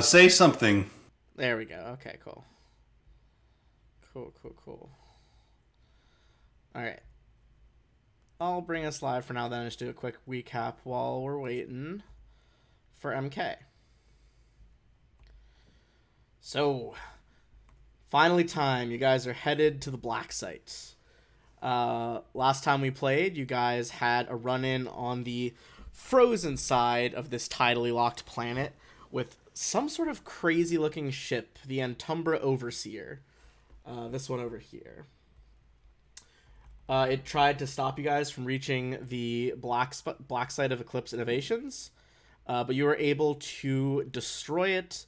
Say something. There we go. Okay, cool. Cool. All right. I'll bring us live for now, then just do a quick recap while we're waiting for MK. So, finally time. You guys are headed to the black site. Last time we played, you guys had a run-in on the frozen side of this tidally locked planet with some sort of crazy-looking ship, the Penumbra Overseer. This one over here. It tried to stop you guys from reaching the black side of Eclipse Innovations, but you were able to destroy it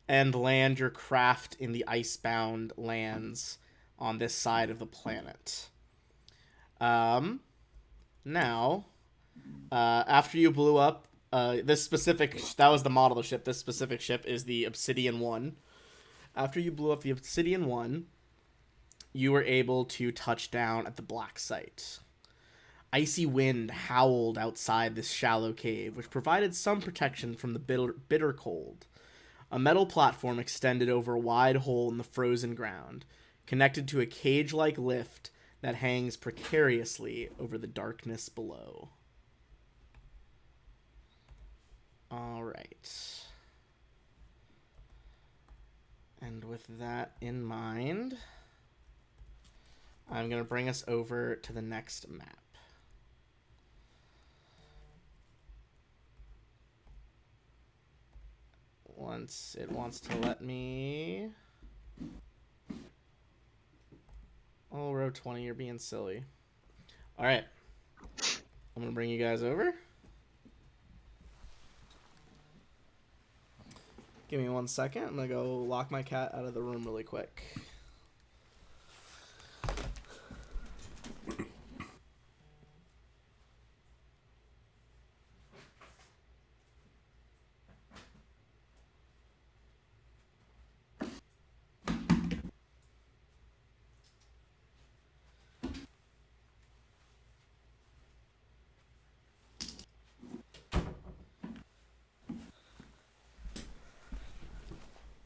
and land your craft in the icebound lands on this side of the planet. Now, after you blew up this specific, that was the model of the ship. This specific ship is the Obsidian One. After you blew up the Obsidian One, you were able to touch down at the black site. Icy wind howled outside this shallow cave, which provided some protection from the bitter cold. A metal platform extended over a wide hole in the frozen ground, connected to a cage-like lift that hangs precariously over the darkness below. All right. And with that in mind, I'm going to bring us over to the next map. Once it wants to let me... Oh, row 20, you're being silly. Alright. I'm going to bring you guys over. Give me 1 second. I'm going to go lock my cat out of the room really quick.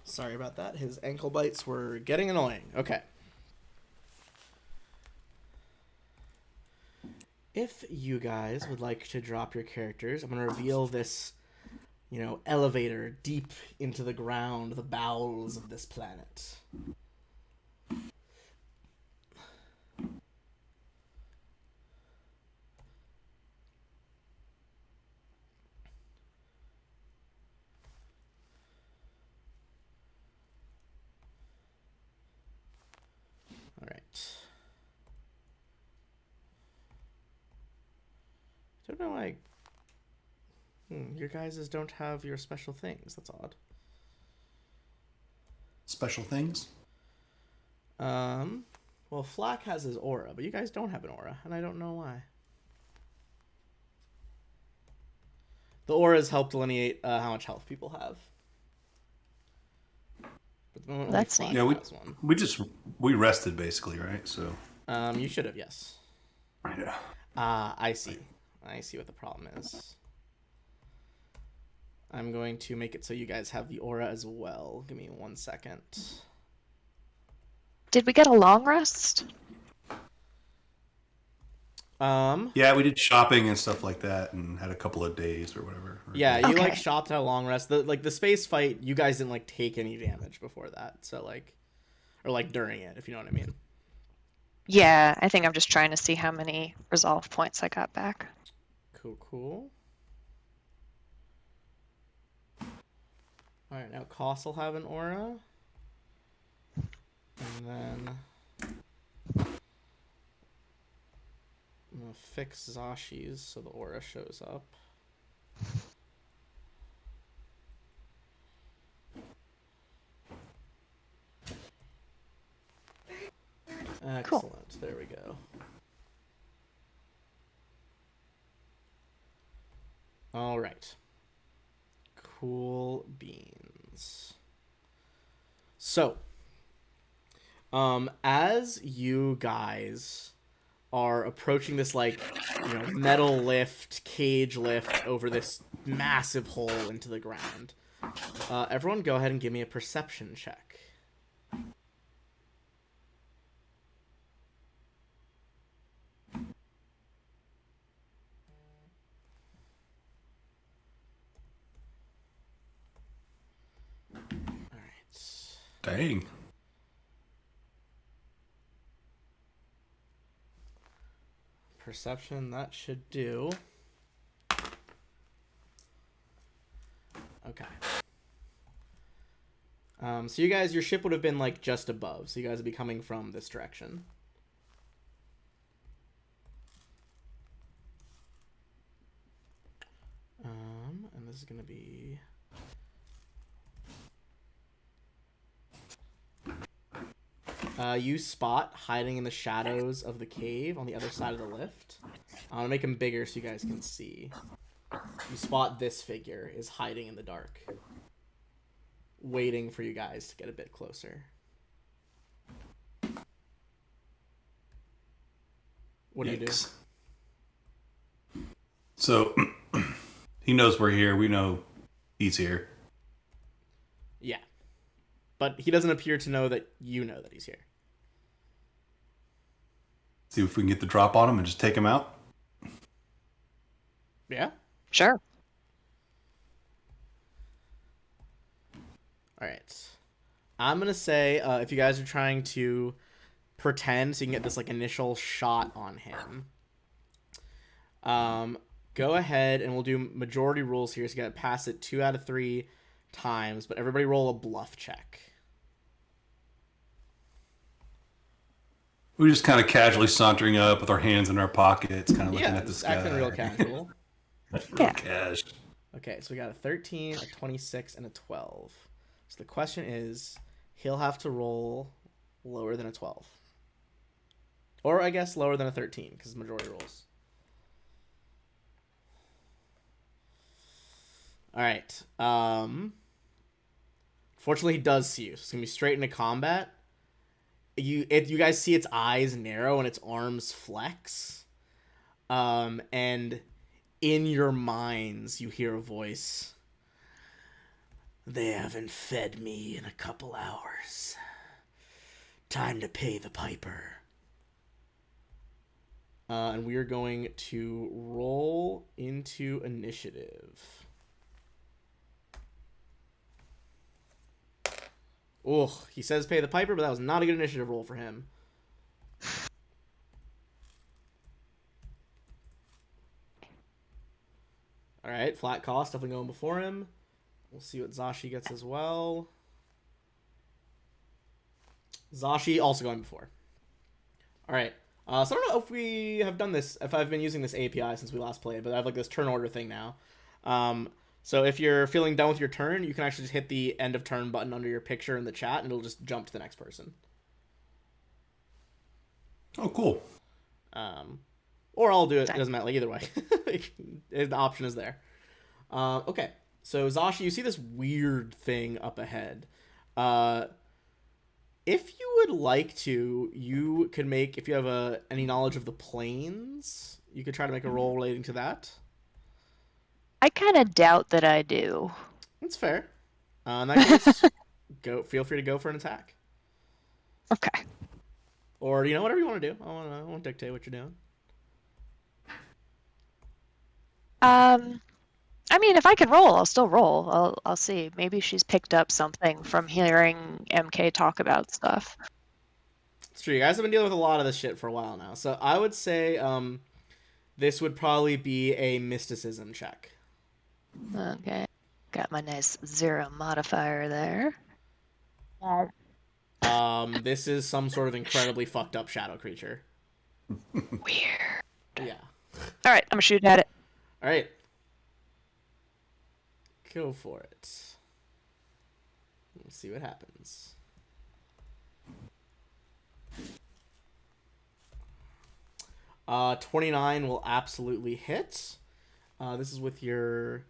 Sorry about that. His ankle bites were getting annoying. Okay. If you guys would like to drop your characters, I'm going to reveal this, elevator deep into the ground, the bowels of this planet. Alright. I don't know, your guys' don't have your special things. That's odd. Special things? Well, Flack has his aura, but you guys don't have an aura, and I don't know why. The auras help delineate how much health people have. But the moment That's neat. Yeah, has one. we rested basically, right? So You should have, yes. yeah. I see. I see what the problem is. I'm going to make it so you guys have the aura as well. Give me 1 second. Did we get a long rest? Yeah, we did shopping and stuff like that, and had a couple of days or whatever. Yeah, you Okay. shopped at a long rest. The space fight, you guys didn't take any damage before that. So or during it, if you know what I mean. Yeah, I think I'm just trying to see how many resolve points I got back. Cool. Alright, now Koss will have an aura. And then I'm gonna fix Zashi's so the aura shows up. Excellent. Cool. There we go. All right. Cool beans. So, as you guys are approaching this metal lift, cage lift over this massive hole into the ground, Everyone go ahead and give me a perception check. Dang. Perception, that should do. Okay. So you guys, your ship would have been like just above. So you guys would be coming from this direction. And this is going to be... you spot hiding in the shadows of the cave on the other side of the lift. I'm going to make him bigger so you guys can see. You spot this figure is hiding in the dark, waiting for you guys to get a bit closer. What do you do? So, he knows we're here. We know he's here. Yeah. But he doesn't appear to know that you know that he's here. See if we can get the drop on him and just take him out. Yeah? Sure. Alright. I'm going to say, if you guys are trying to pretend so you can get this like initial shot on him, go ahead and we'll do majority rules here. So you got to pass it 2 out of 3 times, but everybody roll a bluff check. We're just kind of casually sauntering up with our hands in our pockets, kind of looking at the sky. Acting real casual. Yeah. Cash. Okay, so we got a 13, a 26, and a 12. So the question is, he'll have to roll lower than a 12. Or I guess lower than a 13, because majority rolls. Alright. Fortunately, he does see you. So it's going to be straight into combat. You guys see its eyes narrow and its arms flex. And in your minds, you hear a voice. They haven't fed me in a couple hours. Time to pay the piper. And we are going to roll into initiative. Ugh, he says pay the piper, but that was not a good initiative roll for him. Alright, flat cost, definitely going before him. We'll see what Zashi gets as well. Zashi also going before. Alright, so I don't know if we have done this, if I've been using this API since we last played, but I have like this turn order thing now. So if you're feeling done with your turn, you can actually just hit the end of turn button under your picture in the chat, and it'll just jump to the next person. Oh, cool. Or I'll do it. It doesn't matter. Like, either way. The option is there. Okay. So, Zashi, you see this weird thing up ahead. If you would like to, you could make, if you have any knowledge of the planes, you could try to make a roll relating to that. I kind of doubt that I do. That's fair. In that case, feel free to go for an attack. Okay. Or, whatever you want to do. I won't dictate what you're doing. I mean, if I can roll, I'll still roll. I'll see. Maybe she's picked up something from hearing MK talk about stuff. It's true. You guys have been dealing with a lot of this shit for a while now. So I would say this would probably be a mysticism check. Okay. Got my nice 0 modifier there. This is some sort of incredibly fucked up shadow creature. Weird. Yeah. All right, I'm gonna shoot at it. All right. Go for it. Let's see what happens. Uh, 29 will absolutely hit. This is with your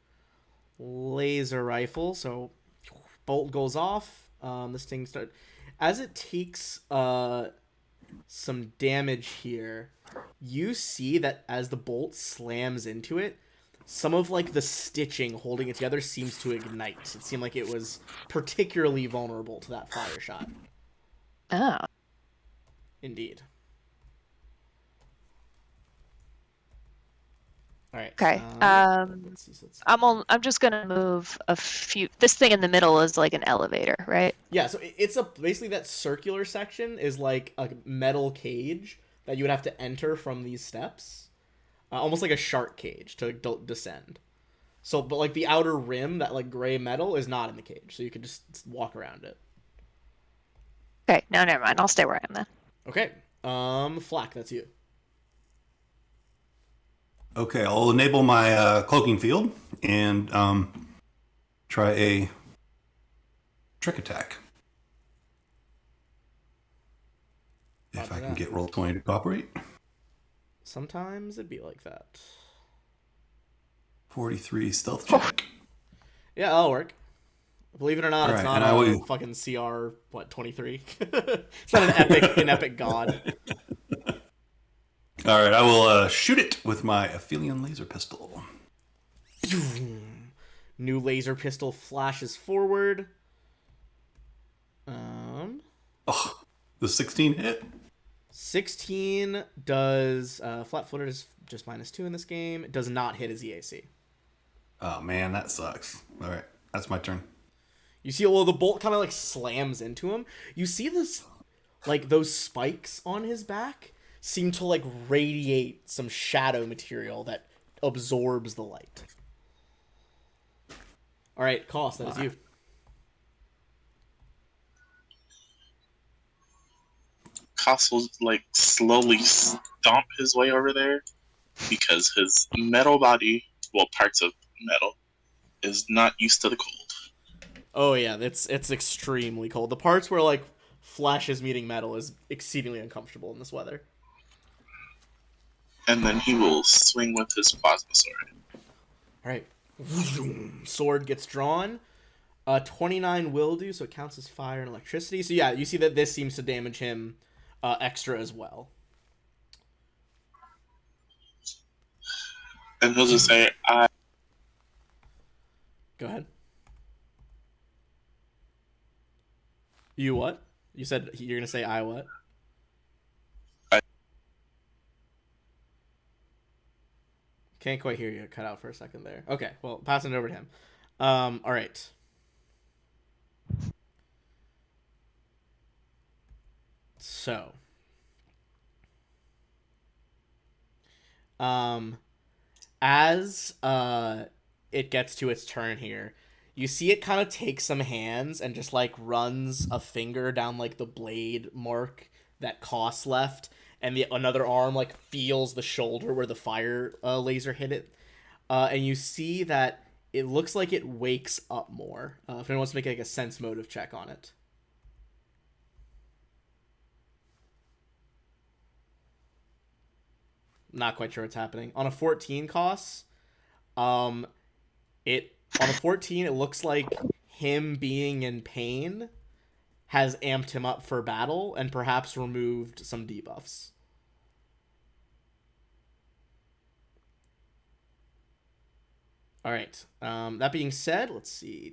laser rifle, so bolt goes off. This thing starts as it takes some damage here. You see that as the bolt slams into it, some of like the stitching holding it together seems to ignite. It seemed like it was particularly vulnerable to that fire shot. Oh. Indeed. All right. Okay. Let's see. I'm just gonna move a few. This thing in the middle is like an elevator, right? Yeah. So it's basically that circular section is like a metal cage that you would have to enter from these steps, almost like a shark cage to descend. So, but like the outer rim, that like gray metal, is not in the cage, so you could just walk around it. Okay. No, never mind. I'll stay where I am then. Okay. Flack, that's you. Okay, I'll enable my cloaking field and try a trick attack. If I can get roll 20 to cooperate. Sometimes it'd be like that. 43 stealth check. Yeah, that'll work. Believe it or not, All it's right, not and a fucking CR, 23? It's not an epic god. All right, I will shoot it with my Aphelion laser pistol. New laser pistol flashes forward. Oh, the 16 hit? 16 does... flat-footed is just -2 in this game. It does not hit his EAC. Oh, man, that sucks. All right, that's my turn. You see, well, the bolt kind of like slams into him. You see this, like those spikes on his back seem to like radiate some shadow material that absorbs the light. All right, Koss, that is you. Koss will like slowly stomp his way over there because his metal body, well, parts of metal, is not used to the cold. Oh yeah, it's extremely cold. The parts where like flesh is meeting metal is exceedingly uncomfortable in this weather. And then he will swing with his plasma sword. All right, sword gets drawn. 29 will do, so it counts as fire and electricity. So yeah, you see that this seems to damage him extra as well. And he'll just say, Go ahead. You what? You said you're gonna say I what? Can't quite hear you. Cut out for a second there. Okay, well, passing it over to him. All right. So, as it gets to its turn here, you see it kind of take some hands and just like runs a finger down like the blade mark that Koss left, and the another arm like feels the shoulder where the fire laser hit it, and you see that it looks like it wakes up more. If anyone wants to make like a sense motive check on it. Not quite sure what's happening. On a 14 Koss, it on a 14 it looks like him being in pain has amped him up for battle and perhaps removed some debuffs. All right. That being said, let's see.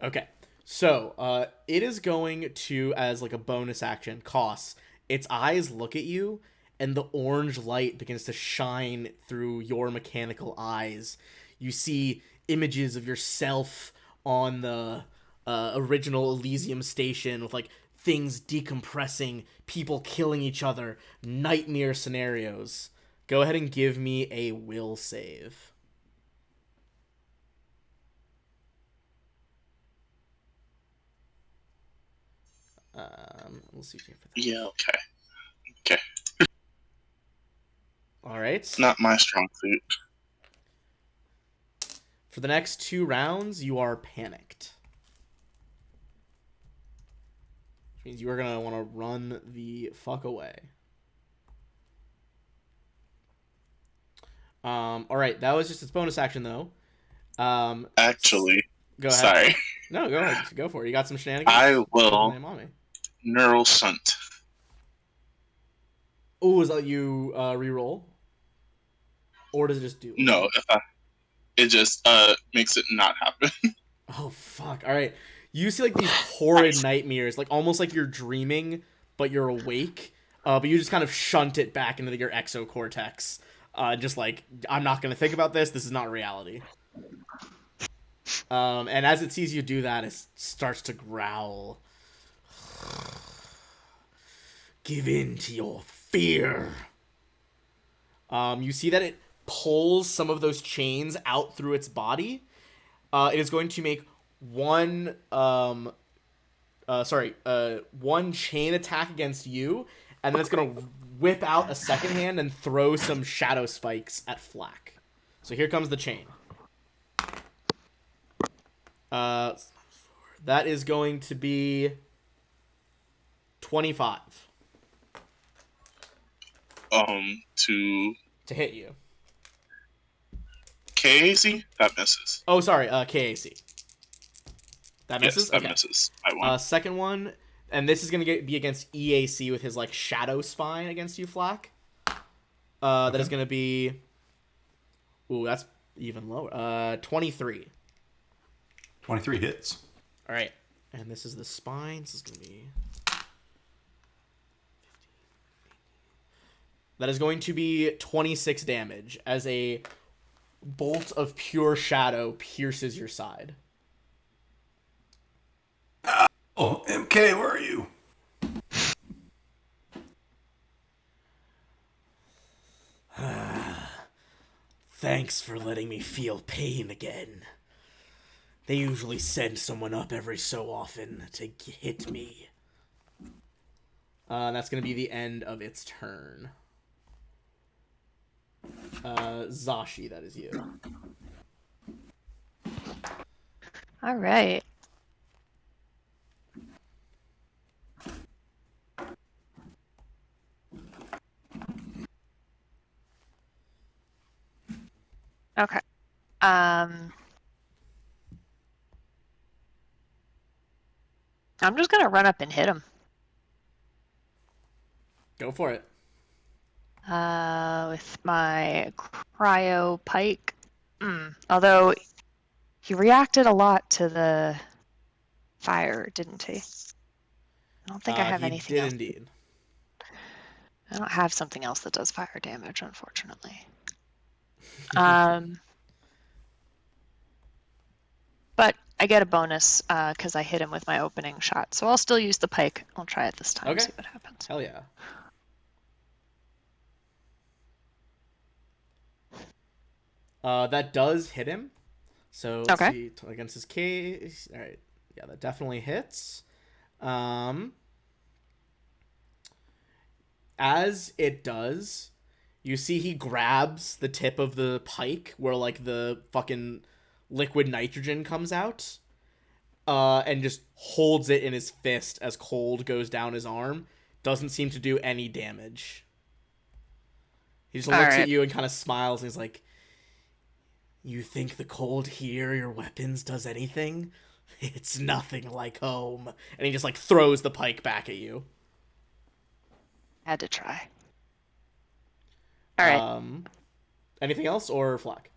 Okay. So, it is going to, as like a bonus action, Koss, its eyes look at you, and the orange light begins to shine through your mechanical eyes. You see images of yourself on the original Elysium station with like things decompressing, people killing each other, nightmare scenarios. Go ahead and give me a will save. We'll see if you have that. yeah, okay. Okay. All right. It's not my strong suit. For the next 2 rounds, you are panicked. Which means you are going to want to run the fuck away. All right. That was just its bonus action, though. Actually, Go ahead. sorry. No, go ahead. Go for it. You got some shenanigans? I will. Name on me. neural shunt. Oh, is that you re-roll? Or does it just do? No, it just makes it not happen. Oh fuck! All right, you see like these horrid nightmares, like almost like you're dreaming, but you're awake. But you just kind of shunt it back into your exocortex. Just like I'm not gonna think about this. This is not reality. And as it sees you do that, it starts to growl. Give in to your fear. You see that it pulls some of those chains out through its body. It is going to make one chain attack against you, and then it's gonna whip out a second hand and throw some shadow spikes at Flack. So here comes the chain. That is going to be 25 To hit you. KAC, that misses. Oh, sorry, KAC. That misses? Yes, that okay. misses. I won. Second one, and this is going to be against EAC with his, like, shadow spine against you, Flack. That is going to be... Ooh, that's even lower. 23. 23 hits. All right. And this is the spine. This is going to be... That is going to be 26 damage as a bolt of pure shadow pierces your side. Oh, MK, where are you? Thanks for letting me feel pain again. They usually send someone up every so often to hit me. That's going to be the end of its turn. Zashi, that is you. All right. Okay. I'm just gonna run up and hit him. Go for it. With my cryo pike. Although he reacted a lot to the fire, didn't he? I don't think I have anything else. He did indeed. I don't have something else that does fire damage, unfortunately. But I get a bonus because I hit him with my opening shot. So I'll still use the pike. I'll try it this time, Okay. see what happens. Hell yeah. That does hit him. So let's see, against his case. All right. Yeah, that definitely hits. As it does, you see he grabs the tip of the pike where like the fucking liquid nitrogen comes out, and just holds it in his fist as cold goes down his arm. Doesn't seem to do any damage. He just looks at you and kind of smiles and he's like, "You think the cold here, your weapons, does anything? It's nothing like home." And he just like throws the pike back at you. Had to try. All right. Anything else or Flack?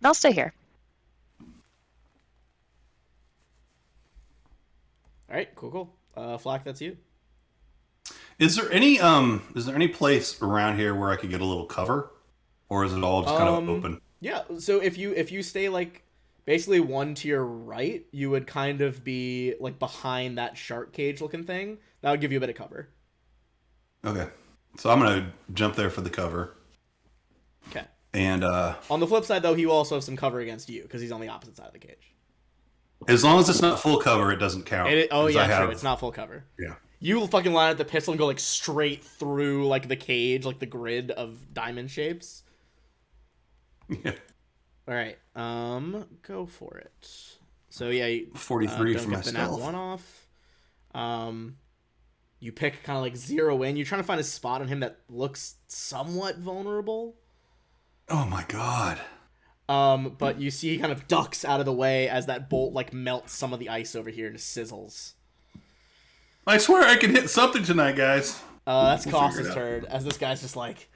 I'll stay here. All right, cool. Flack, that's you. Is there any place around here where I could get a little cover, or is it all just kind of open? Yeah. So if you stay like basically one to your right, you would kind of be like behind that shark cage looking thing. That would give you a bit of cover. Okay, so I'm gonna jump there for the cover. Okay. And on the flip side, though, he will also have some cover against you because he's on the opposite side of the cage. As long as it's not full cover, it doesn't count. True. It's not full cover. Yeah. You fucking line up the pistol and go like straight through like the cage, like the grid of diamond shapes. Yeah. All right. Go for it. So yeah, 43 don't for get my the nat stealth. one off. You pick kind of like zero in. You're trying to find a spot on him that looks somewhat vulnerable. Oh my god. But you see he kind of ducks out of the way as that bolt like melts some of the ice over here and sizzles. I swear I can hit something tonight, guys. That's We'll figure Koss's it out. turn, as this guy's just like,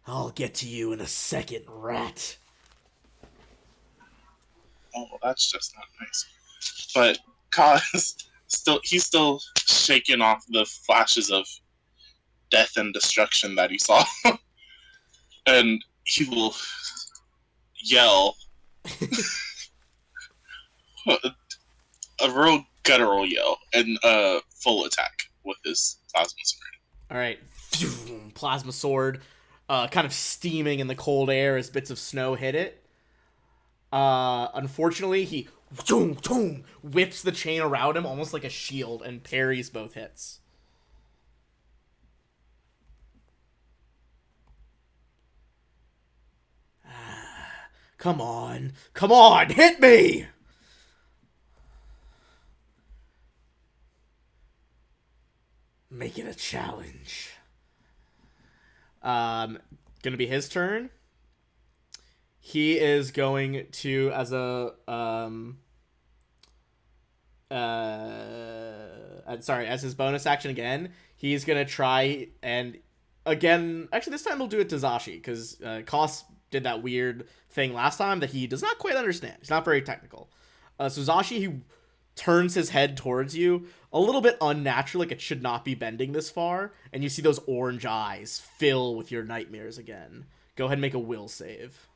I'll get to you in a second, rat. Oh, that's just not nice. But Kaz he's still shaking off the flashes of death and destruction that he saw. And he will yell a real guttural yell and full attack with his plasma sword. All right, plasma sword, kind of steaming in the cold air as bits of snow hit it. Unfortunately, he whips the chain around him almost like a shield and parries both hits. Come on, hit me! Make it a challenge. Gonna be his turn. He is going to, as a as his bonus action again, he's gonna try and again. Actually, this time he'll do it to Zashi because Koss did that weird thing last time that he does not quite understand. He's not very technical. So Zashi, he turns his head towards you a little bit unnatural, like it should not be bending this far, and you see those orange eyes fill with your nightmares again. Go ahead and make a will save.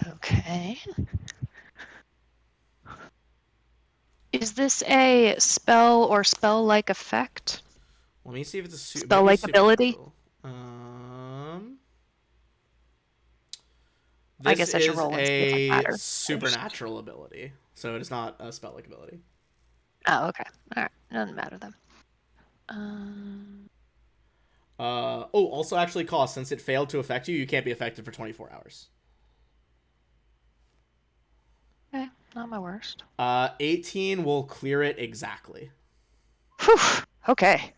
Okay. Is this a spell or spell-like effect? Let me see if it's a Spell-like ability? I guess I should roll and see if it a matters. supernatural ability, so it is not a spell-like ability. Oh, okay. All right. Doesn't matter then. Also, actually, Koss, since it failed to affect you, you can't be affected for 24 hours. Okay, not my worst. 18 will clear it exactly. Whew. Okay.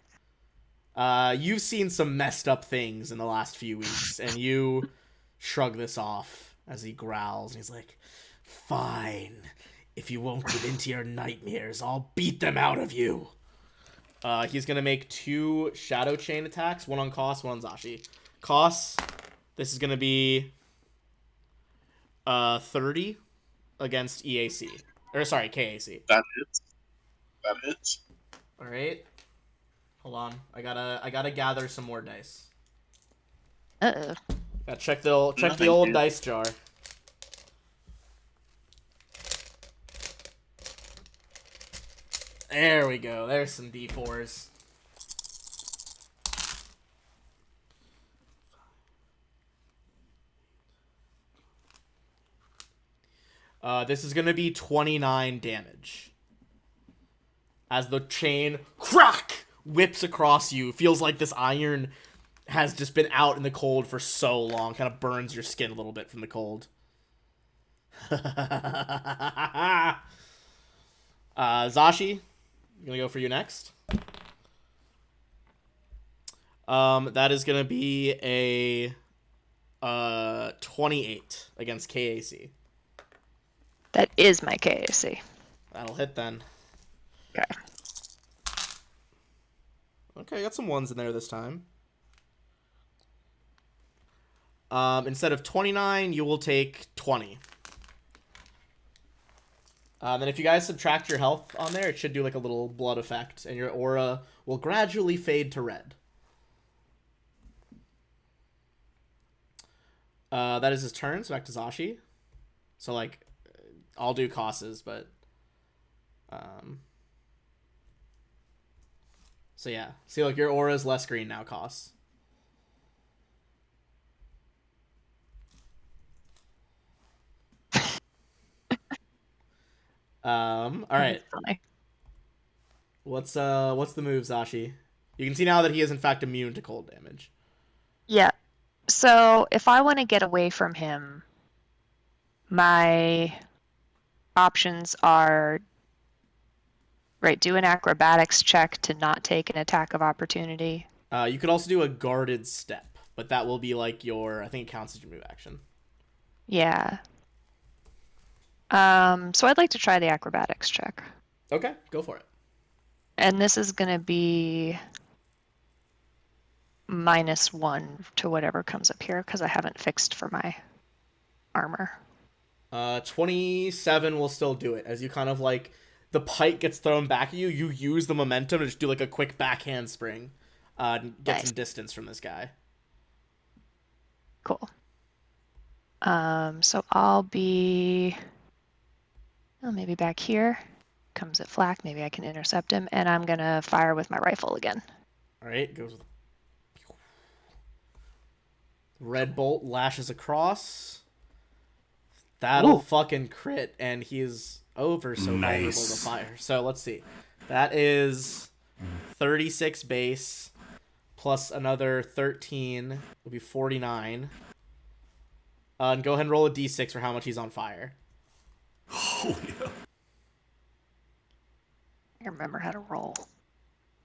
You've seen some messed up things in the last few weeks, and you shrug this off as he growls, and he's like, fine. If you won't give in to your nightmares, I'll beat them out of you. He's going to make 2 Shadow Chain attacks, one on Koss, one on Zashi. Koss, this is going to be 30 against EAC. Or, sorry, KAC. That hits. All right. Hold on. I gotta gather some more dice. Uh-oh. Gotta check the old dice jar. There we go. There's some D4s. This is gonna be 29 damage. As the chain crack whips across you, feels like this iron has just been out in the cold for so long, kind of burns your skin a little bit from the cold. Zashi, I'm gonna go for you next. That is gonna be a 28 against KAC. That is my KAC. That'll hit then. Okay. Okay, got some ones in there this time. Instead of 29, you will take 20. Then if you guys subtract your health on there, it should do like a little blood effect, and your aura will gradually fade to red. That is his turn, so back to Zashi. So, like, I'll do Koss's, but... So, yeah. See, like, your aura is less green now, Koss. All right. What's the move, Zashi? You can see now that he is in fact immune to cold damage. Yeah. So if I want to get away from him, my options are do an acrobatics check to not take an attack of opportunity. You could also do a guarded step, but that will be like I think it counts as your move action. Yeah. So I'd like to try the acrobatics check. Okay, go for it. And this is going to be -1 to whatever comes up here because I haven't fixed for my armor. 27 will still do it. As you kind of like, the pike gets thrown back at you, you use the momentum to just do like a quick backhand spring. Get some distance from this guy. Cool. So I'll be maybe back here. Comes at flak. Maybe I can intercept him, and I'm gonna fire with my rifle again. All right, goes with red bolt, lashes across. That'll fucking crit, and he's over so vulnerable to fire. So let's see. That is 36 base plus another 13 will be 49. And go ahead and roll a d6 for how much he's on fire. Holy hell. I remember how to roll.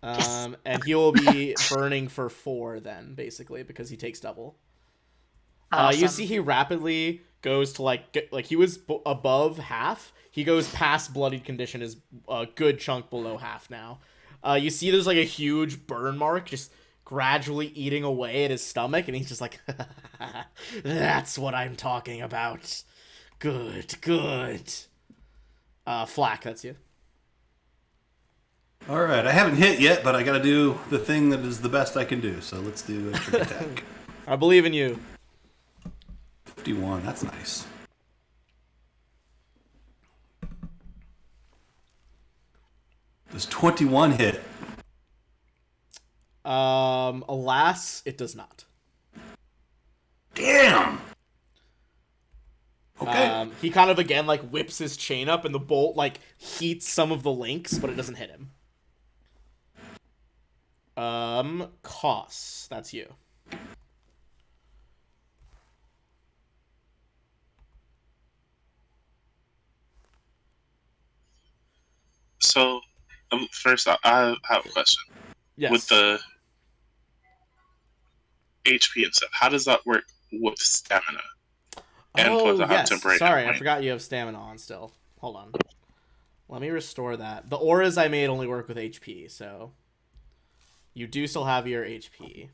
And he will be burning for 4 then, basically, because he takes double. Awesome. You see he rapidly goes to like he was above half. He goes past bloodied condition, is a good chunk below half now. You see there's like a huge burn mark just gradually eating away at his stomach, and he's just like, that's what I'm talking about. Good. Flak, that's you. All right, I haven't hit yet, but I got to do the thing that is the best I can do. So let's do a trick attack. I believe in you. 51, that's nice. Does 21 hit? Alas, it does not. Damn! Okay. He kind of again like whips his chain up, and the bolt like heats some of the links, but it doesn't hit him. Koss, that's you. So, first, I have a question. Yes. With the HP and stuff, how does that work with stamina? And plus, I have temporary Sorry, point. I forgot you have stamina on still. Hold on. Let me restore that. The auras I made only work with HP, so you do still have your HP.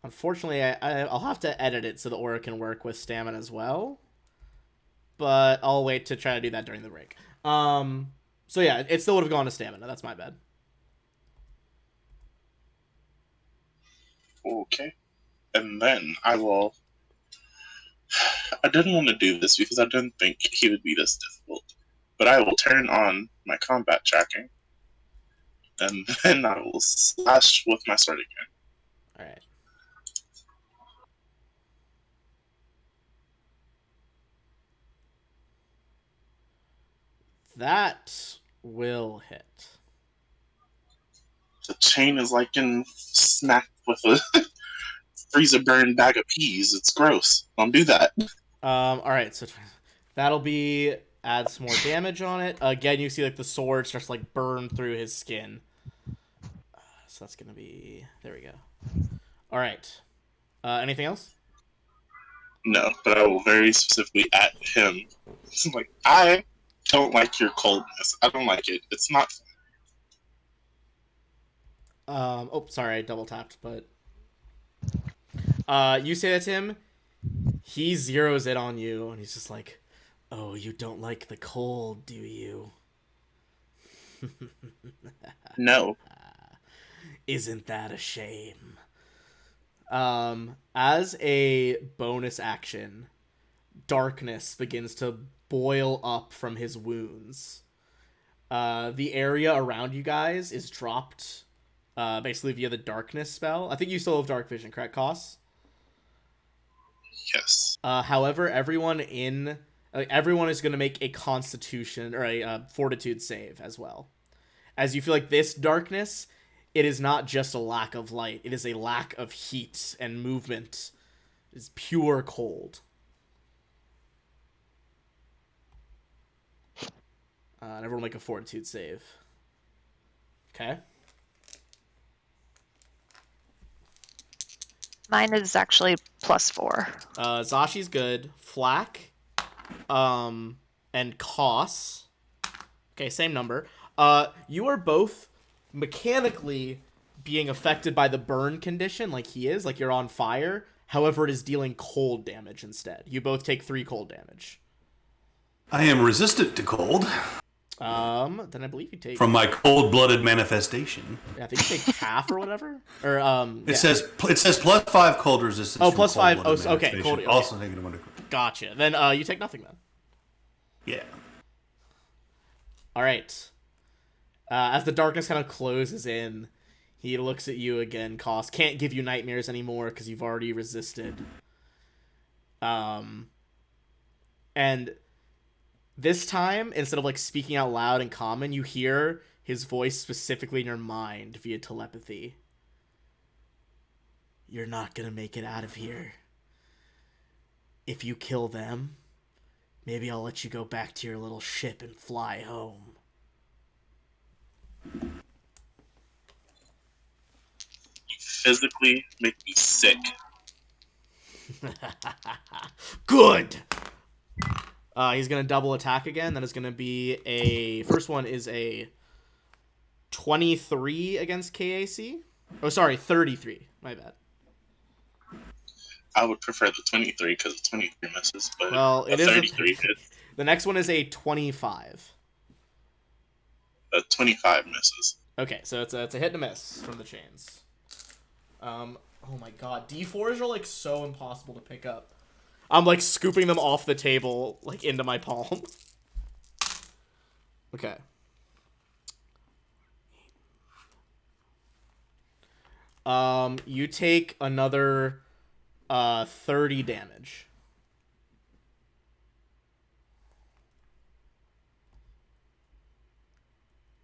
Unfortunately, I'll have to edit it so the aura can work with stamina as well. But I'll wait to try to do that during the break. So yeah, it still would have gone to stamina. That's my bad. Okay. And then I will... I didn't want to do this because I didn't think he would be this difficult. But I will turn on my combat tracking. And then I will slash with my sword again. Alright. That will hit. The chain is like in smacked with a freezer burn bag of peas. It's gross. Don't do that. Alright, so that'll be add some more damage on it. Again, you see like the sword starts to like burn through his skin. So that's gonna be, there we go. Alright. Anything else? No, but I will very specifically at him. Like, I don't like your coldness. I don't like it. It's not fun. Oh, sorry, I double tapped, but you say that to him, he zeroes it on you, and he's just like, oh, you don't like the cold, do you? No. Isn't that a shame? As a bonus action, darkness begins to boil up from his wounds. The area around you guys is dropped basically via the darkness spell. I think you still have dark vision, correct, Koss? Yes. However, everyone is going to make a constitution or a fortitude save as well. As you feel like this darkness, it is not just a lack of light. It is a lack of heat and movement. It is pure cold. And everyone make a fortitude save. Okay. Mine is actually +4. Zashi's good. Flak. and Koss. Okay, same number. You are both mechanically being affected by the burn condition like he is, like you're on fire. However, it is dealing cold damage instead. You both take 3 cold damage. I am resistant to cold. Then I believe you take... From my cold-blooded manifestation. Yeah, I think you take half or whatever. Or, It says plus 5 cold resistance. Oh, plus 5. Oh, okay. Cold, okay. Also taking one. Gotcha. Then you take nothing then. Yeah. All right. As the darkness kind of closes in, he looks at you again. Koss can't give you nightmares anymore because you've already resisted. And this time, instead of like speaking out loud in common, you hear his voice specifically in your mind via telepathy. You're not gonna make it out of here. If you kill them, maybe I'll let you go back to your little ship and fly home. You physically make me sick. Good! He's gonna double attack again. That is gonna be a... First one is a 23 against KAC. Oh, sorry, 33. My bad. I would prefer the 23 because the 23 misses, but well, it is 33 hits. The next one is a 25. The 25 misses. Okay, so it's a hit and a miss from the chains. Oh my god, D4s are like so impossible to pick up. I'm like scooping them off the table like into my palm. Okay. You take another 30 damage.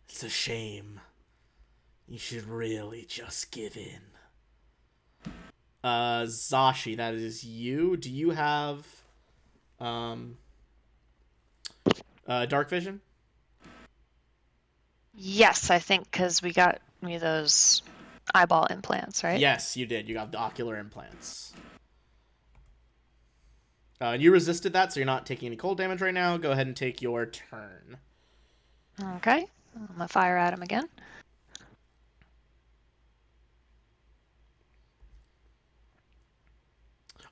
It's a shame. You should really just give in. Zashi, that is you. Do you have dark vision? Yes, I think because we got me those eyeball implants, right? Yes, you did. You got the ocular implants. And you resisted that, so you're not taking any cold damage right now. Go ahead and take your turn. Okay. I'm gonna fire at him again.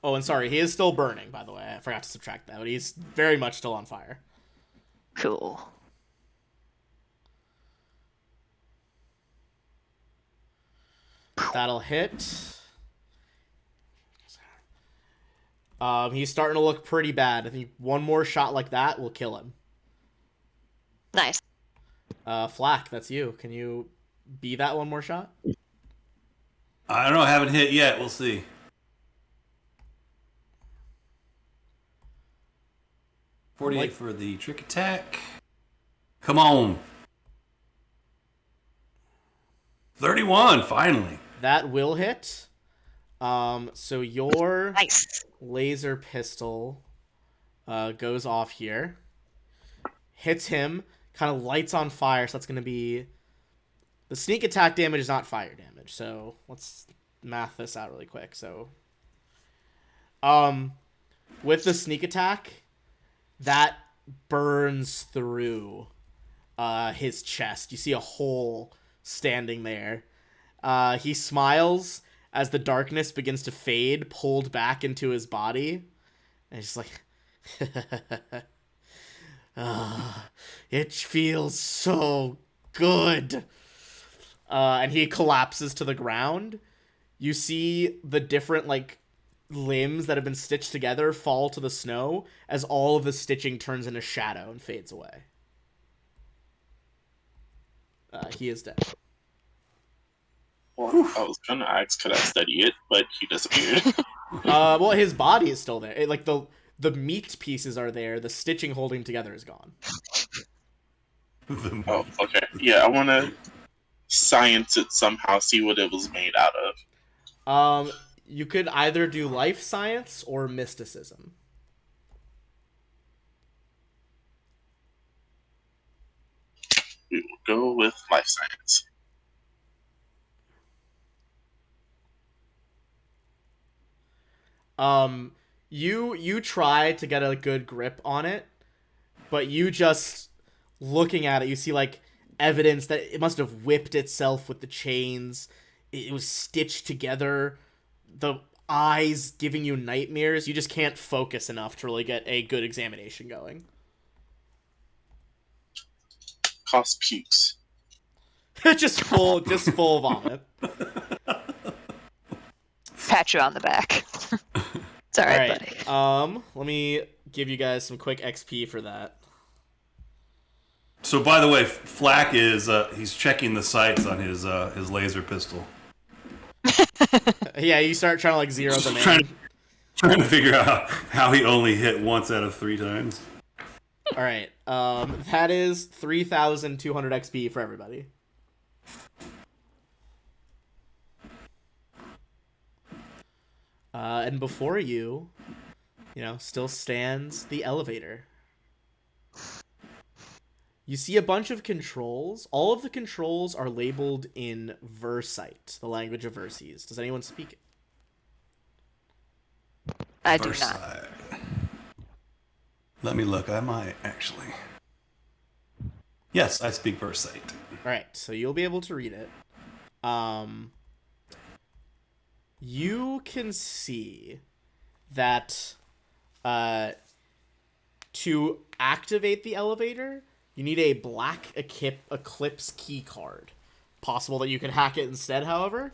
Oh, and sorry, he is still burning, by the way. I forgot to subtract that, but he's very much still on fire. Cool. That'll hit. He's starting to look pretty bad. I think one more shot like that will kill him. Nice. Flack, that's you. Can you be that one more shot? I don't know. I haven't hit yet. We'll see. $48 for the trick attack. Come on. 31, finally. That will hit. So your Nice. laser pistol goes off here. Hits him. Kind of lights on fire. So that's going to be... The sneak attack damage is not fire damage. So let's math this out really quick. So, with the sneak attack... That burns through his chest. You see a hole standing there. He smiles as the darkness begins to fade, pulled back into his body. And he's like, it feels so good. And he collapses to the ground. You see the different, like, limbs that have been stitched together fall to the snow as all of the stitching turns into shadow and fades away. He is dead. Well, I was gonna ask, could I study it, but he disappeared. Well, his body is still there. Like the meat pieces are there. The stitching holding him together is gone. Oh, okay. Yeah, I want to science it somehow, see what it was made out of. You could either do life science or mysticism. We will go with life science. You try to get a good grip on it, but you just looking at it, you see like evidence that it must have whipped itself with the chains. It was stitched together. The eyes giving you nightmares. You just can't focus enough to really get a good examination going. Cost pukes. just full vomit. Pat you on the back. It's all right, buddy. Let me give you guys some quick XP for that. So, by the way, Flack is he's checking the sights on his laser pistol. Yeah, you start trying to like zero them in. Trying to figure out how he only hit once out of 3 times. All right, that is 3,200 XP for everybody. And before you, still stands the elevator. You see a bunch of controls. All of the controls are labeled in Versite, the language of Verces. Does anyone speak it? I do not. Let me look. I might, actually. Yes, I speak Versite. Alright, so you'll be able to read it. You can see that to activate the elevator, you need a black Eclipse key card. Possible that you can hack it instead, however.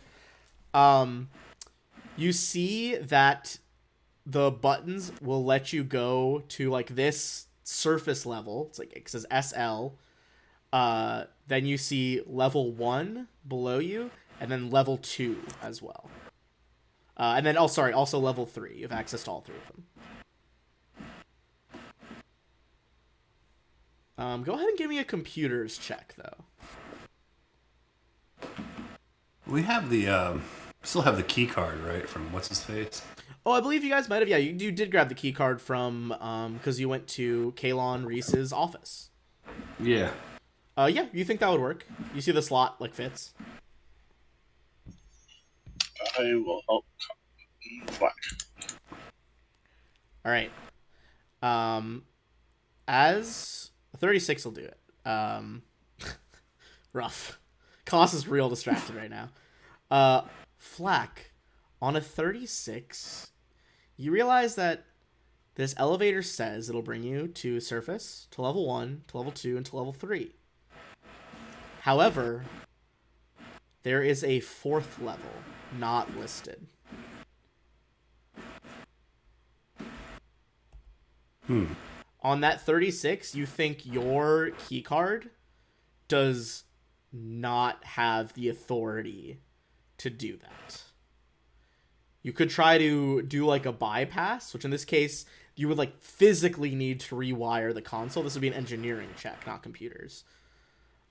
You see that the buttons will let you go to like this surface level. It's like it says SL. Then you see level 1 below you, and then level 2 as well. And then, also level 3. You have access to all 3 of them. Go ahead and give me a computers check, though. We have the, still have the key card, right, from what's-his-face? Oh, I believe you guys might have. Yeah, you did grab the key card from, because you went to Kalon Reese's office. Yeah. Yeah, you think that would work. You see the slot, like, fits. I will help Flack. All right. As 36 will do it. Rough. Koss is real distracted right now. Flack, on a 36, you realize that this elevator says it'll bring you to surface, to level 1, to level 2, and to level 3. However, there is a 4th level not listed. On that 36, you think your keycard does not have the authority to do that. You could try to do like a bypass, which in this case, you would like physically need to rewire the console. This would be an engineering check, not computers.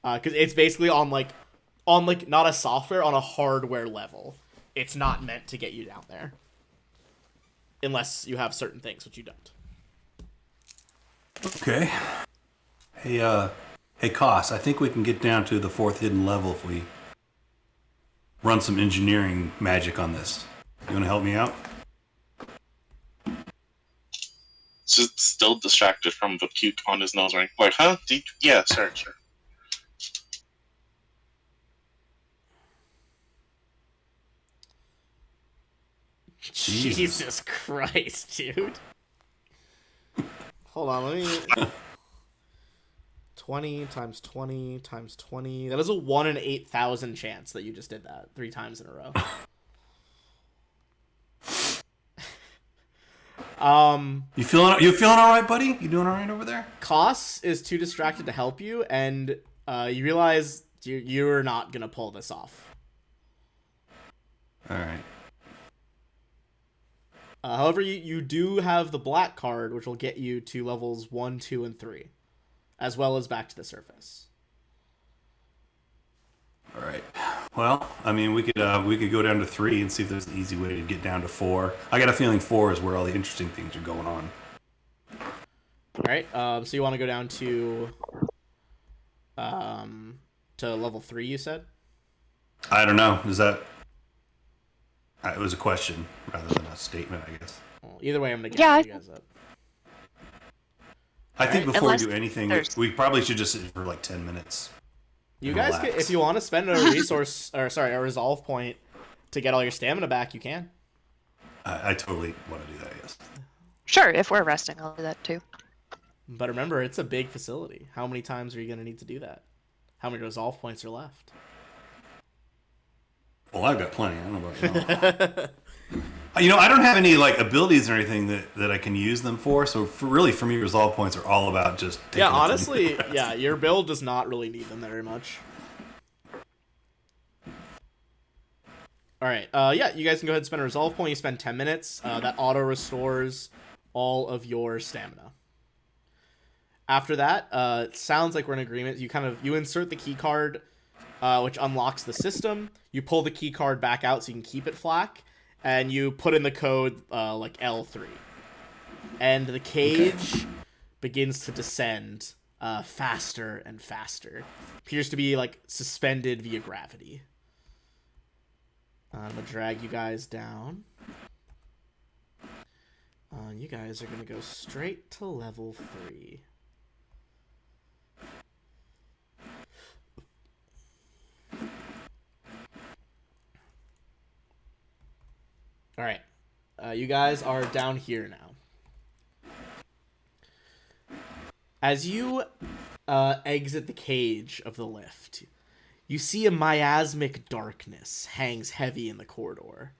Because it's basically on not a software, on a hardware level. It's not meant to get you down there. Unless you have certain things, which you don't. Okay. Hey, Koss, I think we can get down to the 4th hidden level if we run some engineering magic on this. You want to help me out? Just still distracted from the puke on his nose ring. Like, huh? Yeah, sure. Jesus Christ, dude. Hold on, let me... 20 times 20 times 20. That is a 1 in 8,000 chance that you just did that 3 times in a row. You feeling all right, buddy? You doing all right over there? Koss is too distracted to help you, and you realize you're not gonna pull this off. All right. However, you do have the black card, which will get you to levels 1, 2, and 3, as well as back to the surface. All right. Well, I mean, we could go down to 3 and see if there's an easy way to get down to 4. I got a feeling 4 is where all the interesting things are going on. All right. So you want to go down to level 3? You said. I don't know. Is that? It was a question rather than a statement, I guess. Well, either way, I'm gonna get you guys up. I think before Unless we do anything, there's- we probably should just sit for like 10 minutes. You and guys, relax. if you want to spend a resource, or sorry, a resolve point to get all your stamina back, you can. I totally want to do that, yes. Sure, if we're resting, I'll do that too. But remember, it's a big facility. How many times are you going to need to do that? How many resolve points are left? Well, I've got plenty. I don't know about you. I don't have any like abilities or anything that I can use them for. So for me, resolve points are all about just taking Yeah, the honestly, thing. yeah, your build does not really need them very much. All right, yeah, you guys can go ahead and spend a resolve point. You spend 10 minutes. That auto restores all of your stamina. After that, it sounds like we're in agreement. You insert the key card, which unlocks the system. You pull the key card back out so you can keep it flak, and you put in the code like L3. And the cage begins to descend faster and faster. Appears to be like suspended via gravity. I'm gonna drag you guys down. You guys are gonna go straight to level 3. All right, you guys are down here now. As you exit the cage of the lift, you see a miasmic darkness hangs heavy in the corridor,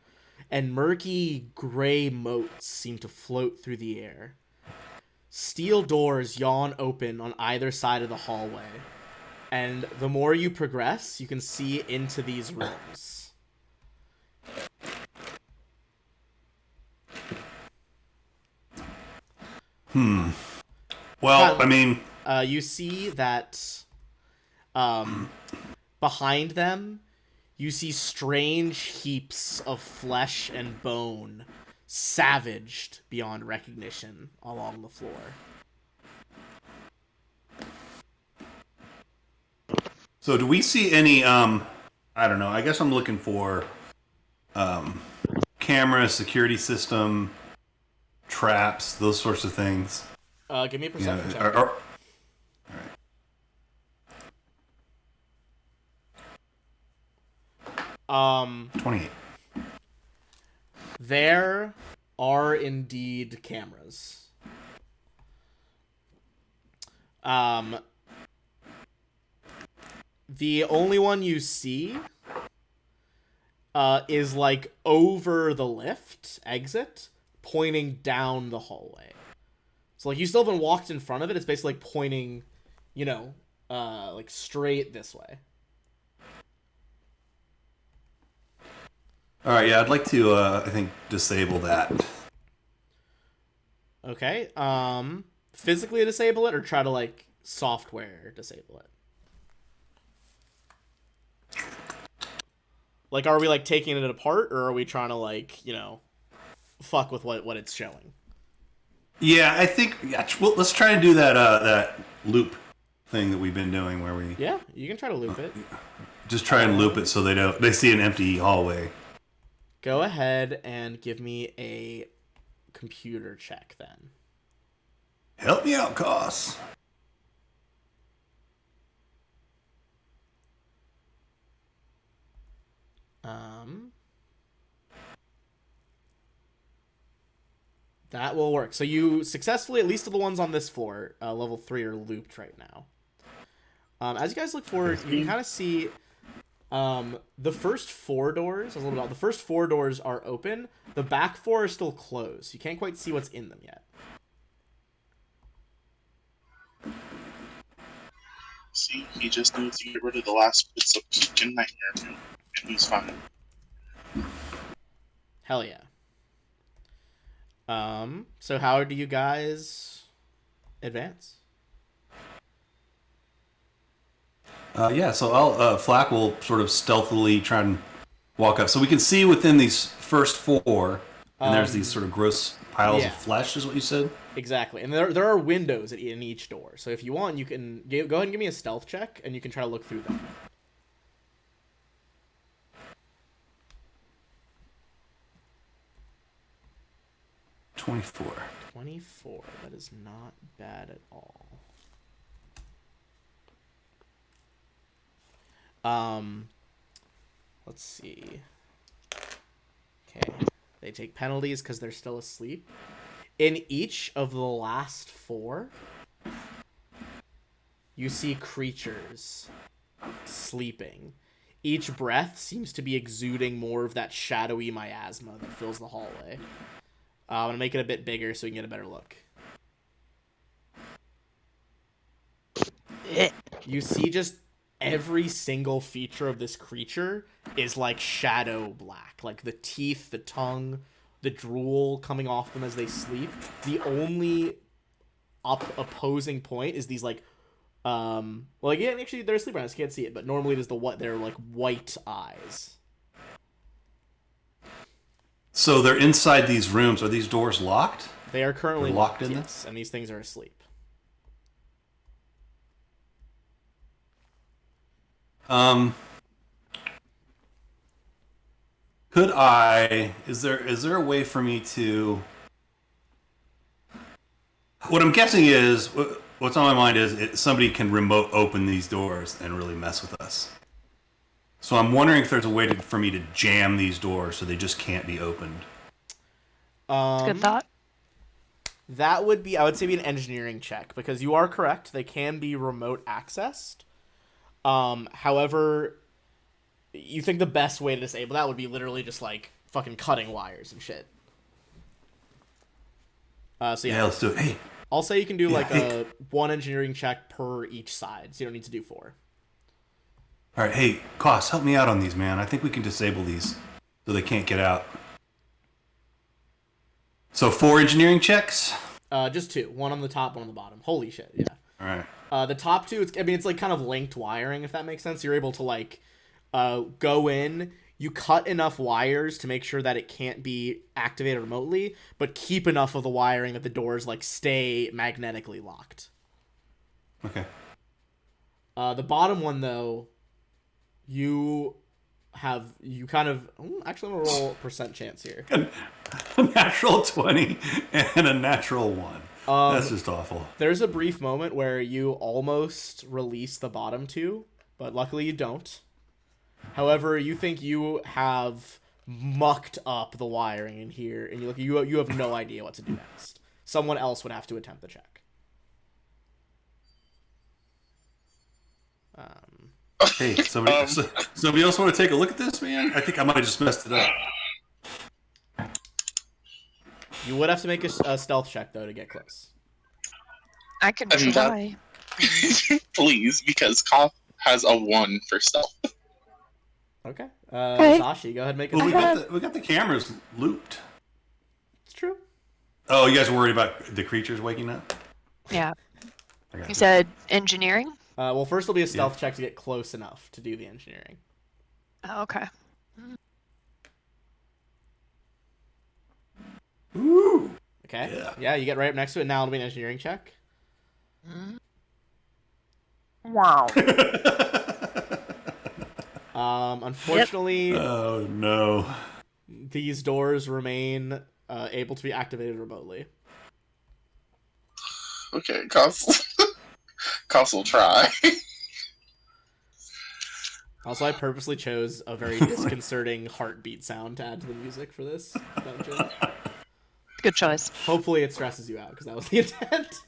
and murky gray motes seem to float through the air. Steel doors yawn open on either side of the hallway, and the more you progress, you can see into these rooms. Well, I mean, You see that behind them, you see strange heaps of flesh and bone, savaged beyond recognition, along the floor. so do we see any? I don't know. I guess I'm looking for camera, security system, traps, those sorts of things. Give me a perception check. All right. 28. There are indeed cameras. The only one you see is like over the lift exit, pointing down the hallway. So like you still haven't walked in front of it. It's basically like pointing, like straight this way. All right. Yeah, I'd like to. I think disable that. Okay. Physically disable it or try to like software disable it. Like, are we like taking it apart, or are we trying to like fuck with what it's showing? Yeah, I think. Yeah, well, let's try to do that. That loop thing that we've been doing, where we Yeah, you can try to loop it. just try and loop it so they see an empty hallway. Go ahead and give me a computer check then. Help me out, Cos. That will work. So you successfully, at least of the ones on this floor, level 3 are looped right now. As you guys look forward, you can kind of see the first 4 doors. The first 4 doors are open. The back 4 are still closed. You can't quite see what's in them yet. See, he just needs to get rid of the last bits of peak and nightmare view, and he's fine. Hell yeah. So how do you guys advance? Yeah, so Flack will sort of stealthily try and walk up. So we can see within these first 4, and there's these sort of gross piles yeah. of flesh, is what you said? Exactly. And there are windows in each door. So if you want, you can go ahead and give me a stealth check, and you can try to look through them. 24. 24. That is not bad at all. Let's see. Okay. They take penalties because they're still asleep. In each of the last 4, you see creatures sleeping. Each breath seems to be exuding more of that shadowy miasma that fills the hallway. I'm going to make it a bit bigger so we can get a better look. You see just every single feature of this creature is like shadow black. Like the teeth, the tongue, the drool coming off them as they sleep. The only opposing point is these like well, again, actually they're asleep right now, so you can't see it, but normally it is they're like white eyes. So they're inside these rooms. Are these doors locked? They are currently They're locked locked, in yes, and these things are asleep. Could I? Is there a way for me to? What I'm guessing is what's on my mind is somebody can remote open these doors and really mess with us. So I'm wondering if there's a way for me to jam these doors so they just can't be opened. Good thought. That would be, I would say, be an engineering check, because you are correct. They can be remote accessed. However, you think the best way to disable that would be literally just like fucking cutting wires and shit. So yeah, let's do it. Hey, I'll say you can do a 1 engineering check per each side, so you don't need to do 4. All right, hey, Koss, help me out on these, man. I think we can disable these so they can't get out. So 4 engineering checks? Just 2. 1 on the top, 1 on the bottom. Holy shit, yeah. All right. The top 2, it's like kind of linked wiring, if that makes sense. You're able to like go in, you cut enough wires to make sure that it can't be activated remotely, but keep enough of the wiring that the doors like stay magnetically locked. Okay. The bottom one though, actually I'm gonna roll percent chance here. A natural 20 and a natural 1. That's just awful. There's a brief moment where you almost release the bottom 2, but luckily you don't. However, you think you have mucked up the wiring in here, and you have no idea what to do next. Someone else would have to attempt the check. Hey, somebody else want to take a look at this, man? I think I might have just messed it up. You would have to make a stealth check, though, to get close. I could And try. Please, because Koth has a 1 for stealth. Okay. Okay. Sashi, go ahead and make a Well, stealth. we got the cameras looped. It's true. Oh, you guys are worried about the creatures waking up? Yeah. I got You said engineering? Well, first it'll be a stealth check to get close enough to do the engineering. Oh, okay. Ooh. Okay. Yeah, you get right up next to it. Now it'll be an engineering check. Wow. Unfortunately, Oh no. these doors remain able to be activated remotely. Okay, Koth will try. Also, I purposely chose a very disconcerting heartbeat sound to add to the music for this dungeon. Good choice. Hopefully it stresses you out, because that was the intent.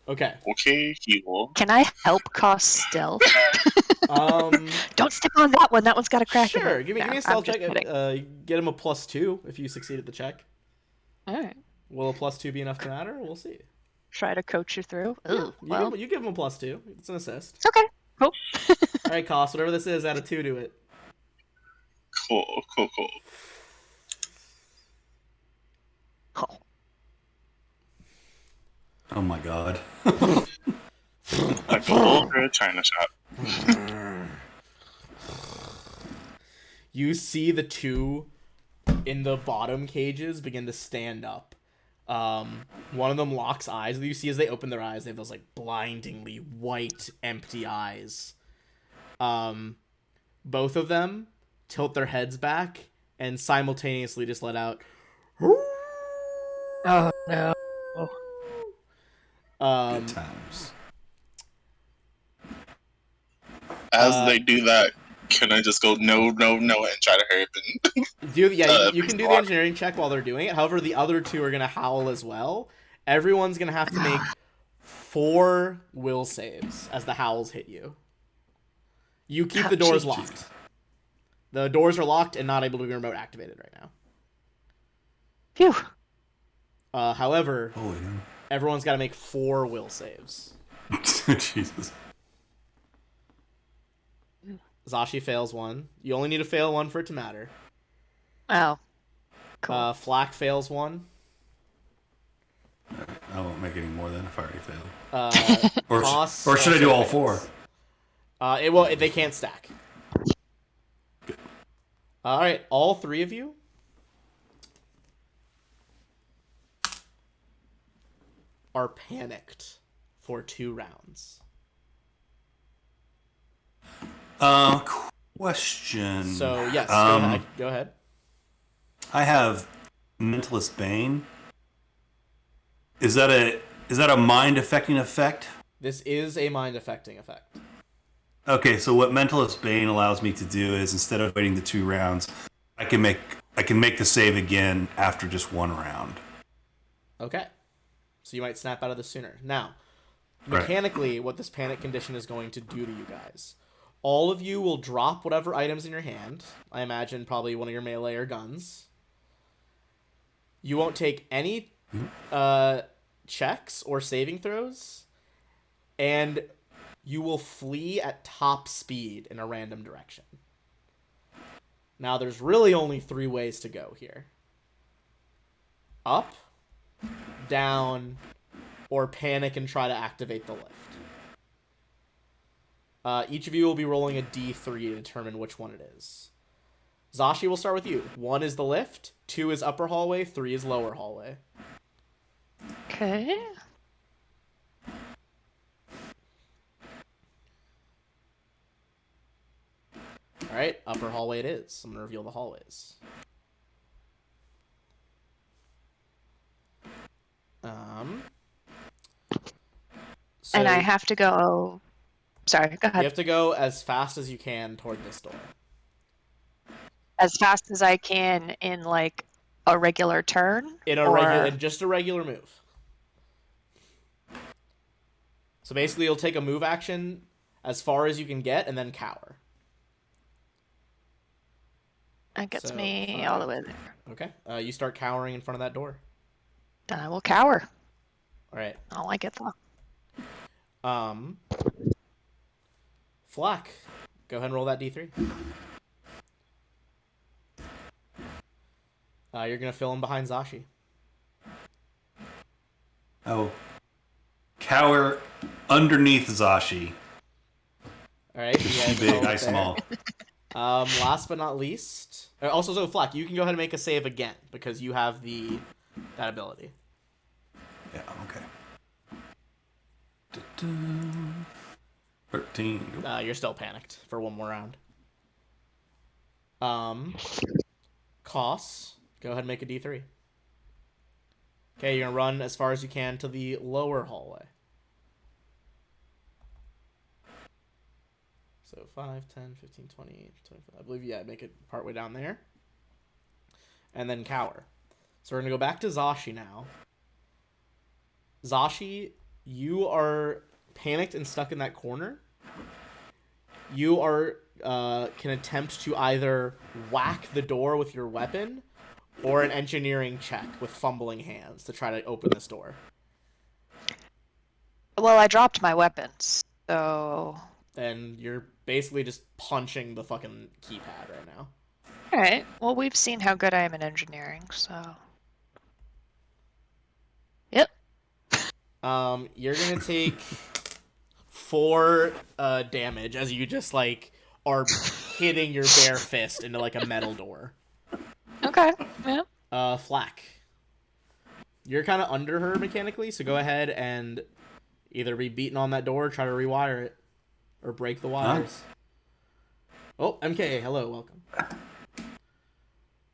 Okay. Okay, he will. Can I help cost stealth? Um, Don't step on that one. That one's got a crack in sure. it. Give me No, a stealth I'm just check. kidding. Get him a +2 if you succeed at the check. All right. Will a +2 be enough to matter? We'll see. Try to coach you through. Ooh, well, You give him a +2. It's an assist. it's okay. Cool. All right, Cost. Whatever this is, add a 2 to it. Cool. Oh. Oh my god. Like a little bit of China shop. You see the 2 in the bottom cages begin to stand up. One of them locks eyes. You see as they open their eyes, they have those like blindingly white, empty eyes. Both of them tilt their heads back and simultaneously just let out. Oh no. Good times. As they do that, can I just go no, no, no, and try to hurry up and You can do the engineering check while they're doing it. However, the other two are gonna howl as well. Everyone's gonna have to make 4 will saves as the howls hit you. You keep the doors locked. The doors are locked and not able to be remote activated right now. Phew. However, Holy no. everyone's got to make 4 will saves. Jesus. Zashi fails 1. You only need to fail 1 for it to matter. Oh. Cool. Flack fails 1. I won't make any more than if I already failed. Or should I do all 4? They can't stack. Good. All right, all 3 of you are panicked for 2 rounds. Question. So yes, go ahead. I have Mentalist Bane. Is that a mind affecting effect? This is a mind affecting effect. Okay, so what Mentalist Bane allows me to do is instead of waiting the 2 rounds, I can make the save again after just 1 round. Okay. So you might snap out of this sooner. Now, mechanically, what this panic condition is going to do to you guys. All of you will drop whatever items in your hand. I imagine probably one of your melee or guns. You won't take any checks or saving throws. And you will flee at top speed in a random direction. Now, there's really only 3 ways to go here. Up, down, or panic and try to activate the lift. Each of you will be rolling a d3 to determine which one it is. Zashi, will start with you. 1 is the lift, 2 is upper hallway, 3 is lower hallway. Okay. Alright, upper hallway it is. I'm going to reveal the hallways. So And I have to go... Sorry, go ahead. you have to go as fast as you can toward this door. As fast as I can in, like, a regular turn? In just a regular move. So basically, you'll take a move action as far as you can get, and then cower. That gets me all the way there. Okay. You start cowering in front of that door. Then I will cower. All right. I don't like it, though. Flack, go ahead and roll that d3. You're going to fill in behind Zashi. Oh. Cower underneath Zashi. All right. She big, I small. Last but not least... Also, so Flack, you can go ahead and make a save again, because you have that ability. Yeah, okay. 13. You're still panicked for 1 more round. Koss, go ahead and make a d3. Okay, you're going to run as far as you can to the lower hallway. So 5, 10, 15, 20, 25. I believe, make it partway down there. And then cower. So we're going to go back to Zashi now. Zashi, you are panicked and stuck in that corner. You can attempt to either whack the door with your weapon or an engineering check with fumbling hands to try to open this door. Well, I dropped my weapons, so... And you're basically just punching the fucking keypad right now. Alright, well, we've seen how good I am in engineering, so... Yep. You're gonna take 4 damage as you just, like, are hitting your bare fist into, like, a metal door. Okay, yeah. Flack. You're kind of under her mechanically, so go ahead and either be beaten on that door or try to rewire it. Or break the wires. Oh, MKA, hello, welcome.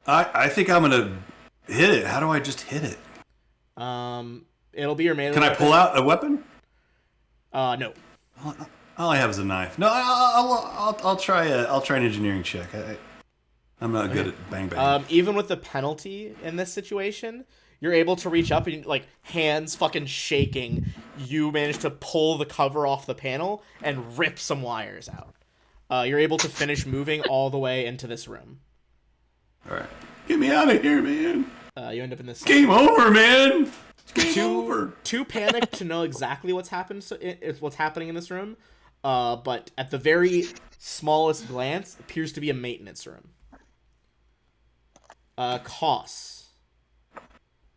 I think I'm gonna hit it. How do I just hit it? It'll be your melee. Can I pull out a weapon? No. All I have is a knife. No, I'll try an engineering check. I'm not good at bang. Even with the penalty in this situation, you're able to reach up and, like, hands fucking shaking, you manage to pull the cover off the panel and rip some wires out. You're able to finish moving all the way into this room. All right, get me out of here, man. You end up in this. Game over, man. It's game over. Too panicked to know exactly what's happening in this room, but at the very smallest glance, appears to be a maintenance room. Costs.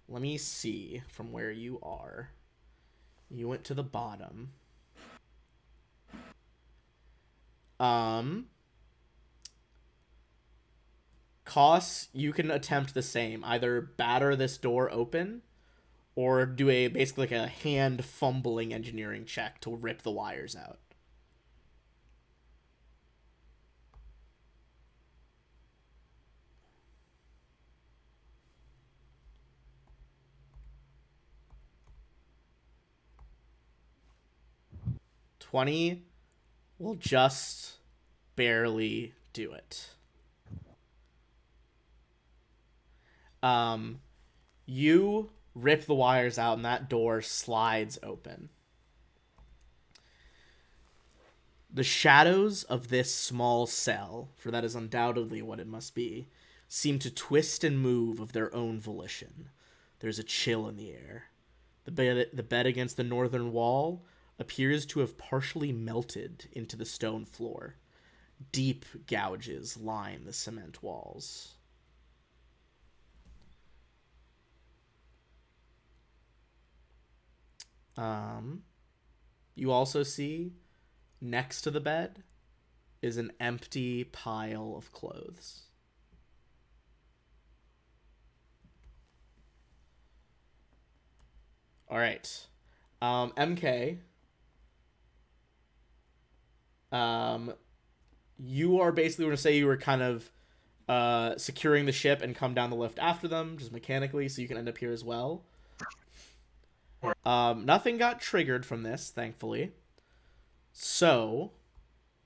Let me see from where you are. You went to the bottom. Costs, you can attempt the same. Either batter this door open, or do basically like a hand fumbling engineering check to rip the wires out. $20 will just barely do it. You rip the wires out and that door slides open. The shadows of this small cell, for that is undoubtedly what it must be, seem to twist and move of their own volition. There's a chill in the air. The bed against the northern wall appears to have partially melted into the stone floor. Deep gouges line the cement walls. You also see, next to the bed, is an empty pile of clothes. All right. MK. You are basically going to say you were kind of securing the ship and come down the lift after them, just mechanically, so you can end up here as well. Nothing got triggered from this, thankfully. So,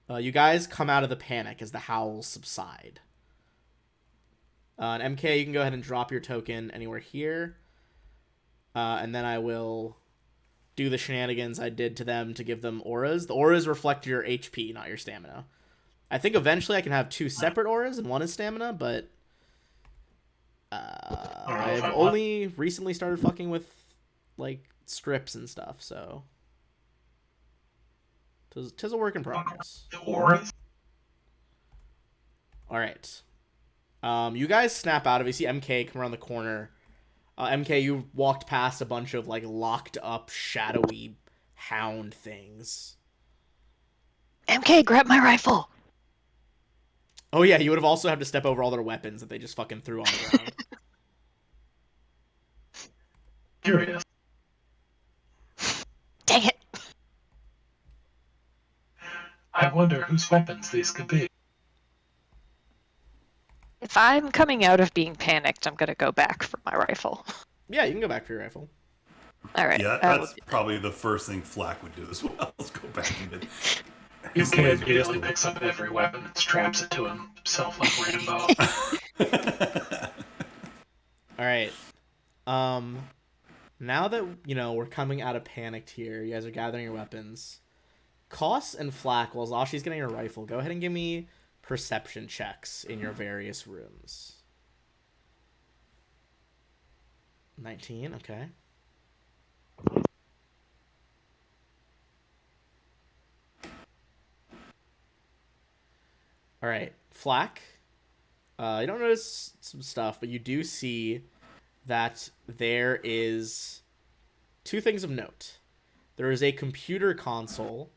you guys come out of the panic as the howls subside. And MK, you can go ahead and drop your token anywhere here. And then I will do the shenanigans I did to them to give them auras. The auras reflect your HP, not your stamina. I think eventually I can have two separate auras and one is stamina, but I've only recently started fucking with, like, scripts and stuff, so tis a work in progress. Alright. You guys snap out of it. You see MK come around the corner. MK, you walked past a bunch of, like, locked up, shadowy hound things. MK, grab my rifle! Oh yeah, you would have also had to step over all their weapons that they just fucking threw on the ground. Here it is. Dang it! I wonder whose weapons these could be. If I'm coming out of being panicked, I'm gonna go back for my rifle. Yeah, you can go back for your rifle. Alright. Yeah, that's probably the first thing Flack would do as well. Let's go back and MK immediately picks up every weapon and straps it to himself like Rambo. Alright. Now that, you know, we're coming out of panicked here, you guys are gathering your weapons. Koss and Flack, while Zashi's getting her rifle, go ahead and give me perception checks in your various rooms. 19, okay. Alright, Flack. You don't notice some stuff, but you do see that there is two things of note. There is a computer console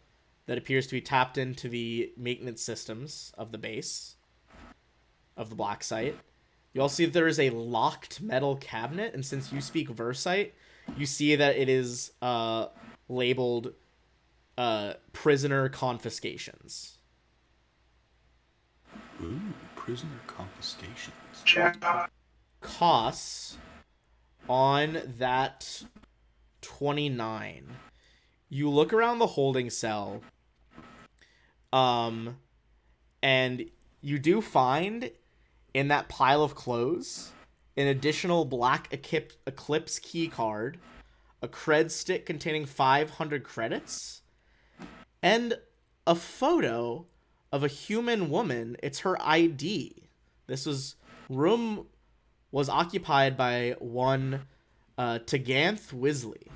that appears to be tapped into the maintenance systems of the base, of the black site. You also see that there is a locked metal cabinet, and since you speak Versite, you see that it is labeled prisoner confiscations. Ooh, prisoner confiscations. Jackpot. Costs on that 29. You look around the holding cell, and you do find in that pile of clothes an additional black Eclipse key card, a cred stick containing 500 credits, and a photo of a human woman. It's her ID. Room was occupied by one Taganth Wisley.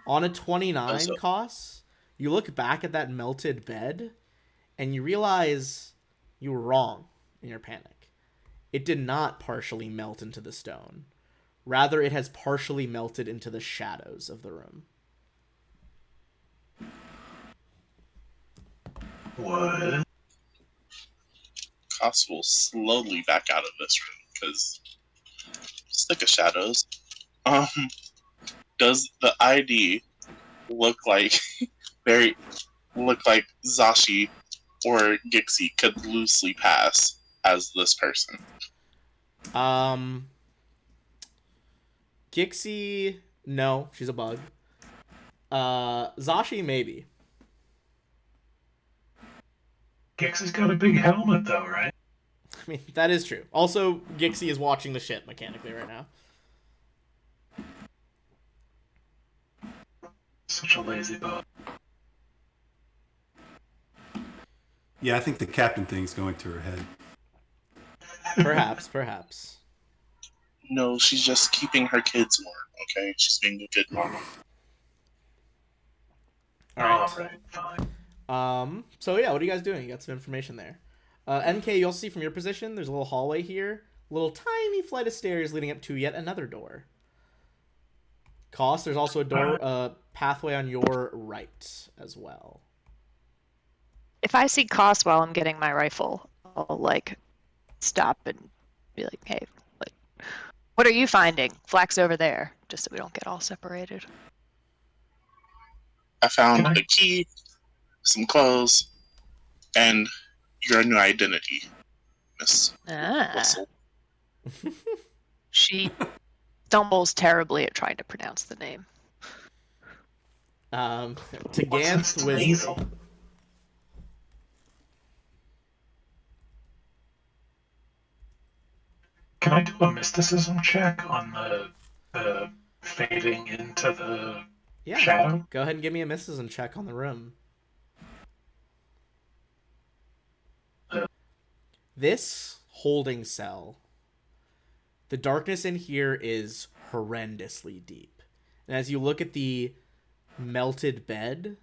On a 29 costs, you look back at that melted bed, and you realize you were wrong in your panic. It did not partially melt into the stone. Rather, it has partially melted into the shadows of the room. What? Cost will slowly back out of this room because stick of shadows. Does the ID look like Zashi or Gixie could loosely pass as this person? Gixie, no, she's a bug. Zashi, maybe. Gixie's got a big helmet, though, right? I mean, that is true. Also, Gixie is watching the ship mechanically right now. Such a lazy bug. Yeah, I think the captain thing's going through her head. Perhaps. No, she's just keeping her kids warm, okay? She's being a good mom. Alright, fine. So yeah, what are you guys doing? You got some information there. NK, you'll see from your position, there's a little hallway here. A little tiny flight of stairs leading up to yet another door. Cost, there's also a door, pathway on your right as well. If I see Koss while I'm getting my rifle, I'll like stop and be like, "Hey, like, what are you finding? Flax over there," just so we don't get all separated. I found the key, some clothes, and your new identity, Miss Russell. She stumbles terribly at trying to pronounce the name. Taganth Wisley. Can I do a mysticism check on the fading into the shadow? Go ahead and give me a mysticism check on the room. This holding cell, the darkness in here is horrendously deep. And as you look at the melted bed,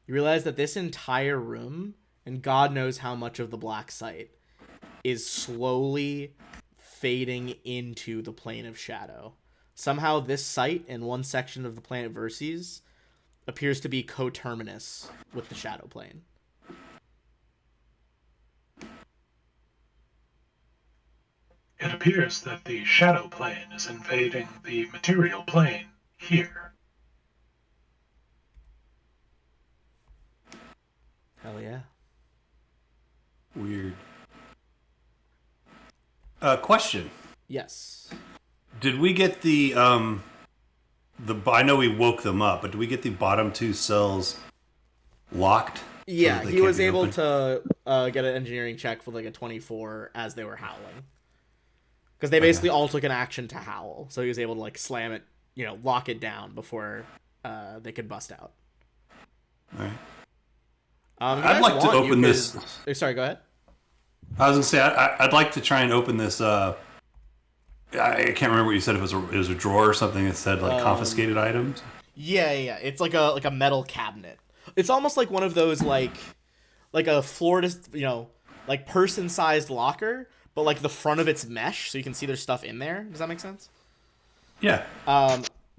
you realize that this entire room, and God knows how much of the black site, is slowly fading into the plane of shadow. Somehow this site and one section of the planet Verces appears to be coterminous with the shadow plane. It appears that the shadow plane is invading the material plane here. Hell yeah. Weird. Question. Yes. Did we get the I know we woke them up, but did we get the bottom two cells locked? Yeah, so he was able to get an engineering check for like a 24 as they were howling. Because they basically all took an action to howl, so he was able to like slam it, lock it down before they could bust out. All right. I'd like to open this. Sorry, go ahead. I was gonna say I'd like to try and open this. I can't remember what you said. If it was a drawer or something that said like confiscated items. Yeah. It's like a metal cabinet. It's almost like one of those like a Florida, like person-sized locker, but like the front of it's mesh, so you can see there's stuff in there. Does that make sense? Yeah.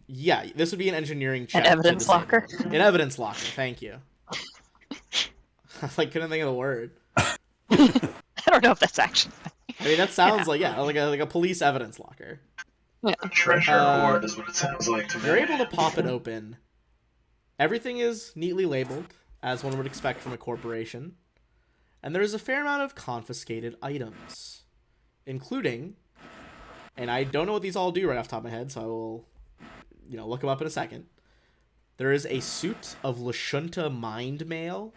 Yeah. This would be an engineering check. An evidence locker. An evidence locker. Thank you. I couldn't think of the word. I don't know if that's actually. I mean, that sounds like a police evidence locker. Yeah. A treasure hoard is what it sounds like to me. You're able to pop it open. Everything is neatly labeled, as one would expect from a corporation. And there is a fair amount of confiscated items, including, and I don't know what these all do right off the top of my head, so I will, look them up in a second. There is a suit of Lashunta Mind Mail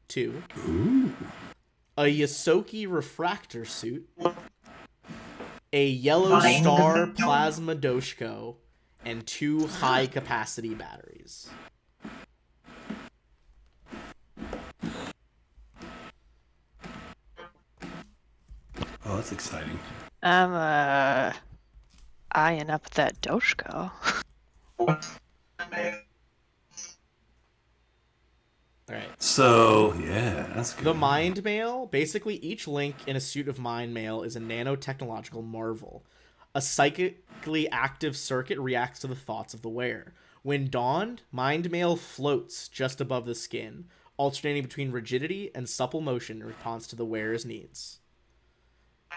2. Ooh. A Yosoki Refractor suit. A Yellow Mind Star Mail? Plasma Doshko. And 2 high-capacity batteries. Oh, that's exciting. I'm eyeing up that Doshko. What? Man. Alright. So, yeah, that's good. The Mind Mail, basically each link in a suit of Mind Mail is a nanotechnological marvel. A psychically active circuit reacts to the thoughts of the wearer. When donned, Mind Mail floats just above the skin, alternating between rigidity and supple motion in response to the wearer's needs.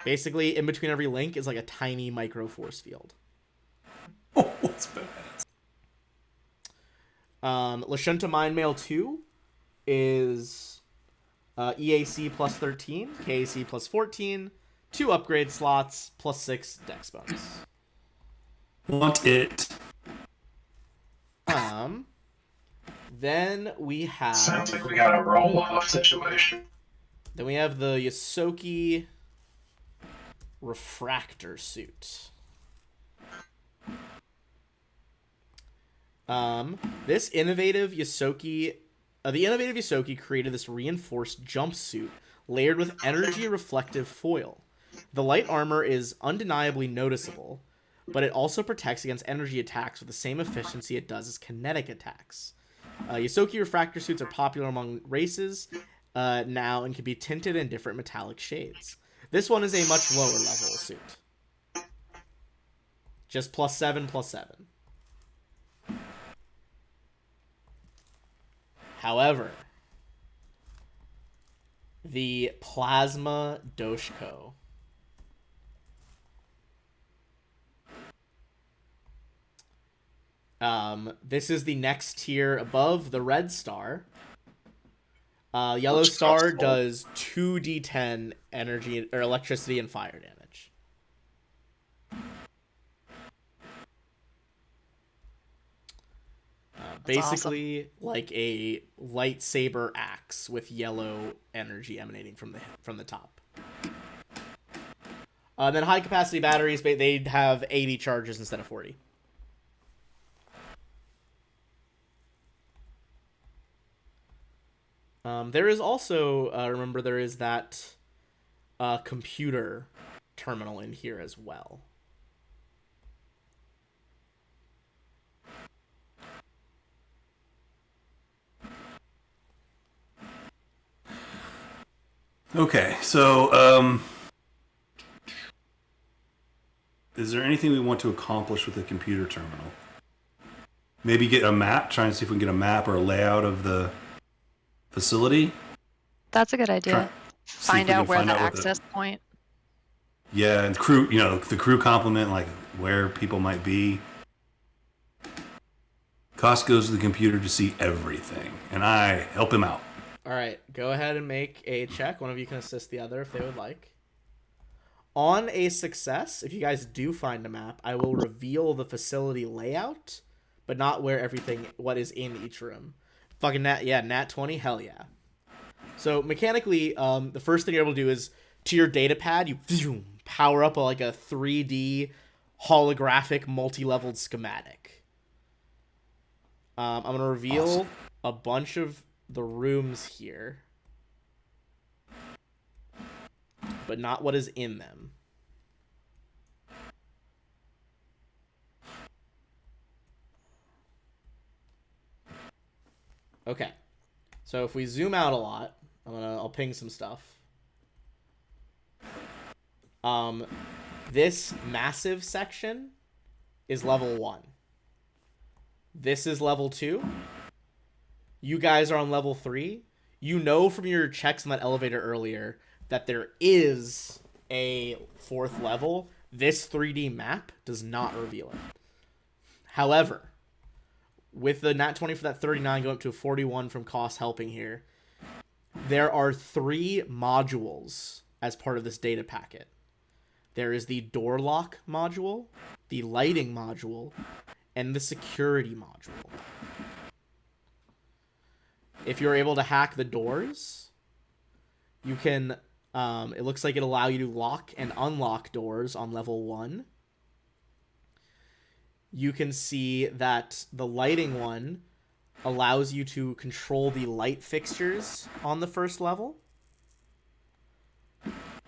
Basically, in between every link is like a tiny micro force field. Oh, that's badass. Lashunta Mind Mail 2 is EAC plus 13, KAC plus 14, 2 upgrade slots, plus 6 dex bonus. Want it. Then we have... Sounds like we got a roll-off situation. Then we have the Yosoki Refractor suit. This innovative Yosoki... the innovative Yosoki created this reinforced jumpsuit layered with energy-reflective foil. The light armor is undeniably noticeable, but it also protects against energy attacks with the same efficiency it does as kinetic attacks. Yosoki refractor suits are popular among races now and can be tinted in different metallic shades. This one is a much lower level suit. Just +7/+7. However, the Plasma Doshko. This is the next tier above the Red Star. Yellow Which Star costs more. does 2d10 energy or electricity and fire damage. Basically, like a lightsaber axe with yellow energy emanating from the top. Then high capacity batteries, they'd have 80 charges instead of 40. There is also, remember, there is that computer terminal in here as well. Okay, so, is there anything we want to accomplish with the computer terminal? Maybe get a map, try and see if we can get a map or a layout of the facility? That's a good idea. Find out where the access point. Yeah, and crew, the crew complement, like where people might be. Cost goes to the computer to see everything, and I help him out. All right, go ahead and make a check. One of you can assist the other if they would like. On a success, if you guys do find a map, I will reveal the facility layout, but not what is in each room. Fucking nat 20, hell yeah. So mechanically, the first thing you're able to do is to your data pad, you power up a 3D holographic multi-leveled schematic. I'm gonna reveal a bunch of the rooms here, but not what is in them. Okay, so if we zoom out a lot, I'll ping some stuff. This massive section is level 1. This is level 2. You guys are on level 3. You know from your checks on that elevator earlier that there is a 4th level. This 3D map does not reveal it. However, with the nat 20 for that 39 going up to a 41 from cost helping here, There are 3 modules as part of this data packet. There is the door lock module, the lighting module, and the security module. If you're able to hack the doors, you can, it looks like it'll allow you to lock and unlock doors on level 1. You can see that the lighting one allows you to control the light fixtures on the first level.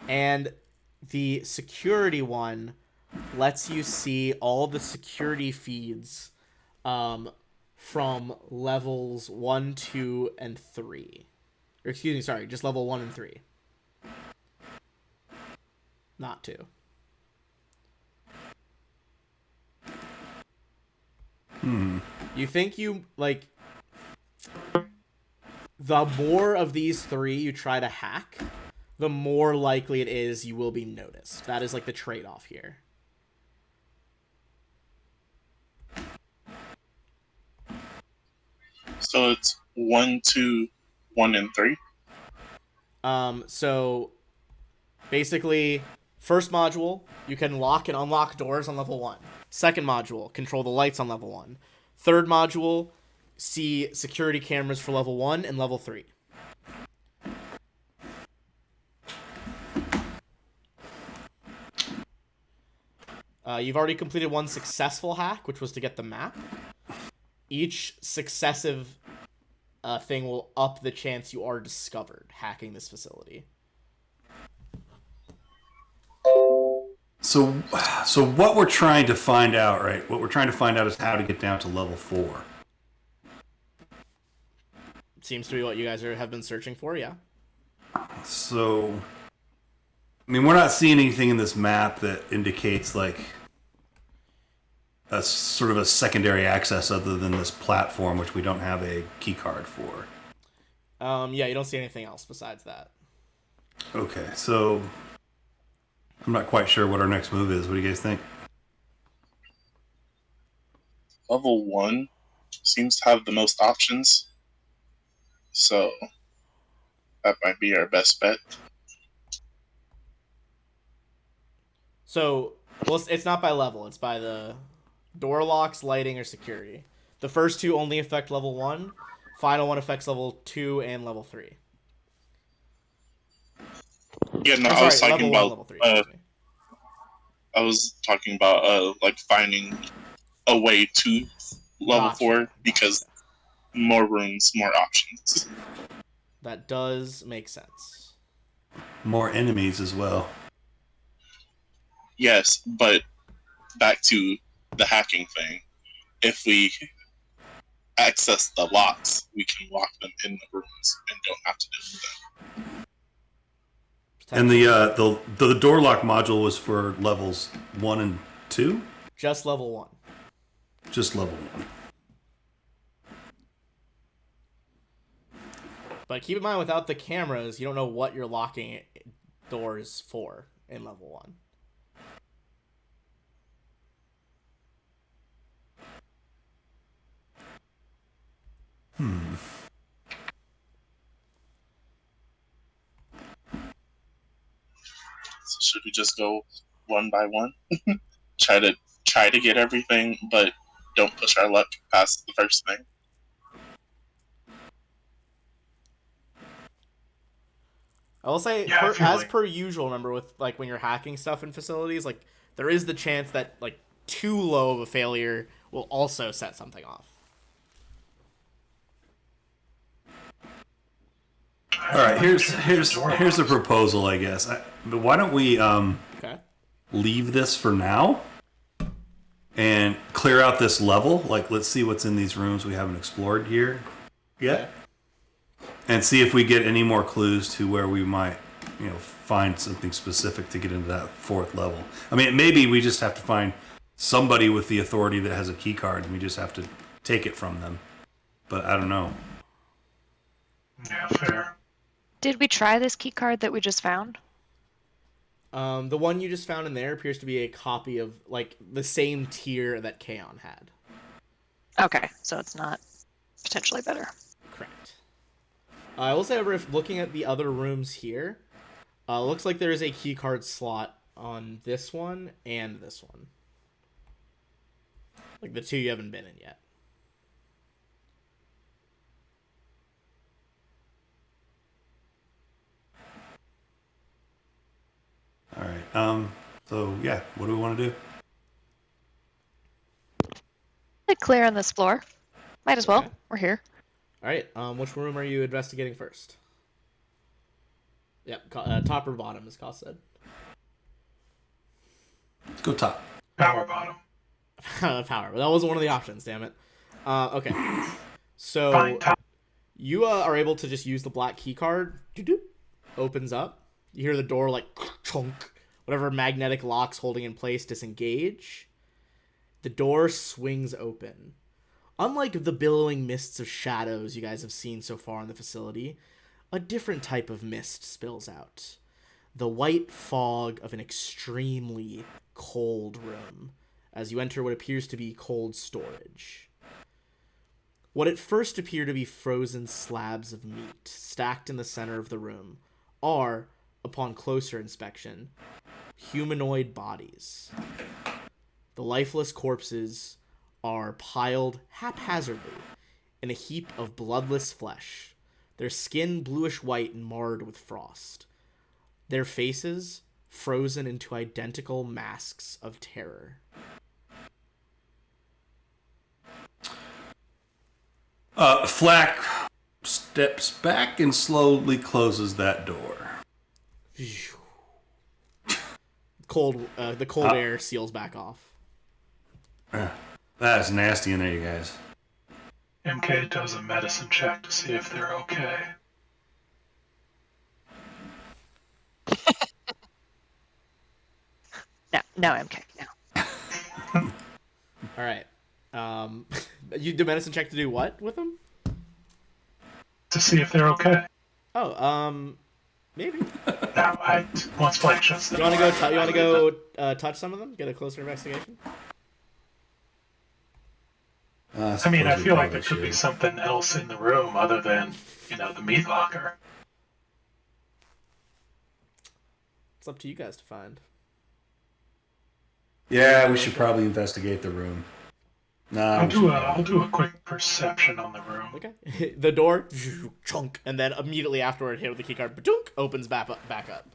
And the security one lets you see all the security feeds from levels 1, 2, and 3. Or excuse me, sorry, just level 1 and 3. Not 2. You think you, like, the more of these 3 you try to hack, the more likely it is you will be noticed. That is, like, the trade-off here. So it's 1, 2, 1, and 3? So, basically, first module, you can lock and unlock doors on level 1. Second module, control the lights on level 1. Third module, see security cameras for level 1 and level 3. You've already completed one successful hack, which was to get the map. Each successive thing will up the chance you are discovered hacking this facility. So what we're trying to find out, right? What we're trying to find out is how to get down to level 4. Seems to be what you guys have been searching for, yeah. So, I mean, we're not seeing anything in this map that indicates, like, a sort of a secondary access other than this platform, which we don't have a key card for. Yeah, you don't see anything else besides that. Okay, so I'm not quite sure what our next move is. What do you guys think? Level 1 seems to have the most options. So that might be our best bet. So, well, it's not by level. It's by the door locks, lighting, or security. The first 2 only affect level 1. Final one affects level 2 and level 3. Yeah, no, I was talking about level 3. I was talking about like finding a way to level 4 because more rooms, more options. That does make sense. More enemies as well. Yes, but back to the hacking thing. If we access the locks, we can lock them in the rooms and don't have to deal with them. And the door lock module was for levels 1 and 2? Just level 1. Just level 1. But keep in mind, without the cameras, you don't know what you're locking doors for in level 1. So should we just go one by one? try to get everything, but don't push our luck past the first thing. I will say, as per usual, remember, with, like, when you're hacking stuff in facilities, like, there is the chance that, like, too low of a failure will also set something off. All right, here's a proposal, I guess. But why don't we leave this for now and clear out this level? Like, let's see what's in these rooms we haven't explored here yet. Okay. And see if we get any more clues to where we might, find something specific to get into that 4th level. I mean, maybe we just have to find somebody with the authority that has a key card, and we just have to take it from them. But I don't know. Yeah, fair. Did we try this key card that we just found? The one you just found in there appears to be a copy of, like, the same tier that Kaon had. Okay, so it's not potentially better. Correct. I will say, over if looking at the other rooms here, looks like there is a key card slot on this one and this one. Like the two you haven't been in yet. All right. So yeah, what do we want to do? Clear on this floor. Might as well. Okay. We're here. All right. Which room are you investigating first? Yep. Top or bottom, as Koss said. Let's go top. Power bottom. Power. That was one of the options. Damn it. Okay. So Fine, top. you are able to just use the black key card. Doo-doo. Opens up. You hear the door like chunk. Whatever magnetic locks holding in place disengage. The door swings open. Unlike the billowing mists of shadows you guys have seen so far in the facility, a different type of mist spills out. The white fog of an extremely cold room as you enter what appears to be cold storage. What at first appear to be frozen slabs of meat stacked in the center of the room are, upon closer inspection, humanoid bodies. The lifeless corpses are piled haphazardly in a heap of bloodless flesh, their skin bluish-white and marred with frost, their faces frozen into identical masks of terror. Flack steps back and slowly closes that door. The cold air seals back off. That is nasty in there, you guys. MK does a medicine check to see if they're okay. No, MK, no. All right. You do medicine check to do what with them? To see if they're okay. Oh, maybe. Now, once Blake shuts the You want door, to go? You want to go touch some of them? Get a closer investigation. I mean, I feel like there could be something else in the room other than, the meat locker. It's up to you guys to find. Yeah, we should probably investigate the room. Nah, I'll do a quick perception on the room. Okay. The door, chunk, and then immediately afterward, hit with the keycard, ba-dunk, opens back up.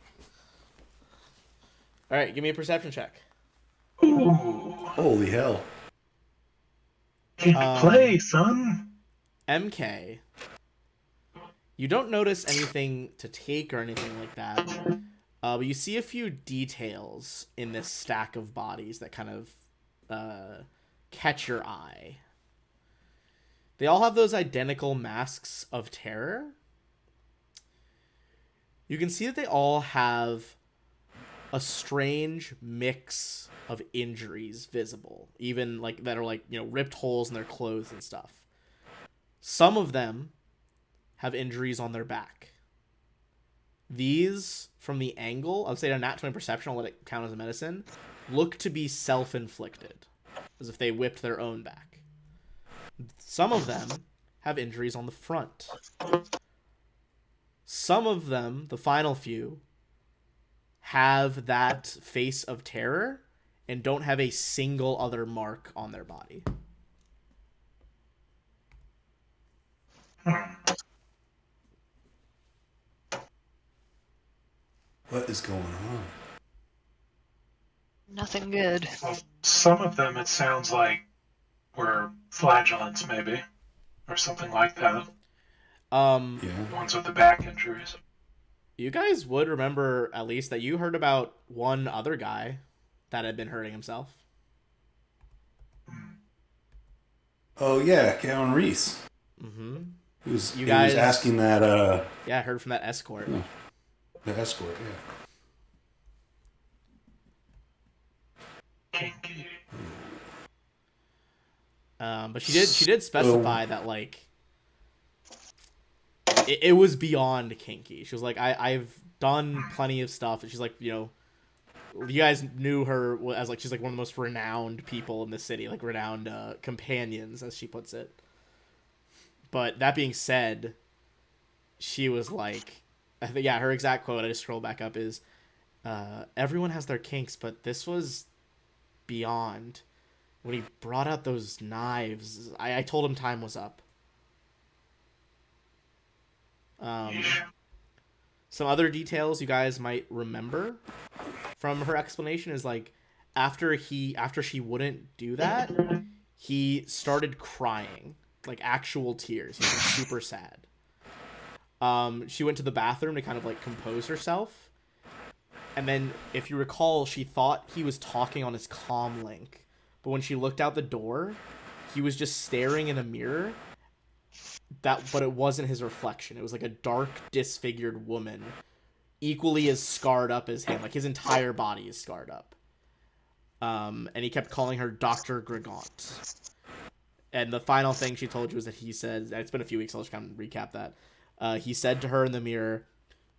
All right, give me a perception check. Ooh, Holy hell. can't play, son. MK, you don't notice anything to take or anything like that, but you see a few details in this stack of bodies that kind of catch your eye. They all have those identical masks of terror. You can see that they all have a strange mix of injuries visible, even like that are ripped holes in their clothes and stuff. Some of them have injuries on their back. These, from the angle, I'll say a nat 20 perception, I'll let it count as a medicine, look to be self-inflicted, as if they whipped their own back. Some of them have injuries on the front. Some of them, the final few, have that face of terror and don't have a single other mark on their body. What is going on? Nothing good. Well, some of them, it sounds like, were flagellants, maybe, or something like that. Yeah. Ones with the back injuries. You guys would remember at least that you heard about one other guy that had been hurting himself. Oh yeah, Calvin Reese. Mm-hmm. He was guys- asking that Yeah, I heard from that escort. the escort, yeah. Kinky. But she did specify that it was beyond kinky. She was like, I've done plenty of stuff, and she's like, you guys knew her as she's one of the most renowned people in the city, renowned companions, as she puts it. But that being said, she was like, I think, yeah, her exact quote, I just scrolled back up, is, everyone has their kinks, but this was beyond. When he brought out those knives, I told him time was up. Yeesh. Some other details you guys might remember from her explanation is like after she wouldn't do that, he started crying, like actual tears. He was like super sad. She went to the bathroom to kind of like compose herself, and then if you recall, she thought he was talking on his comm link, but when she looked out the door, he was just staring in a mirror. But it wasn't his reflection. It was like a dark, disfigured woman, equally as scarred up as him. Like his entire body is scarred up. And he kept calling her Dr. Gregant. And the final thing she told you was that he said, it's been a few weeks, so I'll just kind of recap that. He said to her in the mirror,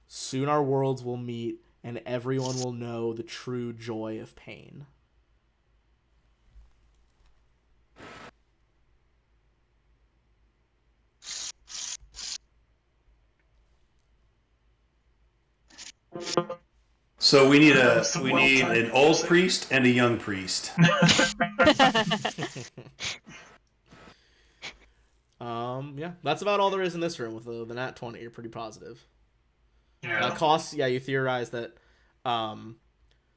"Soon our worlds will meet, and everyone will know the true joy of pain." So we need That was some well-timed an old music. priest and a young priest. Yeah, that's about all there is in this room with the nat 20. You're pretty positive. Yeah. Costs, yeah, you theorize that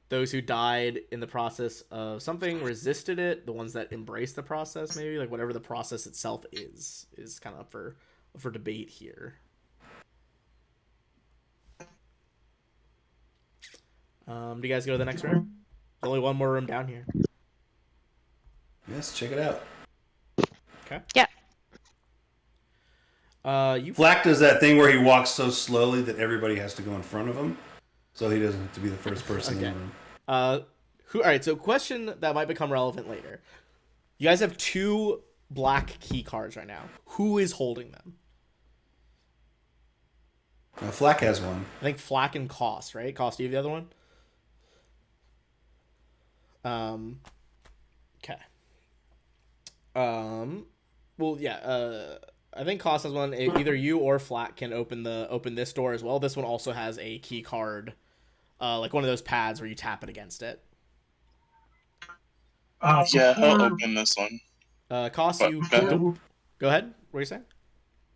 those who died in the process of something resisted it. The ones that embraced the process, maybe, like whatever the process itself is kind of up for debate here. Do you guys go to the next room? There's only one more room down here. Yes, check it out. Okay. Yeah. Flack does that thing where he walks so slowly that everybody has to go in front of him, so he doesn't have to be the first person in the room. All right, so question that might become relevant later. You guys have 2 black key cards right now. Who is holding them? Flack has one. I think Flack and Cost, right? Cost, do you have the other one? Okay. Well, yeah, I think Cost has one. Either you or Flack can open this door as well. This one also has a key card, like one of those pads where you tap it against it. Yeah, I'll Before, open this one. Cost, But you go ahead. go ahead. What are you saying?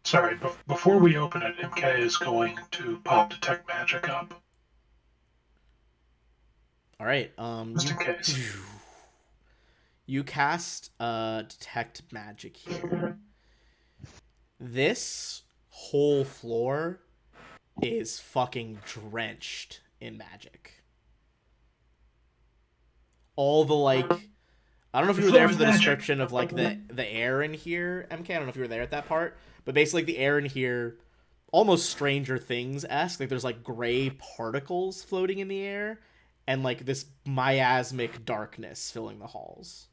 sorry, before we open it, MK is going to pop Detect Magic up. All right. Just in case. You cast Detect Magic here. This whole floor is fucking drenched in magic. All the like, I don't know if you were there for the description of like the air in here, MK. I don't know if you were there at that part, but basically like, the air in here, almost Stranger Things-esque. Like there's like gray particles floating in the air, and like this miasmic darkness filling the halls.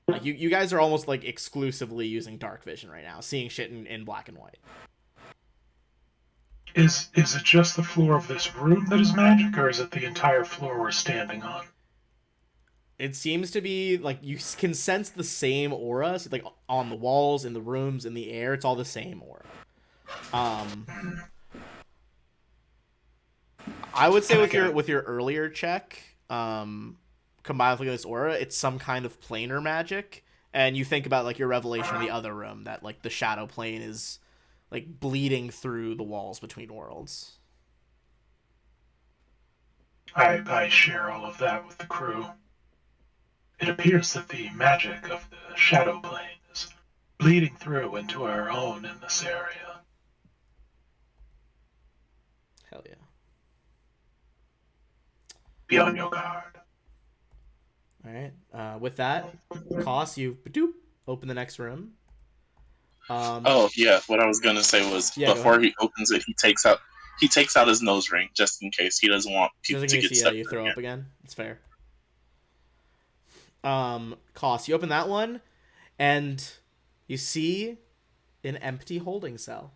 Like you guys are almost like exclusively using dark vision right now, seeing shit in black and white. Is it just the floor of this room that is magic, or is it the entire floor we're standing on? It seems to be like you can sense the same aura, so like on the walls, in the rooms, in the air. It's all the same aura. I would say with your earlier check, combined with this aura, it's some kind of planar magic. And you think about like your revelation in the other room that like the shadow plane is like bleeding through the walls between worlds. I share all of that with the crew. It appears that the magic of the shadow plane is bleeding through into our own in this area. Hell yeah. Be on your guard. All right. With that, Koss, you open the next room. Oh yeah, what I was gonna say was before he opens it, he takes out his nose ring just in case he doesn't want people to get stuck. You throw up again. It's fair. Koss, you open that one, and you see an empty holding cell.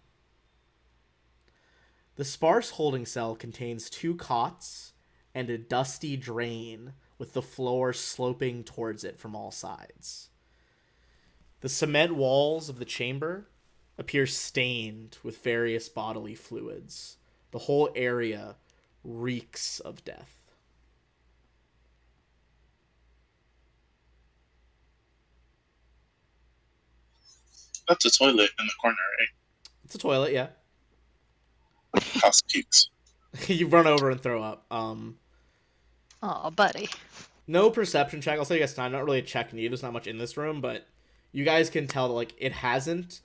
The sparse holding cell contains 2 cots and a dusty drain with the floor sloping towards it from all sides. The cement walls of the chamber appear stained with various bodily fluids. The whole area reeks of death. That's a toilet in the corner, right? It's a toilet, yeah. House pukes. You run over and throw up. Oh, buddy. No perception check. I'll say you guys time. Not really a check needed. There's not much in this room, but you guys can tell that like it hasn't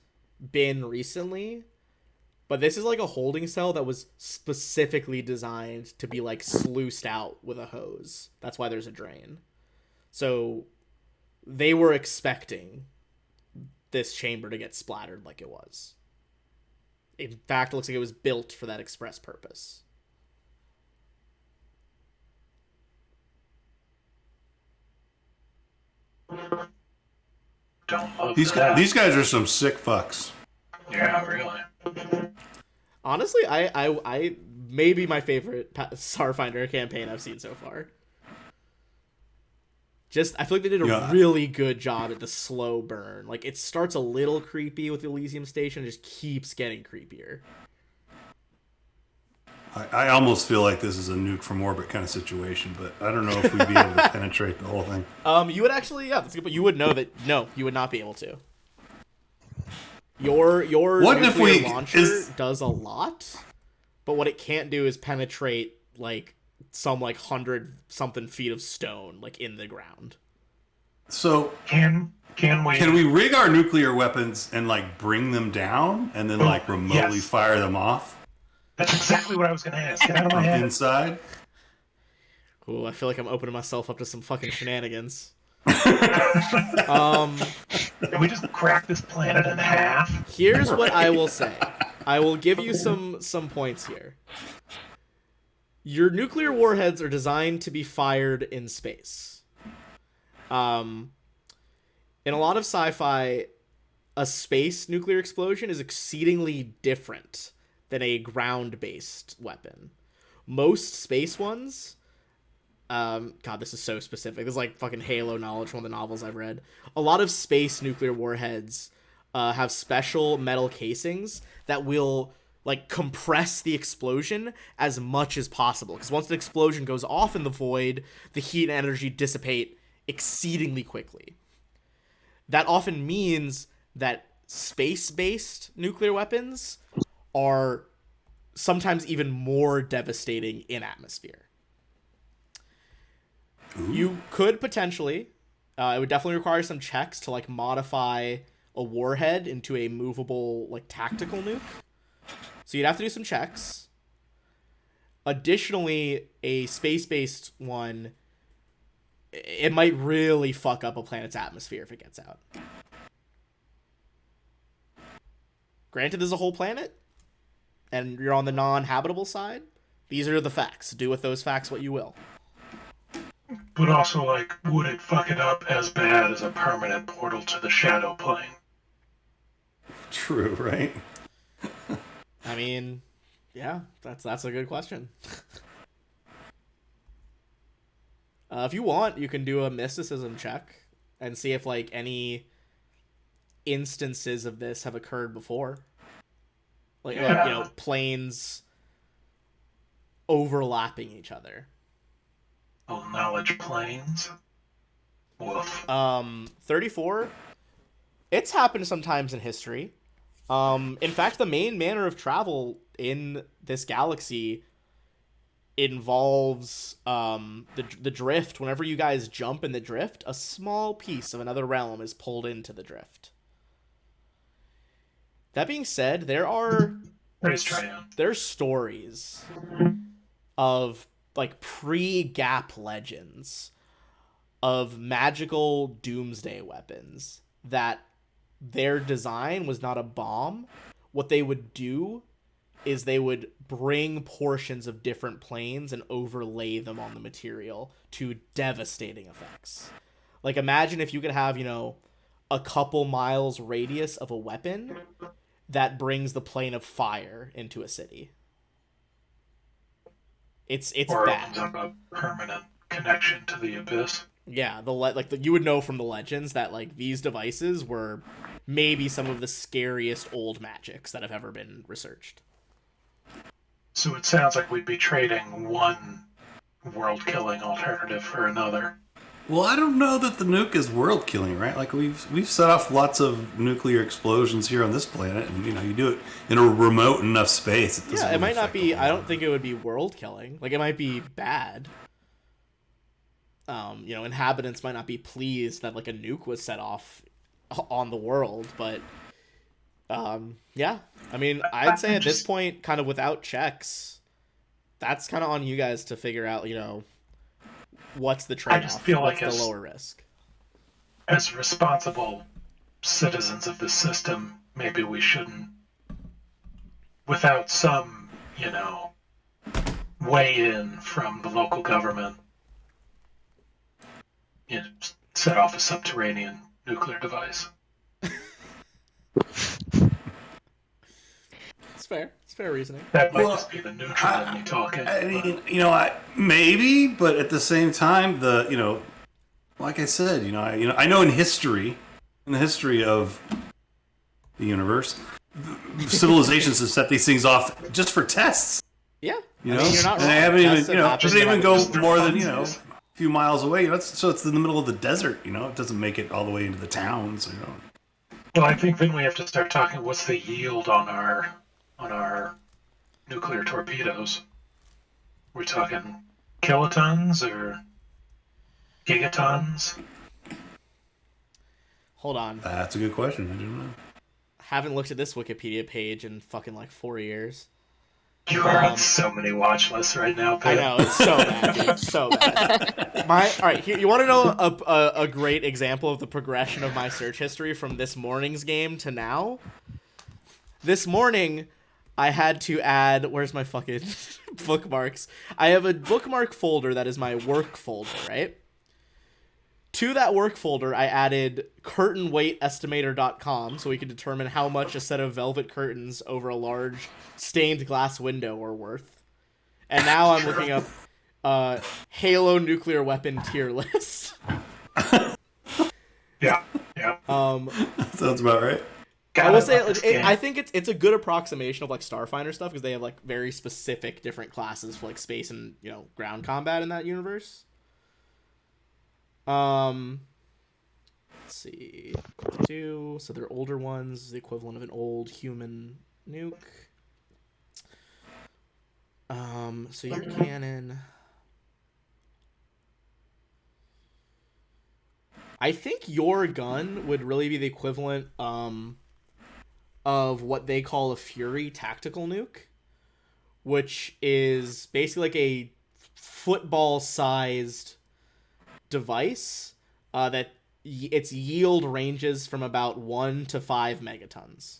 been recently. But this is like a holding cell that was specifically designed to be like sluiced out with a hose. That's why there's a drain. So they were expecting this chamber to get splattered like it was. In fact, it looks like it was built for that express purpose. Don't love These that. these guys are some sick fucks. Yeah, really. Honestly, I maybe my favorite Starfinder campaign I've seen so far. I feel like they did a really good job at the slow burn. Like, it starts a little creepy with Elysium Station and just keeps getting creepier. I almost feel like this is a nuke from orbit kind of situation, but I don't know if we'd be able to penetrate the whole thing. You would actually, yeah, that's good, but you would know that, no, you would not be able to. Your What if nuclear we- launcher is- does a lot, but what it can't do is penetrate, like, some, like, 100-something feet of stone, like, in the ground. So Can we? can we rig our nuclear weapons and like bring them down and then like remotely yes. fire them off That's exactly what I was going to ask. Get out of my from head. inside? Ooh, I feel like I'm opening myself up to some fucking shenanigans. Can we just crack this planet in half? Here's what I will say. I will give you some points here. Your nuclear warheads are designed to be fired in space. In a lot of sci-fi, a space nuclear explosion is exceedingly different than a ground-based weapon. Most space ones... God, this is so specific. This is like fucking Halo knowledge from one of the novels I've read. A lot of space nuclear warheads have special metal casings that will like compress the explosion as much as possible. Because once the explosion goes off in the void, the heat and energy dissipate exceedingly quickly. That often means that space-based nuclear weapons are sometimes even more devastating in atmosphere. Ooh. You could potentially, it would definitely require some checks to like modify a warhead into a movable like tactical nuke. So you'd have to do some checks. Additionally, a space-based one, it might really fuck up a planet's atmosphere if it gets out. Granted, there's a whole planet, and you're on the non-habitable side. These are the facts. Do with those facts what you will. But also, like, would it fuck it up as bad as a permanent portal to the shadow plane? True, right? I mean, yeah, that's a good question. If you want, you can do a mysticism check and see if like any instances of this have occurred before. Like, Yeah. you know, planes overlapping each other. Oh, knowledge planes? Woof. 34. It's happened sometimes in history. In fact, the main manner of travel in this galaxy involves the drift. Whenever you guys jump in the drift, a small piece of another realm is pulled into the drift. That being said, Praise Tryon. there's stories of like pre-Gap legends of magical doomsday weapons that their design was not a bomb. What they would do is they would bring portions of different planes and overlay them on the material to devastating effects. Like, imagine if you could have, you know, a couple miles radius of a weapon that brings the plane of fire into a city. It's Or bad. opens up a permanent connection to the abyss. Yeah, you would know from the legends that like these devices were maybe some of the scariest old magics that have ever been researched. So it sounds like we'd be trading one world-killing alternative for another. Well, I don't know that the nuke is world killing, right? Like we've set off lots of nuclear explosions here on this planet, and you do it in a remote enough space. Yeah, it might not be. I don't think it would be world killing. Like it might be bad. Inhabitants might not be pleased that like a nuke was set off on the world, but yeah. I mean, I'd say at this point, kind of without checks, that's kind of on you guys to figure out, what's the trade-off, I just feel what's like the lower risk. As responsible citizens of the system, maybe we shouldn't, without some, weigh in from the local government, set off a subterranean nuclear device. It's fair. It's fair reasoning. That might just be the neutral in me talking. I mean, maybe, but at the same time, like I said, I know in the history of the universe, civilizations have set these things off just for tests. Yeah, you're not wrong. And they haven't even, Just they even go more than a few miles away. So it's in the middle of the desert. It doesn't make it all the way into the towns. Well, I think then we have to start talking. What's the yield on our nuclear torpedoes? We're talking kilotons or gigatons? Hold on. That's a good question. I don't know. Haven't looked at this Wikipedia page in fucking like 4 years. You are on so many watch lists right now, Pip. I know, it's so bad, dude. It's so bad. Alright, here, you want to know a great example of the progression of my search history from this morning's game to now? This morning, I had to add... Where's my fucking bookmarks? I have a bookmark folder that is my work folder, right? To that work folder, I added curtainweightestimator.com so we could determine how much a set of velvet curtains over a large stained glass window are worth. And now I'm looking up Halo nuclear weapon tier list. Yeah. Sounds about right. I will say, I think it's a good approximation of like Starfinder stuff because they have like very specific different classes for like space and ground combat in that universe. Let's see. So they're older ones, the equivalent of an old human nuke. So your cannon. I think your gun would really be the equivalent of what they call a Fury tactical nuke, which is basically like a football-sized device that its yield ranges from about 1 to 5 megatons.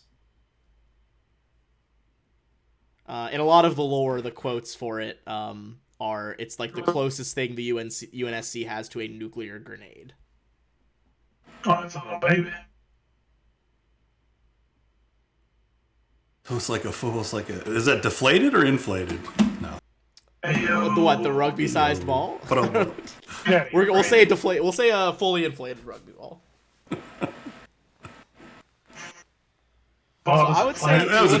In a lot of the lore, the quotes for it are it's like the closest thing the UNSC has to a nuclear grenade. Oh, it's a little baby. Is that deflated or inflated? No. The rugby-sized ball? Yeah, We'll say deflate. We'll say a fully inflated rugby ball. I would say it was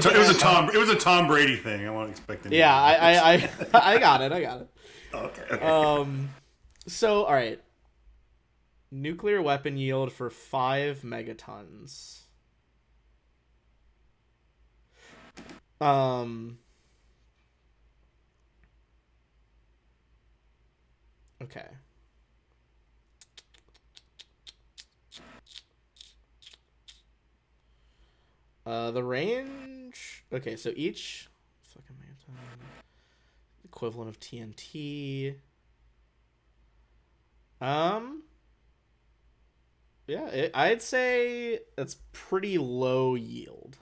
a Tom Brady thing. I wasn't expecting. Yeah, I got it. Okay. So all right. Nuclear weapon yield for 5 megatons. Okay. The range. Okay, so each fucking equivalent of TNT. Yeah, I'd say that's pretty low yield.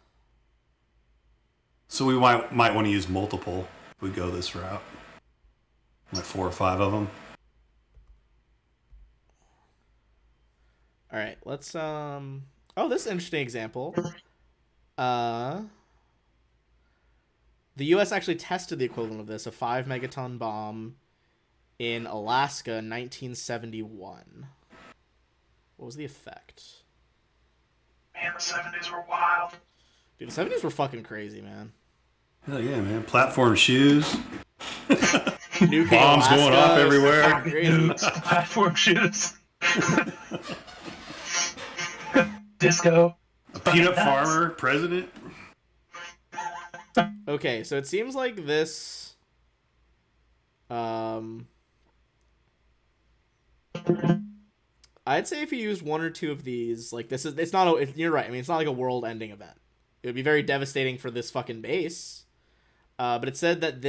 So we might want to use multiple if we go this route. Like 4 or 5 of them. All right, let's oh, this is an interesting example. The US actually tested the equivalent of this, a 5 megaton bomb in Alaska, 1971. What was the effect? Man, the 70s were wild. Dude, the 70s were fucking crazy, man. Hell yeah, man. Platform shoes. Nuking Bombs Alaska, going off everywhere. fucking crazy. Nukes, platform shoes. Disco. A peanut farmer president. Okay, so it seems like this. I'd say if you use one or two of these, like this is, it's not. You're right. I mean, it's not like a world-ending event. It would be very devastating for this fucking base. But it said that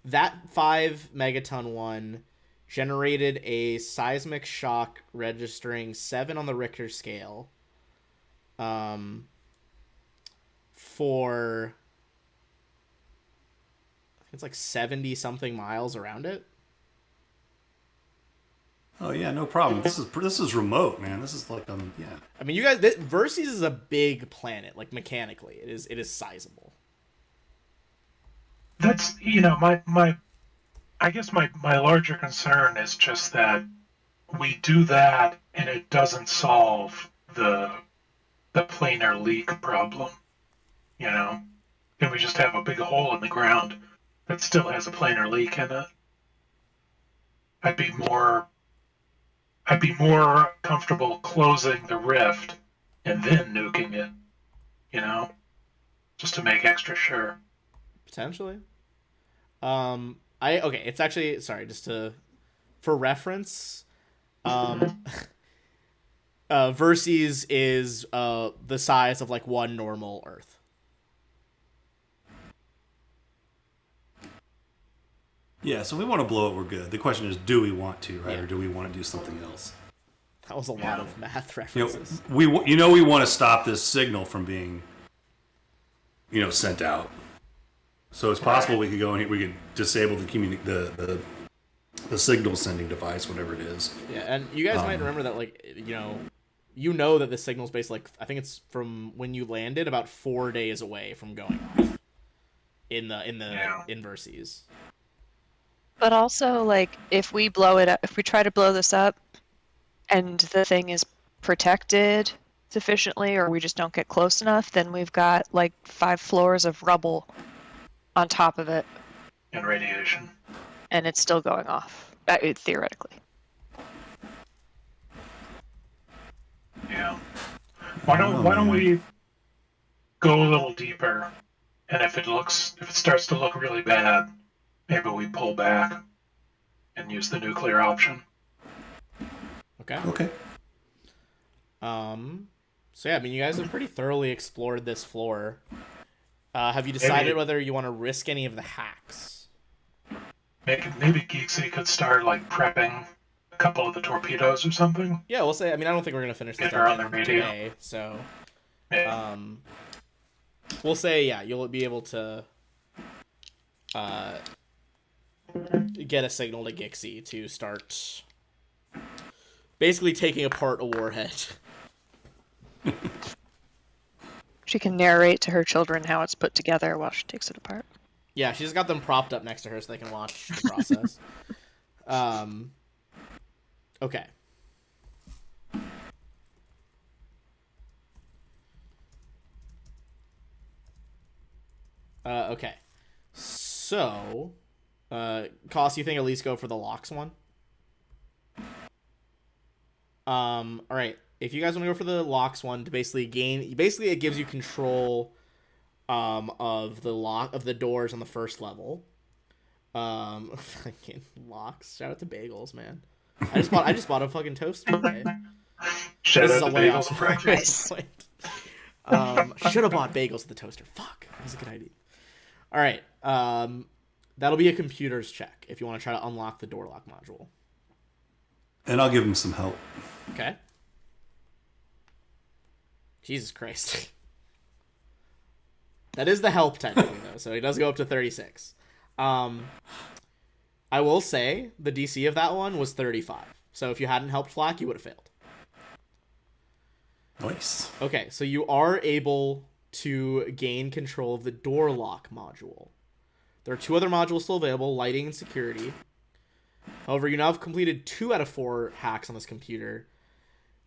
that 5 megaton one generated a seismic shock registering 7 on the Richter scale. For it's like 70 something miles around it. Oh yeah, no problem. This is remote, man. This is like yeah. I mean, you guys, Verces is a big planet, like mechanically. It is sizable. That's, my I guess my larger concern is just that we do that and it doesn't solve the planar leak problem. Then we just have a big hole in the ground that still has a planar leak in it. I'd be more comfortable closing the rift and then nuking it, just to make extra sure. Potentially. It's actually, sorry, for reference, Verces is the size of like one normal Earth. Yeah, so if we want to blow it, we're good. The question is, do we want to, right? Yeah. Or do we want to do something else? That was a lot of math references. We want to stop this signal from being, sent out. So it's possible we could go in here, we could disable the signal sending device, whatever it is. Yeah, and you guys might remember that, like, that the signal's based, like, I think it's from when you landed about 4 days away from going off in Verces. But also, like, if we try to blow this up and the thing is protected sufficiently or we just don't get close enough, then we've got, like, 5 floors of rubble on top of it. And radiation. And it's still going off, theoretically. Yeah. Why don't we go a little deeper, and if it starts to look really bad, maybe we pull back and use the nuclear option. Okay. So yeah, I mean, you guys have pretty thoroughly explored this floor. Have you decided whether you want to risk any of the hacks? Maybe Geeksy could start, like, prepping a couple of the torpedoes or something. Yeah, we'll say. I mean, I don't think we're gonna finish this today, so yeah. We'll say you'll be able to get a signal to Gixie to start basically taking apart a warhead. She can narrate to her children how it's put together while she takes it apart. Yeah, she's got them propped up next to her so they can watch the process. Okay. Okay. So, Koss, you think at least go for the locks one? All right. If you guys want to go for the locks one to basically it gives you control of the doors on the first level. Fucking locks. Shout out to Bagels, man. I just bought a fucking toaster today. Shout out to Bagels for breakfast. Should have bought bagels with the toaster. Fuck. That was a good idea. All right. That'll be a computer's check if you want to try to unlock the door lock module. And I'll give him some help. Okay. Jesus Christ. That is the help technically, though, so he does go up to 36. I will say the DC of that one was 35. So if you hadn't helped Flack, you would have failed. Nice. Okay, so you are able to gain control of the door lock module. There are 2 other modules still available, lighting and security. However, you now have completed 2 out of 4 hacks on this computer.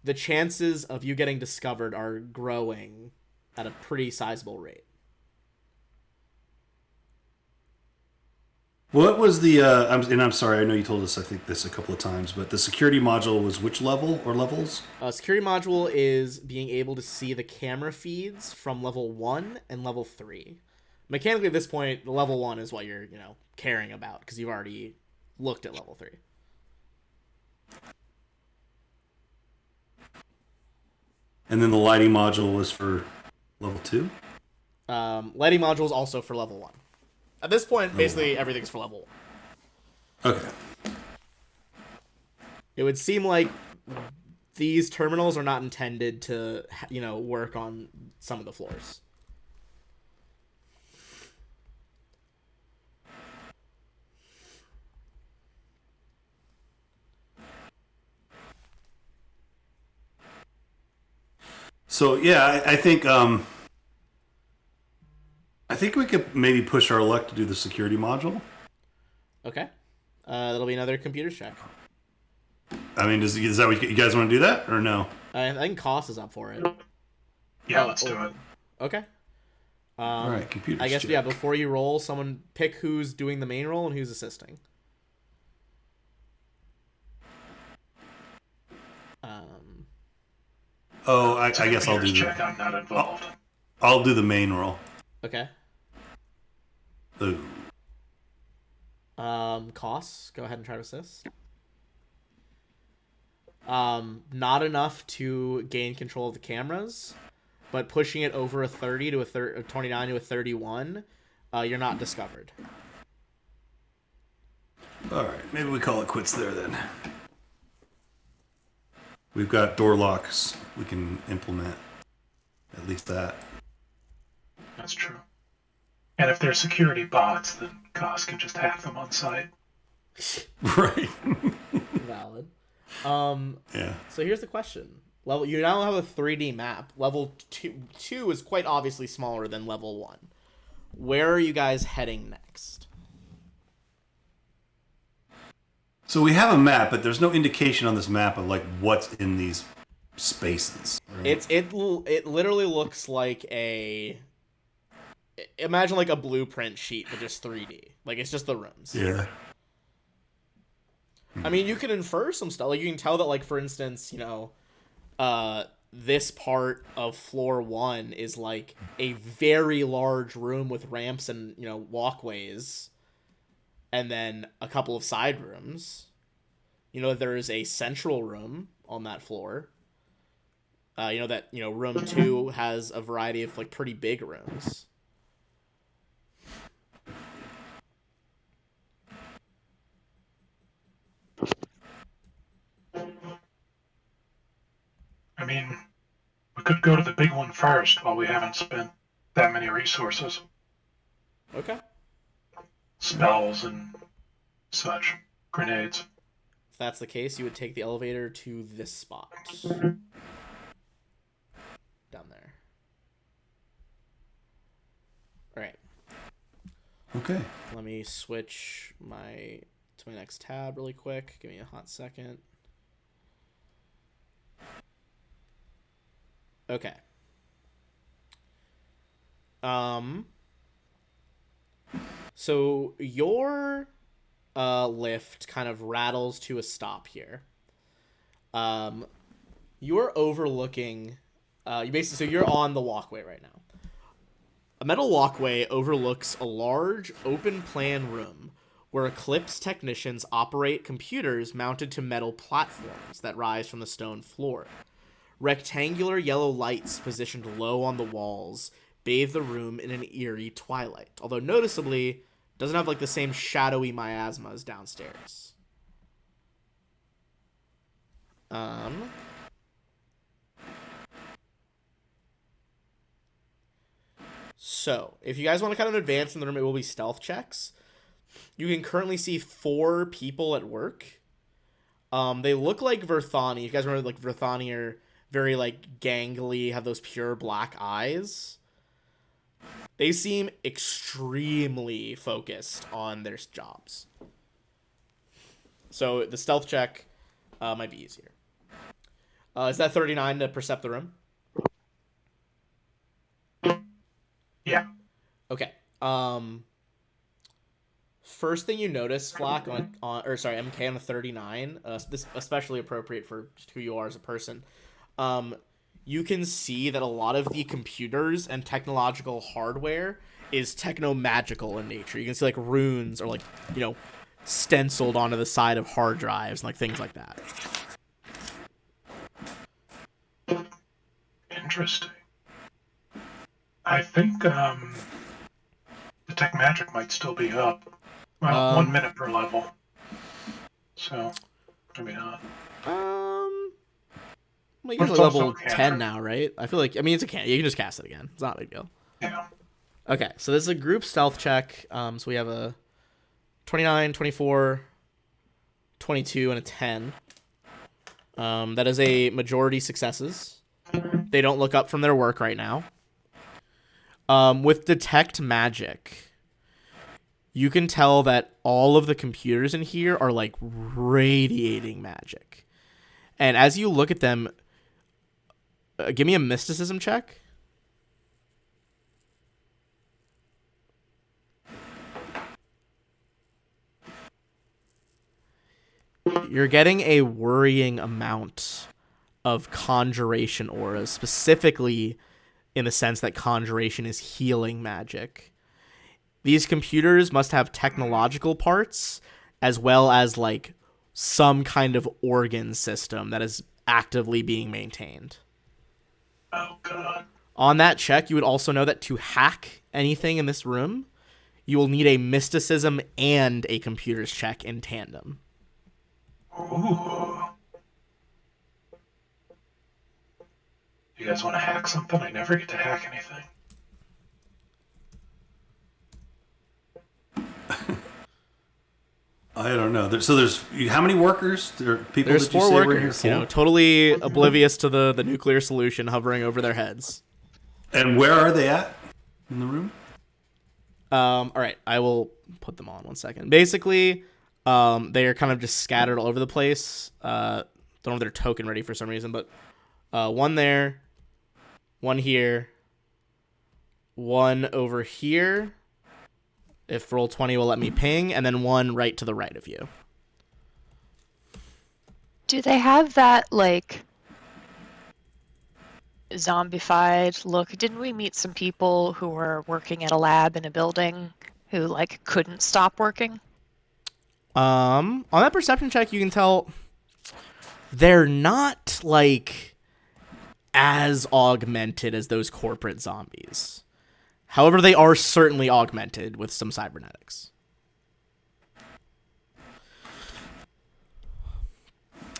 The chances of you getting discovered are growing at a pretty sizable rate. What was the? I'm sorry. I know you told us. I think this a couple of times, but the security module was which level or levels? Security module is being able to see the camera feeds from level 1 and level 3. Mechanically, at this point, level 1 is what you're caring about because you've already looked at level 3. And then the lighting module was for level 2. Lighting module is also for level 1. At this point, basically everything's for level 1. Okay. It would seem like these terminals are not intended to, work on some of the floors. So yeah, I think we could maybe push our luck to do the security module. Okay. That'll be another computer check. I mean, is that what you guys want to do that or no? I think Koss is up for it. Yeah, let's do it. Okay. All right, computer. I guess check. Before you roll, someone pick who's doing the main roll and who's assisting. I guess I'll do check. I'm not involved. I'll do the main roll. Okay. Ooh. Koss, go ahead and try to assist. Not enough to gain control of the cameras, but pushing it over a 30 to a 29 to a 31, you're not discovered. All right, maybe we call it quits there then. We've got door locks. We can implement at least that. That's true. And if they're security bots, then Koss can just hack them on site. Right. Valid. Yeah. So here's the question. You now have a 3D map. Level 2 is quite obviously smaller than level 1. Where are you guys heading next? So we have a map, but there's no indication on this map of like what's in these spaces. Right? It literally looks like imagine like a blueprint sheet, but just 3D. Like it's just the rooms. Yeah. I mean, you can infer some stuff. Like you can tell that, like for instance, this part of floor 1 is like a very large room with ramps and walkways, and then a couple of side rooms. There is a central room on that floor. Room 2 has a variety of like pretty big rooms. I mean, we could go to the big one first while we haven't spent that many resources. Okay. Spells and such. Grenades. If that's the case, you would take the elevator to this spot. Down there. Alright. Okay. Let me switch to my next tab really quick. Give me a hot second. Okay. So your lift kind of rattles to a stop here. You're overlooking so you're on the walkway right now. A metal walkway overlooks a large open plan room where Eclipse technicians operate computers mounted to metal platforms that rise from the stone floor. Rectangular yellow lights positioned low on the walls bathe the room in an eerie twilight, although noticeably doesn't have like the same shadowy miasma as downstairs. So, if you guys want to kind of advance in the room, it will be stealth checks. You can currently see 4 people at work. They look like Verthani. You guys remember, like, Verthani are very, like, gangly, have those pure black eyes. They seem extremely focused on their jobs. So the stealth check might be easier. Is that 39 to percept the room? Yeah. Okay. First thing you notice, Flock, MK on a 39, this especially appropriate for just who you are as a person. You can see that a lot of the computers and technological hardware is techno-magical in nature. You can see like runes or like, stenciled onto the side of hard drives and like things like that. Interesting. I think the tech magic might still be up. Well, 1 minute per level. So, maybe not. Well, you're level 10 now, right? I feel like, it's a cantrip. You can just cast it again. It's not a big deal. Yeah. Okay, so this is a group stealth check. So we have a 29, 24, 22, and a 10. That is a majority successes. They don't look up from their work right now. With detect magic, you can tell that all of the computers in here are like radiating magic. And as you look at them, give me a mysticism check. You're getting a worrying amount of conjuration auras, specifically in the sense that conjuration is healing magic. These computers must have technological parts as well as like some kind of organ system that is actively being maintained. Oh, God. On that check, you would also know that to hack anything in this room, you will need a mysticism and a computer's check in tandem. Ooh. You guys want to hack something? I never get to hack anything. I don't know. There's how many workers? People There's that you 4 say were workers, here? 4? Totally oblivious to the nuclear solution hovering over their heads. And where are they at in the room? All right, I will put them on 1 second. Basically, they are kind of just scattered all over the place. Don't have their token ready for some reason, but one there, one here, one over here. If Roll20 will let me ping, and then one right to the right of you. Do they have that, like, zombified look? Didn't we meet some people who were working at a lab in a building who, like, couldn't stop working? On that perception check, you can tell they're not, like, as augmented as those corporate zombies. However, they are certainly augmented with some cybernetics.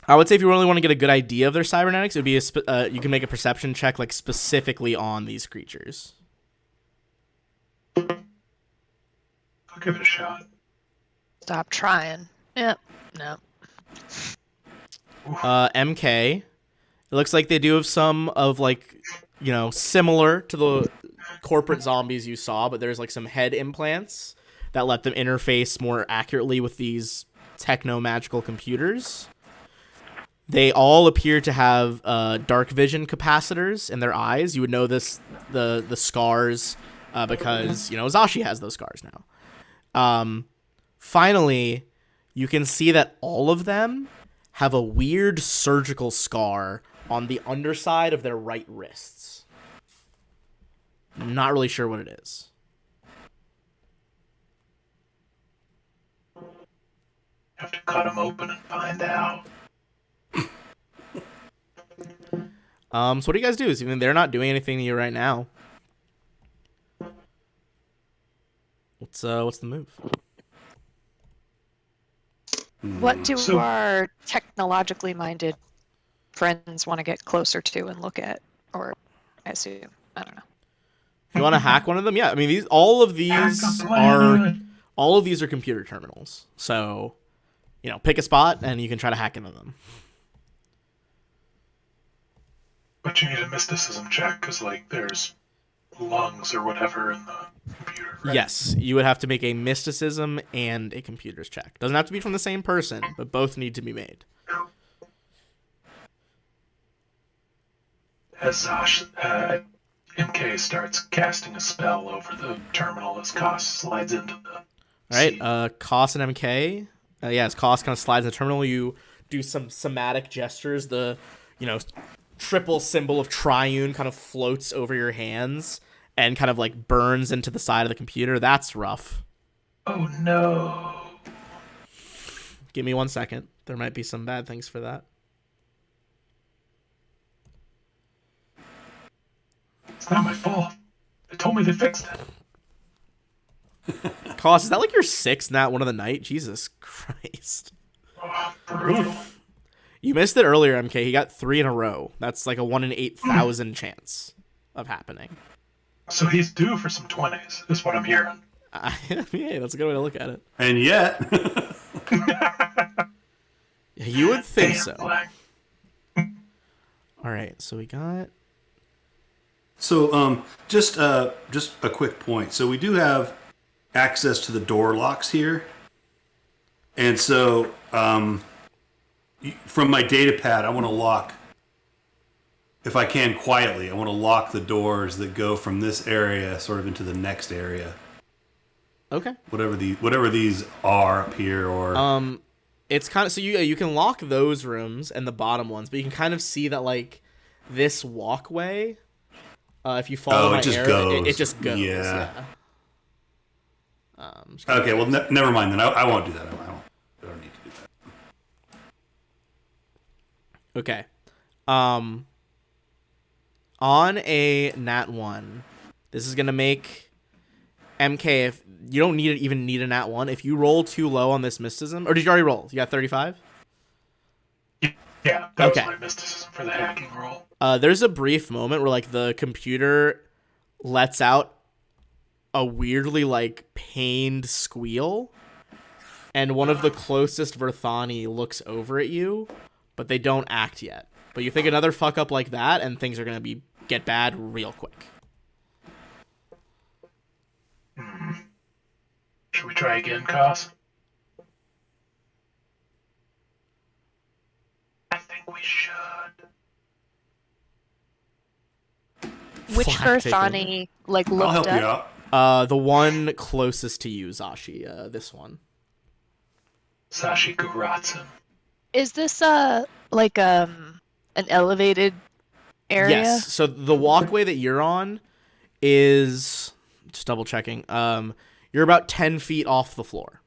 I would say if you really want to get a good idea of their cybernetics, it would be you can make a perception check like specifically on these creatures. I'll give it a shot. Stop trying. Yep. No. MK. It looks like they do have some of like, similar to the corporate zombies you saw, but there's like some head implants that let them interface more accurately with these techno-magical computers. They all appear to have dark vision capacitors in their eyes. You would know this, the scars, because, Zashi has those scars now. Finally, you can see that all of them have a weird surgical scar on the underside of their right wrists. I'm not really sure what it is. Have to cut them open and find out. So what do you guys do? They're not doing anything to you right now. What's the move? What do So- our technologically minded friends want to get closer to and look at? Or, I assume, I don't know. If you want to hack one of them, yeah. All of these are computer terminals. So, pick a spot and you can try to hack into them. But you need a mysticism check, because, there's lungs or whatever in the computer, right? Yes, you would have to make a mysticism and a computers check. Doesn't have to be from the same person, but both need to be made. As MK starts casting a spell over the terminal as Koss slides into the All right, seat. Koss and MK. As Koss kind of slides in the terminal, you do some somatic gestures. The, triple symbol of triune kind of floats over your hands and kind of like burns into the side of the computer. That's rough. Oh no. Give me 1 second. There might be some bad things for that. It's not my fault. They told me they fixed it. Koss, is that like your 6th nat one of the night? Jesus Christ. Oh, brutal. You missed it earlier, MK. He got 3 in a row. That's like a 1 in 8,000 chance of happening. So he's due for some 20s, is what I'm hearing. Yeah, that's a good way to look at it. And yet, You would think Damn, so. Black. All right, so we got... so just a quick point. So we do have access to the door locks here, and so from my data pad, I want to lock, if I can quietly, I want to lock the doors that go from this area sort of into the next area. Okay. Whatever these are up here, or It's kind of... So you can lock those rooms and the bottom ones, but you can kind of see that, like, this walkway, if you follow my it just arrow, goes. it just goes. Yeah. Just gonna- Okay, well, never mind then. I won't do that. I don't need to do that. Okay. On a nat 1, this is gonna make MK. If you don't even need a nat 1, if you roll too low on this mysticism, or did you already roll? You got 35. Yeah, that Okay. was my mysticism for the hacking roll. There's a brief moment where like the computer lets out a weirdly like pained squeal, and one of the closest Verthani looks over at you, but they don't act yet. But you think another fuck up like that, and things are gonna get bad real quick. Should we try again, Koss? I think we should. Which Flag taken. Verthani like I'll looked help you up? out. The one closest to you, Zashi. This one. Sashi Guratsun. Is this like an elevated area? Yes. So the walkway that you're on is just double checking. You're about 10 feet off the floor.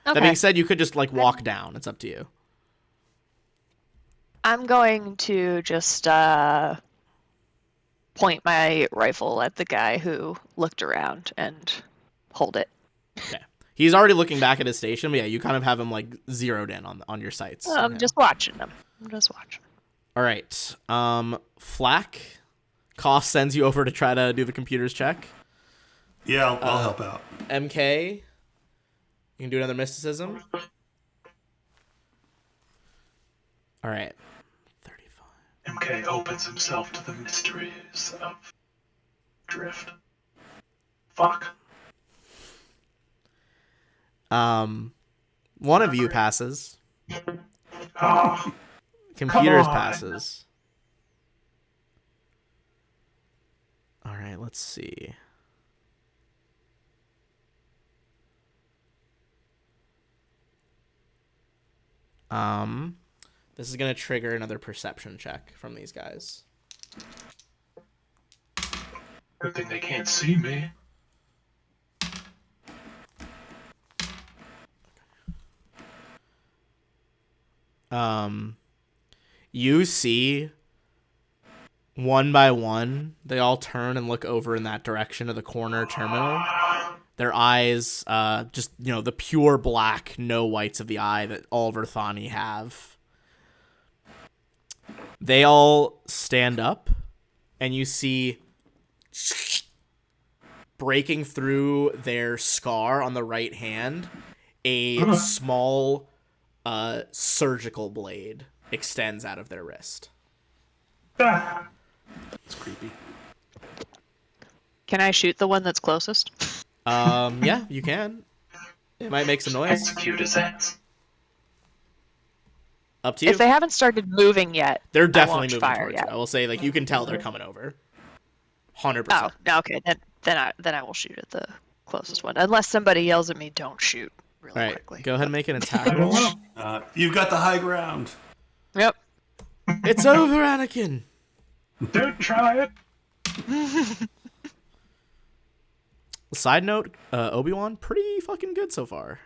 Okay. That being said, you could just like walk down. It's up to you. I'm going to just point my rifle at the guy who looked around and hold it. Okay. He's already looking back at his station, but yeah, you kind of have him like zeroed in on your sights. I'm just watching him. I'm just watching. All right. Flack, Koss sends you over to try to do the computer's check. Yeah, I'll help out. MK, you can do another mysticism. All right. 35. MK opens himself to the mysteries of drift. Fuck. One of you passes. Oh, Computers Come on. passes. All right, let's see. This is gonna trigger another perception check from these guys. good thing they can't see me. You see, one by one, they all turn and look over in that direction of the corner terminal. Their eyes, just, the pure black, no whites of the eye that all Verthani have. They all stand up, and you see breaking through their scar on the right hand, a small surgical blade extends out of their wrist. Ah, It's creepy. Can I shoot the one that's closest? Yeah, you can. It might make some noise. Execute his ass. Up to you. If they haven't started moving yet, They're I definitely won't moving fire towards yet. you. I will say, like, you can tell they're coming over. 100%. Oh, no, okay. Then I will shoot at the closest one, unless somebody yells at me, "Don't shoot!" really All right, quickly. go ahead and make an attack I don't roll. know. You've got the high ground. Yep. It's over, Anakin. Don't try it. Side note, Obi-Wan, pretty fucking good so far.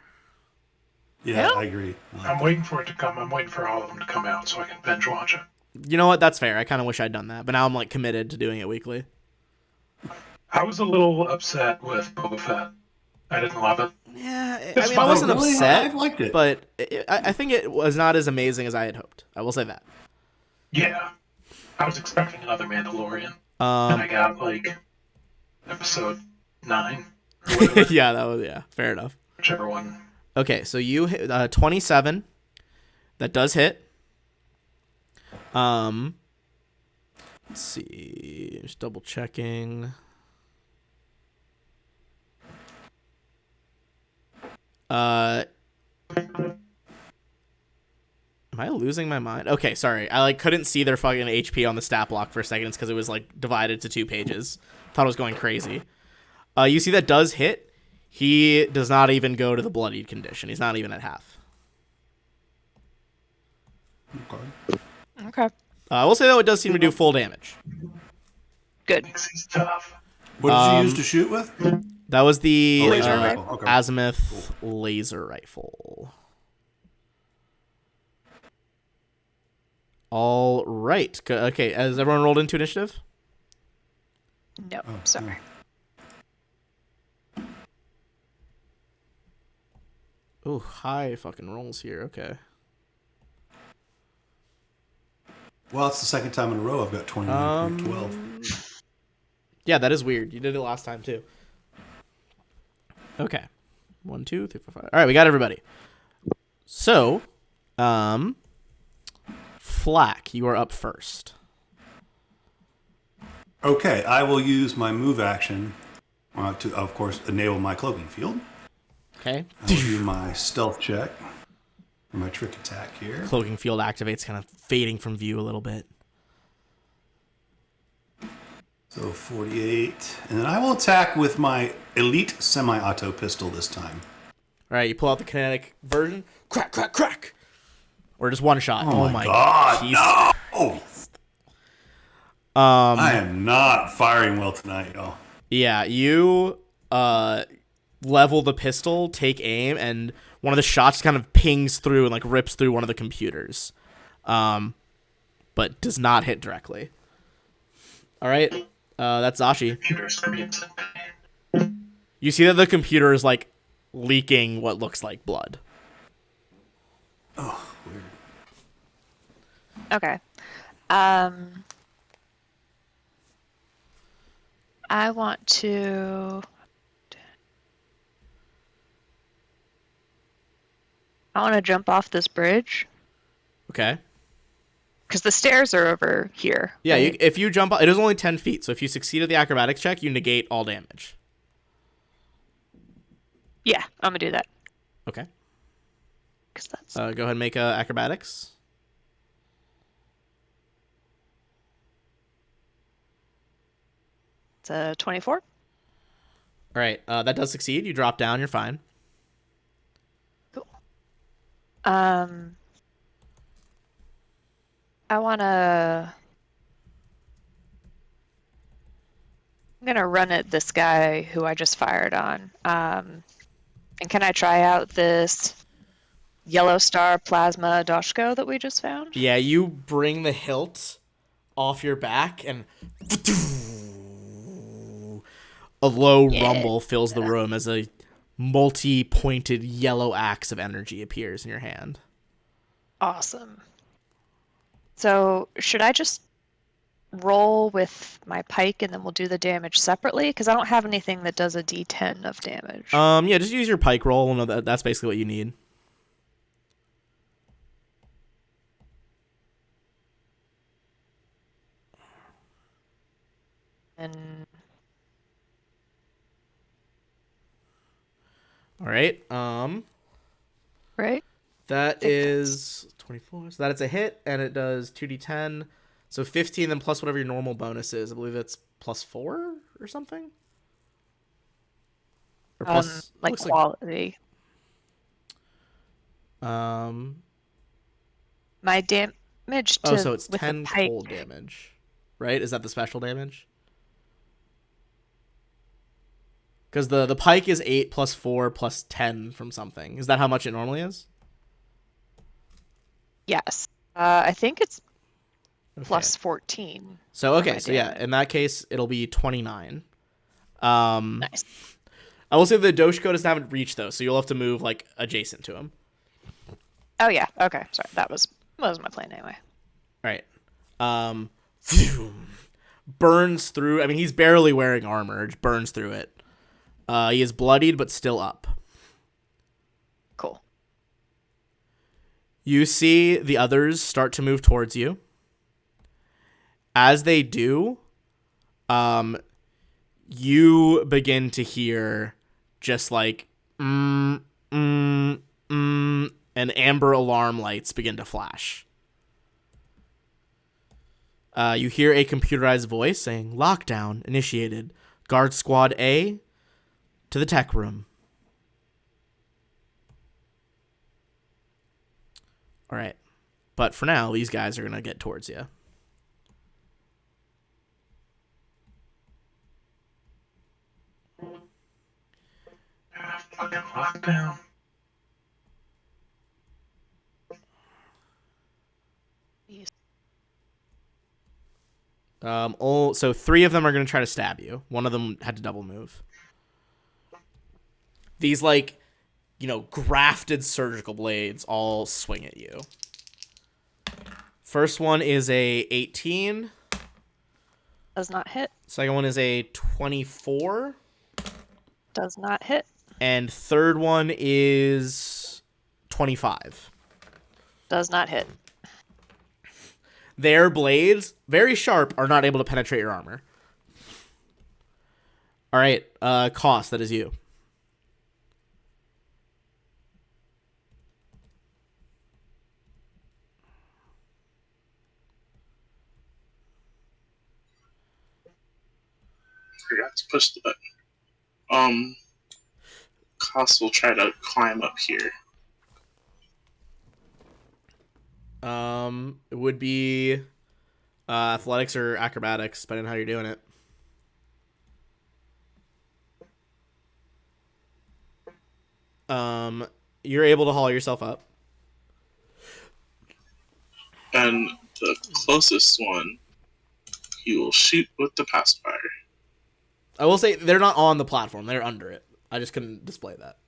Yeah, Yeah. I agree. I'm waiting for it to come. I'm waiting for all of them to come out so I can binge watch it. You know what? That's fair. I kind of wish I'd done that, but now I'm like committed to doing it weekly. I was a little upset with Boba Fett. I didn't love it. Yeah, It's I mean, I fine. wasn't Really? upset, I've liked it. but I think it was not as amazing as I had hoped. I will say that. Yeah. I was expecting another Mandalorian. And I Um, got, like, episode 9 or whatever, yeah, that was fair enough. whichever one. Okay, so you hit 27. That does hit. Let's see. Just double checking. Am I losing my mind? Okay, sorry. I like couldn't see their fucking HP on the stat block for a second because it was like divided to 2 pages. Thought it was going crazy. You see that does hit. He does not even go to the bloodied condition. He's not even at half. Okay. Okay. I will say though it does seem to do full damage. Good. Thinks he's tough. What did you use to shoot with? That was the Laser rifle. Okay. Azimuth laser rifle. All right. Okay, has everyone rolled into initiative? No, sorry. Ooh, high fucking rolls here. Okay. Well, it's the second time in a row I've got 29.12. Yeah, that is weird. You did it last time too. Okay. 1, 2, 3, 4, 5. All right, we got everybody. So, Flack, you are up first. Okay, I will use my move action to, of course, enable my cloaking field. Okay. I'll do my stealth check. My trick attack here. Cloaking field activates, kind of fading from view a little bit. So 48. And then I will attack with my elite semi-auto pistol this time. All right, you pull out the kinetic version. Crack, crack, crack. Or just one shot. Oh my God, Jesus. no! I am not firing well tonight, y'all. Yeah, you level the pistol, take aim, and one of the shots kind of pings through and like rips through one of the computers, but does not hit directly. All right, that's Zashi. Computer screams in pain. You see that the computer is like leaking what looks like blood. Oh, weird. Okay. I want to. I want to jump off this bridge Okay. because the stairs are over here. Yeah, right? if you jump, it is only 10 feet. So if you succeed at the acrobatics check, you negate all damage. Yeah, I'm gonna do that Okay. because that's Go ahead and make acrobatics. it's a 24. All right, that does succeed. You drop down. You're fine. Cool. I wanna. I'm gonna run at this guy who I just fired on. And can I try out this yellow star plasma doshko that we just found? Yeah, you bring the hilt off your back, and a low rumble fills the room as a multi-pointed yellow axe of energy appears in your hand. Awesome. So should I just roll with my pike and then we'll do the damage separately? Because I don't have anything that does a D10 of damage. Yeah, just use your pike roll. No, that's basically what you need. And All right. Right? That is 24. So that is a hit, and it does 2d10. So 15, then plus whatever your normal bonus is. I believe it's plus 4 or something. Or plus Like looks quality. like My damage oh, so it's with the 10 pike. cold damage, right? Is that the special damage? Because the pike is 8 plus 4 plus 10 from something. Is that how much it normally is? Yes. I think it's Okay. plus 14. So for okay, my so yeah, damage. in that case it'll be 29. Nice. I will say the Doshko doesn't have reach though, so you'll have to move like adjacent to him. Oh yeah. Okay. Sorry. That was my plan anyway. All right. Burns through. I mean, he's barely wearing armor. Just burns through it. He is bloodied but still up. Cool. You see the others start to move towards you. As they do, you begin to hear just like and amber alarm lights begin to flash. You hear a computerized voice saying, "Lockdown initiated. Guard Squad A to the tech room." All right. But for now, these guys are going to get towards you. Fucking lockdown. So 3 of them are going to try to stab you. One of them had to double move. These, like, grafted surgical blades all swing at you. First one is a 18. Does not hit. Second one is a 24. Does not hit. And third one is 25. Does not hit. Their blades, very sharp, are not able to penetrate your armor. All right, Cost, that is you. Forgot to push the button. Koss will try to climb up here. It would be athletics or acrobatics, depending on how you're doing it. You're able to haul yourself up. And the closest one, he will shoot with the pacifier. I will say they're not on the platform; they're under it. I just couldn't display that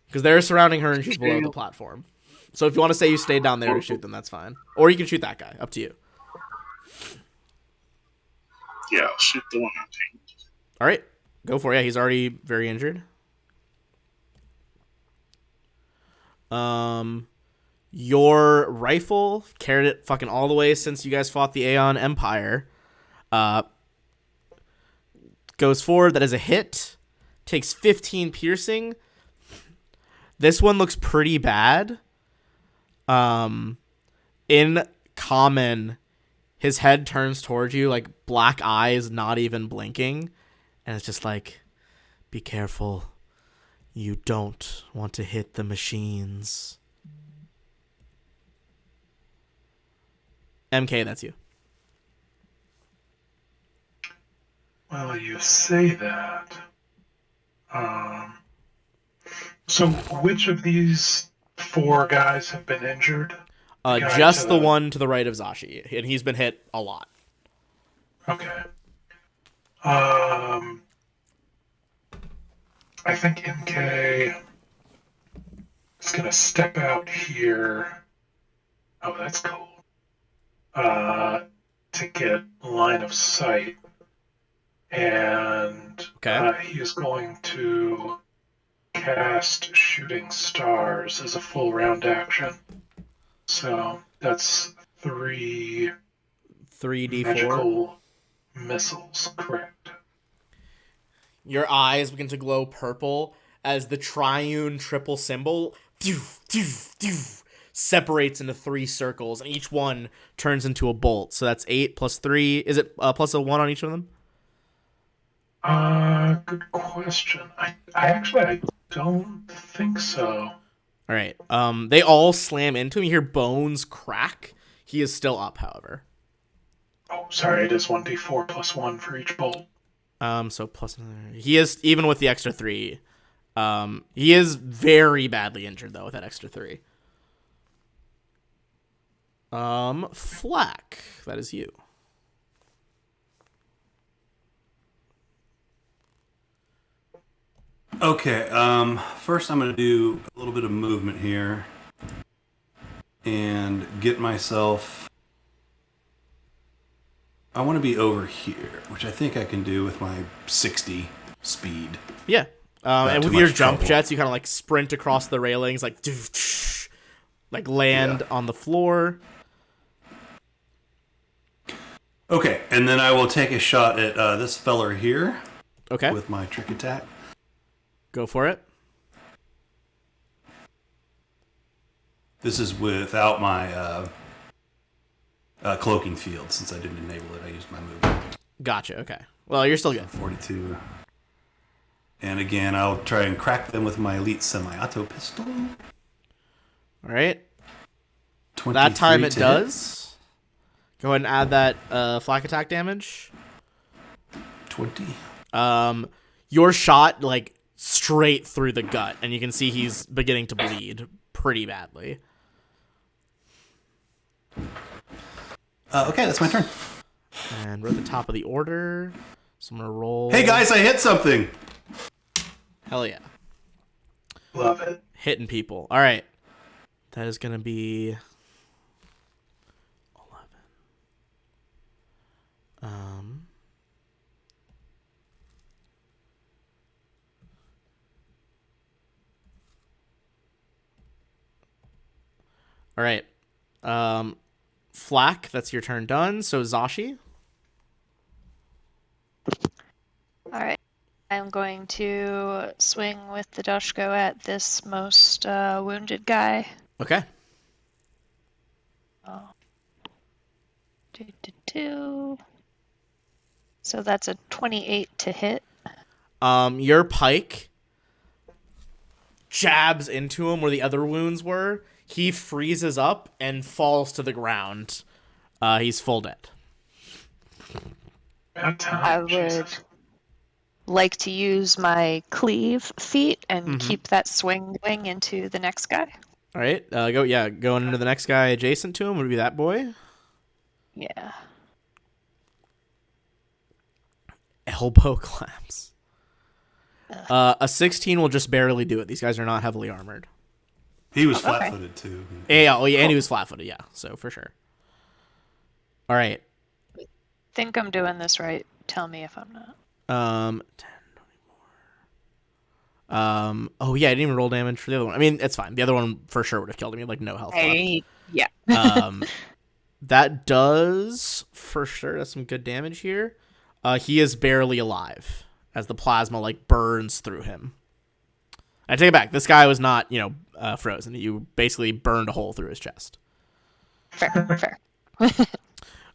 because they're surrounding her and she's below the platform. So if you want to say you stayed down there to shoot them, that's fine. Or you can shoot that guy. Up to you. Yeah, I'll shoot the one I'm taking. All right, go for it. Yeah, he's already very injured. Your rifle carried it fucking all the way since you guys fought the Aeon Empire. Goes forward. That is a hit. Takes 15 piercing. This one looks pretty bad. In common, his head turns towards you, like black eyes, not even blinking, and it's just like, be careful. You don't want to hit the machines. MK, that's you. Well, you say that. So which of these 4 guys have been injured? Just the one to the right of Zashi, and he's been hit a lot. Okay. I think MK is gonna step out here. Oh, that's cool. To get line of sight, and he is going to cast Shooting Stars as a full round action. So that's 3 3d4 magical missiles, correct? Your eyes begin to glow purple as the triune triple symbol separates into 3 circles, and each one turns into a bolt. So that's 8 plus 3. Is it plus a 1 on each of them? Good question. I don't think so. All right. They all slam into him. You hear bones crack. He is still up, however. Oh, sorry, it is 1d4 plus 1 for each bolt. So plus he is, even with the extra 3. He is very badly injured though with that extra 3. Flack, that is you. Okay, first I'm going to do a little bit of movement here and get myself... I want to be over here, which I think I can do with my 60 speed. Yeah. And too with your much jump trouble. jets, you kind of like sprint across the railings, like land on the floor. Okay, and then I will take a shot at this feller here Okay. with my trick attack. Go for it. This is without my cloaking field, since I didn't enable it. I used my movement. Gotcha. Okay. Well, you're still good. 42. And again, I'll try and crack them with my elite semi-auto pistol. All right. 23 That time it to does. Go ahead and add that flak attack damage. hit. 20. Your shot like straight through the gut, and you can see he's beginning to bleed pretty badly. Okay, that's my turn. And we're at the top of the order, so I'm gonna roll. Hey guys, I hit something. Hell yeah, Love it. hitting people. All right, that is gonna be 11. All right. Flack, that's your turn done. So Zashi. All right. I'm going to swing with the Doshko at this most wounded guy. Okay. Oh. Do. So that's a 28 to hit. Your pike jabs into him where the other wounds were. He freezes up and falls to the ground. He's full dead. Bad time, I would Jesus. like to use my cleave feat and keep that swing going into the next guy. All right. Going into the next guy adjacent to him would be that boy. Yeah. Elbow clamps. A 16 will just barely do it. These guys are not heavily armored. He was flat-footed too. Yeah, and he was flat-footed. Yeah, so for sure. All right. Think I'm doing this right. Tell me if I'm not. 10, 24. Oh yeah, I didn't even roll damage for the other one. I mean, it's fine. The other one for sure would have killed him. He had like no health left. Yeah. That does for sure. That's some good damage here. He is barely alive as the plasma like burns through him. I take it back. This guy was not, frozen. You basically burned a hole through his chest. Fair.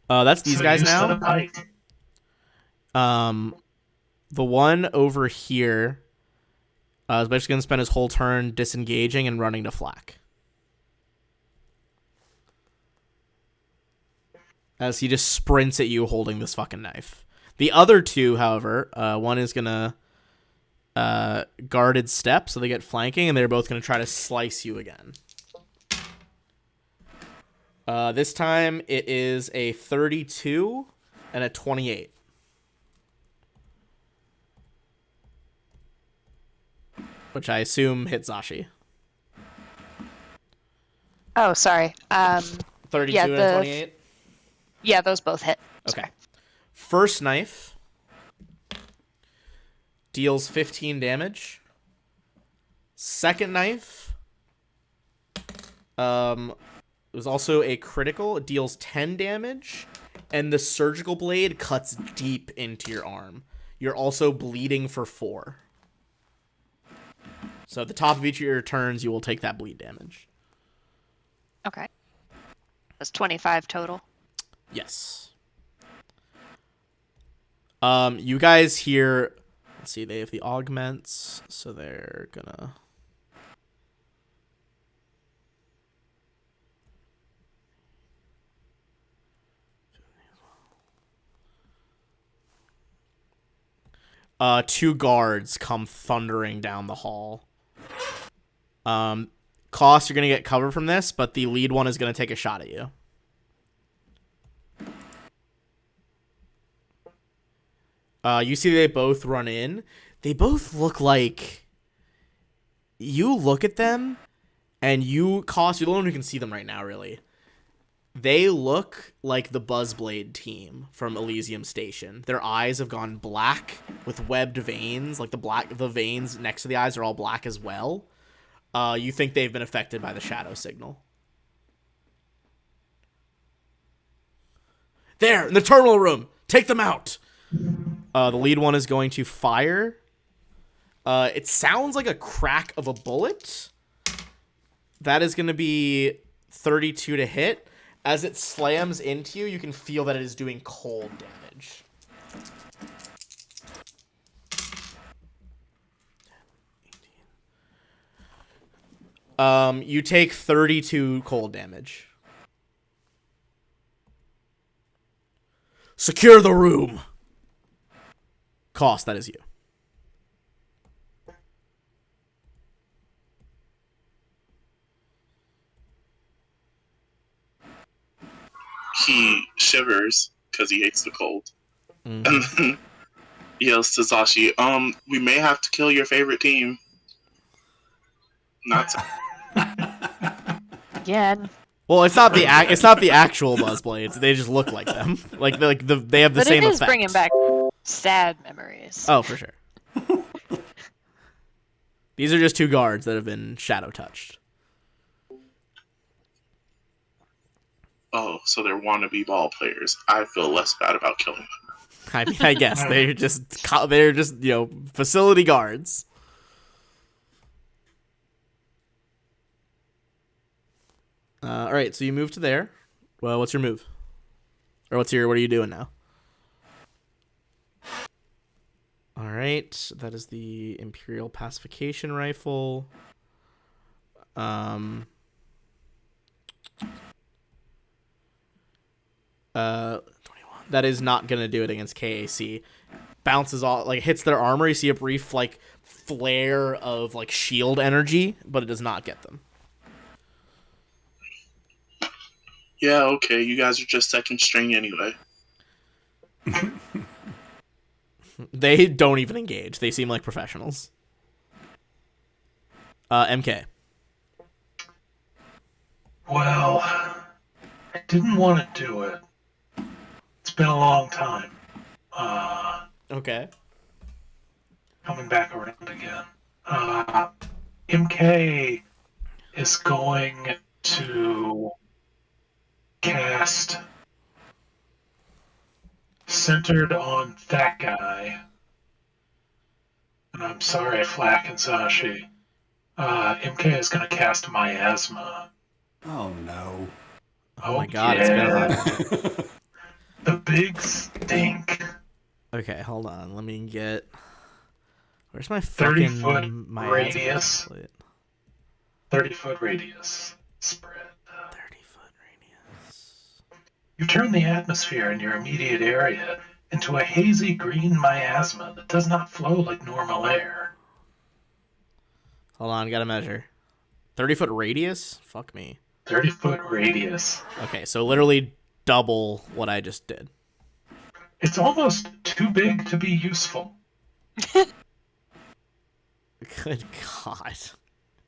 That's these So guys you said now. a pike. The one over here is basically going to spend his whole turn disengaging and running to Flack. As he just sprints at you holding this fucking knife. The other two, however, one is going to guarded step, so they get flanking, and they're both going to try to slice you again. This time it is a 32 and a 28. Which I assume hits Zashi. Oh, sorry. 32 yeah, and a 28? Yeah, those both hit. Okay. First knife deals 15 damage. Second knife was also a critical. It deals 10 damage, and the surgical blade cuts deep into your arm. You're also bleeding for 4. So at the top of each of your turns, you will take that bleed damage. Okay. That's 25 total. Yes. You guys hear... Let's see, they have the augments, so they're gonna... Two guards come thundering down the hall. Cost, you're gonna get cover from this, but the lead one is gonna take a shot at you. You see they both run in. They both look like... You look at them, and you... Cost, you're the one who can see them right now, really. They look like the Buzzblade team from Elysium Station. Their eyes have gone black with webbed veins. Like the veins next to the eyes are all black as well. You think they've been affected by the shadow signal. There, in the terminal room. Take them out. The lead one is going to fire. It sounds like a crack of a bullet. That is going to be 32 to hit. As it slams into you, you can feel that it is doing cold damage. You take 32 cold damage. Secure the room. Cost, that is you. He shivers because he hates the cold. And then yells to Zashi, we may have to kill your favorite team. Not Again. Well, it's not the actual Buzzblades. They just look like them. They have the same effect. But it is bringing back sad memories. Oh, for sure. These are just two guards that have been shadow touched. Oh, so they're wannabe ball players. I feel less bad about killing them. I mean, I guess they're just facility guards. All right, so you move to there. Well, what's your move? Or what are you doing now? All right, that is the Imperial Pacification Rifle. That is not gonna do it against KAC. Bounces off, hits their armor. You see a brief flare of shield energy, but it does not get them. Yeah, okay, you guys are just second string anyway. They don't even engage. They seem like professionals. MK. Well, I didn't want to do it. It's been a long time. Okay. Coming back around again. MK is going to cast centered on that guy. And I'm sorry, Flack and Zashi. MK is going to cast Miasma. Oh no. Oh my god, It's been a hot. The big stink. Okay, hold on. Let me get... Where's my 30-foot miasma radius. plate? 30-foot radius spread. 30-foot radius. You turn the atmosphere in your immediate area into a hazy green miasma that does not flow like normal air. Hold on, gotta measure. 30-foot radius? Fuck me. 30-foot radius. Okay, so literally double what I just did. It's almost too big to be useful. Good God.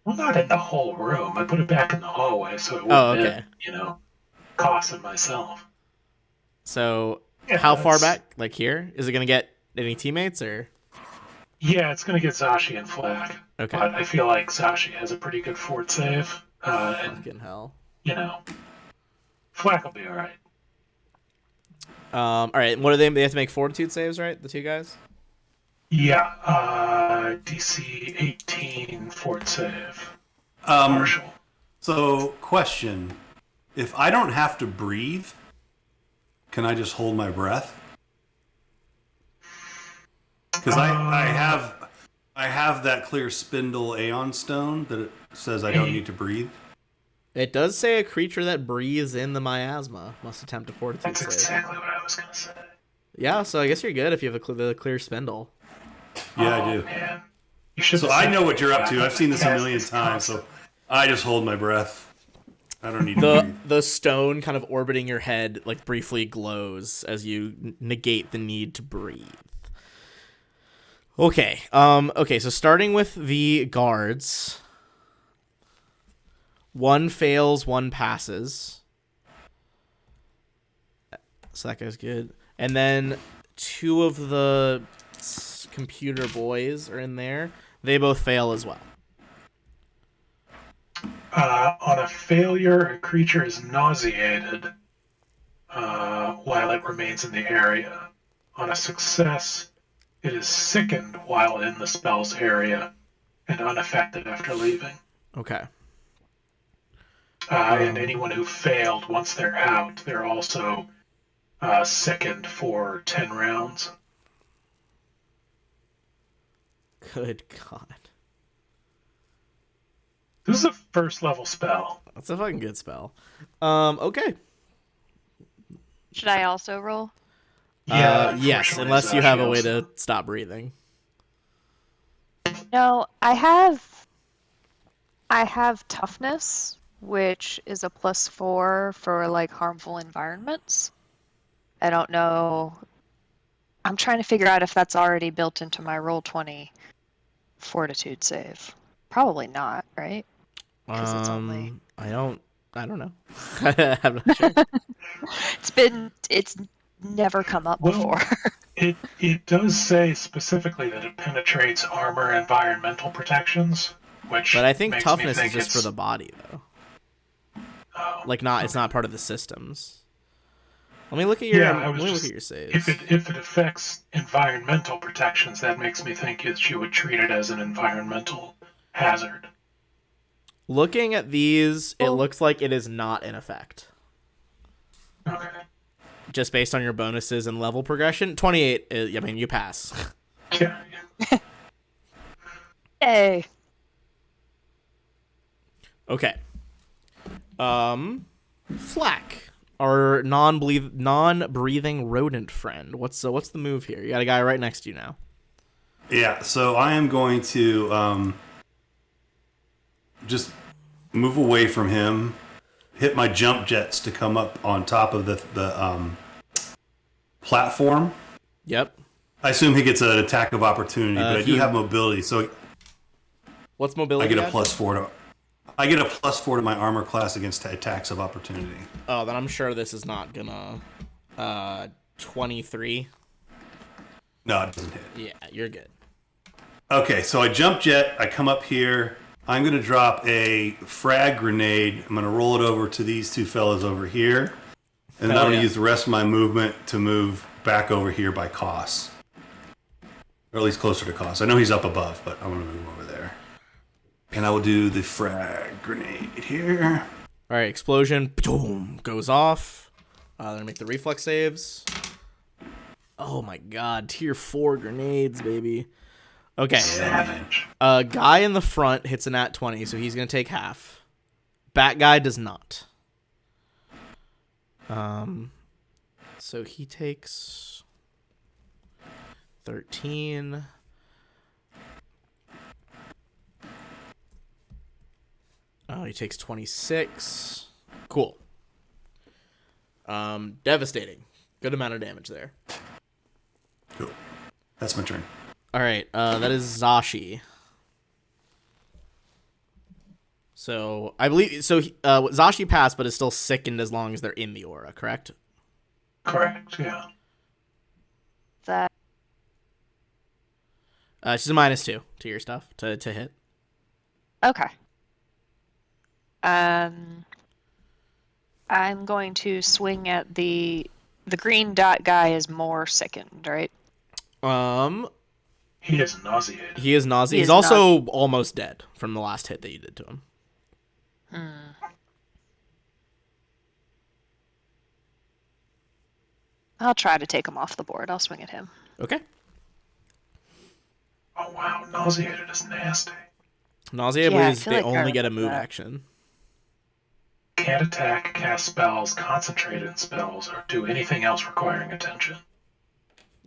Well, not in the whole room. I put it back in the hallway so it wouldn't okay. costing myself. So, Yeah, how far back? Here? Is it gonna get any teammates, or? Yeah, it's going to get Zashi and Flack. Okay. But I feel like Zashi has a pretty good fort save. And, Fucking hell. Flack will be alright. Alright, what are they? They have to make fortitude saves, right? The two guys? Yeah, DC 18 fort save. Um, Partial. so, question. If I don't have to breathe, can I just hold my breath? Because I have that clear spindle Aeon stone that it says I don't need to breathe. It does say a creature that breathes in the miasma must attempt a fortitude That's save. exactly what I was going to say. Yeah, so I guess you're good if you have the clear spindle. Yeah, I do. Man. You should So have I said know what you're up to. that. I've seen this a Cast million this times, so concept. I just hold my breath. I don't need to breathe. The stone kind of orbiting your head like briefly glows as you negate the need to breathe. Okay. Okay, so starting with the guards. One fails, one passes. So that goes good. And then two of the computer boys are in there. They both fail as well. On a failure, a creature is nauseated while it remains in the area. On a success, it is sickened while in the spell's area and unaffected after leaving. Okay. And anyone who failed once they're out, they're also sickened for 10 rounds. Good God. This is a first level spell. That's a fucking good spell. Okay. Should I also roll? Yeah, Yes, unfortunately, unless you have a way Zashiel's- to stop breathing. No, I have toughness, which is a +4 for like harmful environments. I don't know. I'm trying to figure out if that's already built into my roll 20 fortitude save. Probably not, right? 'Cause it's only I don't know. I'm not sure. it's never come up Well, before. It does say specifically that it penetrates armor and environmental protections, which But I think makes toughness me is think just for it's- the body though. Oh, Like it's not part of the systems. Let me look at your Yeah, I let was me look just at your saves. if it affects environmental protections, that makes me think that you would treat it as an environmental hazard. Looking at these, it Well- looks like it is not in effect. Okay. Just based on your bonuses and level progression. 28, I mean, you pass. Yeah. Yay. Okay. Flack, our non-breathing rodent friend. What's the move here? You got a guy right next to you now. Yeah, so I am going to just move away from him, hit my jump jets to come up on top of the platform. Yep. I assume he gets an attack of opportunity, but I do have mobility, so What's mobility? I get a +4 to my armor class against attacks of opportunity. Oh, then I'm sure this is not gonna 23. No, it doesn't hit. Yeah, you're good. Okay, so I jump jet, I come up here, I'm going to drop a frag grenade, I'm going to roll it over to these two fellas over here, and then I'm going to use the rest of my movement to move back over here by Koss. Or at least closer to Koss. I know he's up above, but I want to move over there. And I will do the frag grenade here. All right, explosion, boom, goes off. Then make the reflex saves. Oh my God, tier 4 grenades, baby. Okay. Savage. Guy in the front hits a nat 20, so he's gonna take half. Bat guy does not. So he takes 13. Oh, he takes 26. Cool. Devastating. Good amount of damage there. Cool. That's my turn. All right, that is Zashi. So I believe Zashi passed, but is still sickened as long as they're in the aura. Correct? Correct, yeah. That She's a -2 to your stuff to hit. okay. I'm going to swing at the green dot guy is more sickened, right? He is nauseated. He is nauseated. He's He's also almost dead from the last hit that you did to him. I'll try to take him off the board. I'll swing at him. Okay. Oh wow, nauseated is nasty. Nauseated Yeah, I is feel they like I only get a remember move that. action. Can't attack, cast spells, concentrate in spells, or do anything else requiring attention.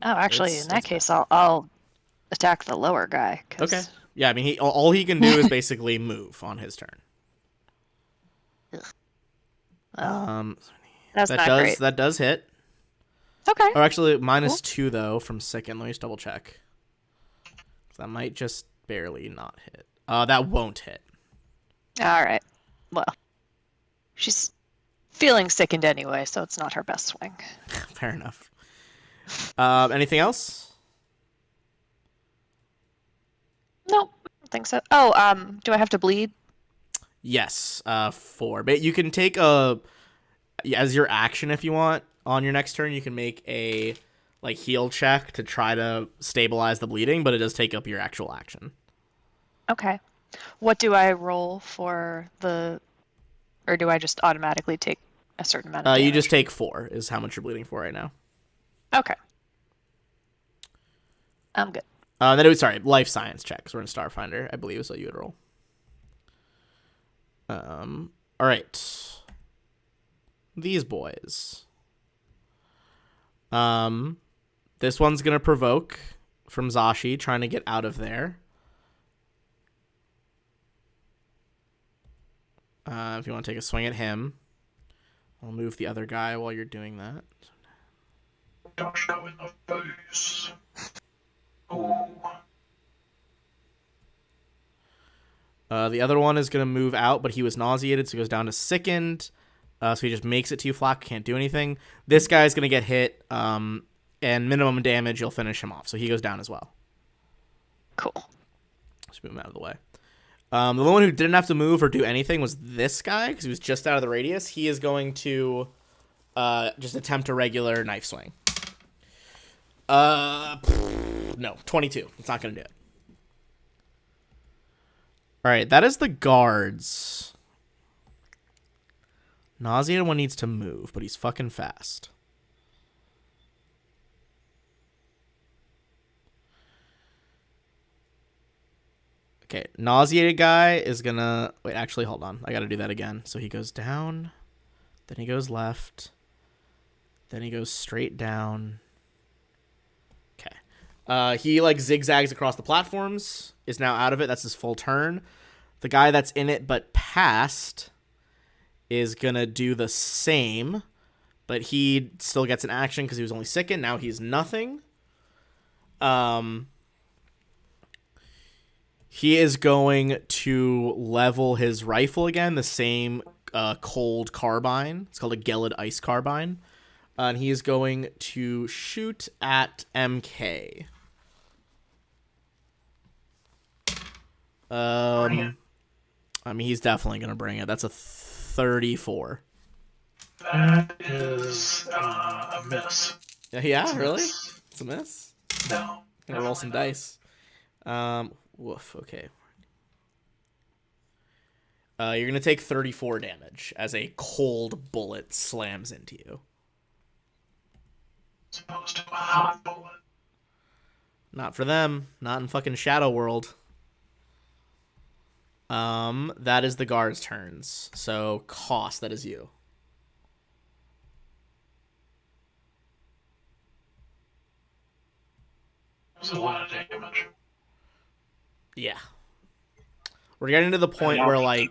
Oh, actually, It's- in that it's case, I'll attack the lower guy. 'Cause... Okay. Yeah, I mean, all he can do is basically move on his turn. Well, that's That not does great. that does hit. Okay. Or actually, -2 though from Sicken. Let me just double check. That might just barely not hit. That won't hit. All right. Well, she's feeling sickened anyway, so it's not her best swing. Fair enough. Anything else? Nope, I don't think so. Oh, do I have to bleed? Yes. 4. But you can take as your action if you want on your next turn. You can make a heal check to try to stabilize the bleeding, but it does take up your actual action. Okay. What do I roll for the, or do I just automatically take a certain amount of damage? You just take 4 is how much you're bleeding for right now. Okay. I'm good. Sorry, life science checks. We're in Starfinder, I believe is what you would roll. All right. These boys. This one's gonna provoke from Zashi, trying to get out of there. If you want to take a swing at him, I'll move the other guy while you're doing that. Dodge go in the face. Ooh. The other one is going to move out, but he was nauseated, so he goes down to sickened. So he just makes it to you flat, can't do anything. This guy's going to get hit, and minimum damage, you'll finish him off. So he goes down as well. Cool. Just move him out of the way. The only one who didn't have to move or do anything was this guy, because he was just out of the radius. He is going to just attempt a regular knife swing. No, 22. It's not going to do it. All right, that is the guards. Nauseated one needs to move, but he's fucking fast. Okay, nauseated guy is gonna... Wait, actually, hold on. I gotta do that again. So he goes down, then he goes left, then he goes straight down. Okay. He, zigzags across the platforms, is now out of it. That's his full turn. The guy that's in it but passed is gonna do the same, but he still gets an action because he was only sickened. Now he's nothing. He is going to level his rifle again, the same cold carbine. It's called a Gelid Ice Carbine. And he is going to shoot at MK. I mean, he's definitely going to bring it. That's a 34. That is a miss. Yeah, really? It's a miss? No. Gonna roll some dice. Woof, okay. You're gonna take 34 damage as a cold bullet slams into you. As opposed to a hot bullet. Not for them. Not in fucking Shadow World. That is the guards' turns. So, Cost, that is you. There's a lot of damage. Yeah. We're getting to the point where,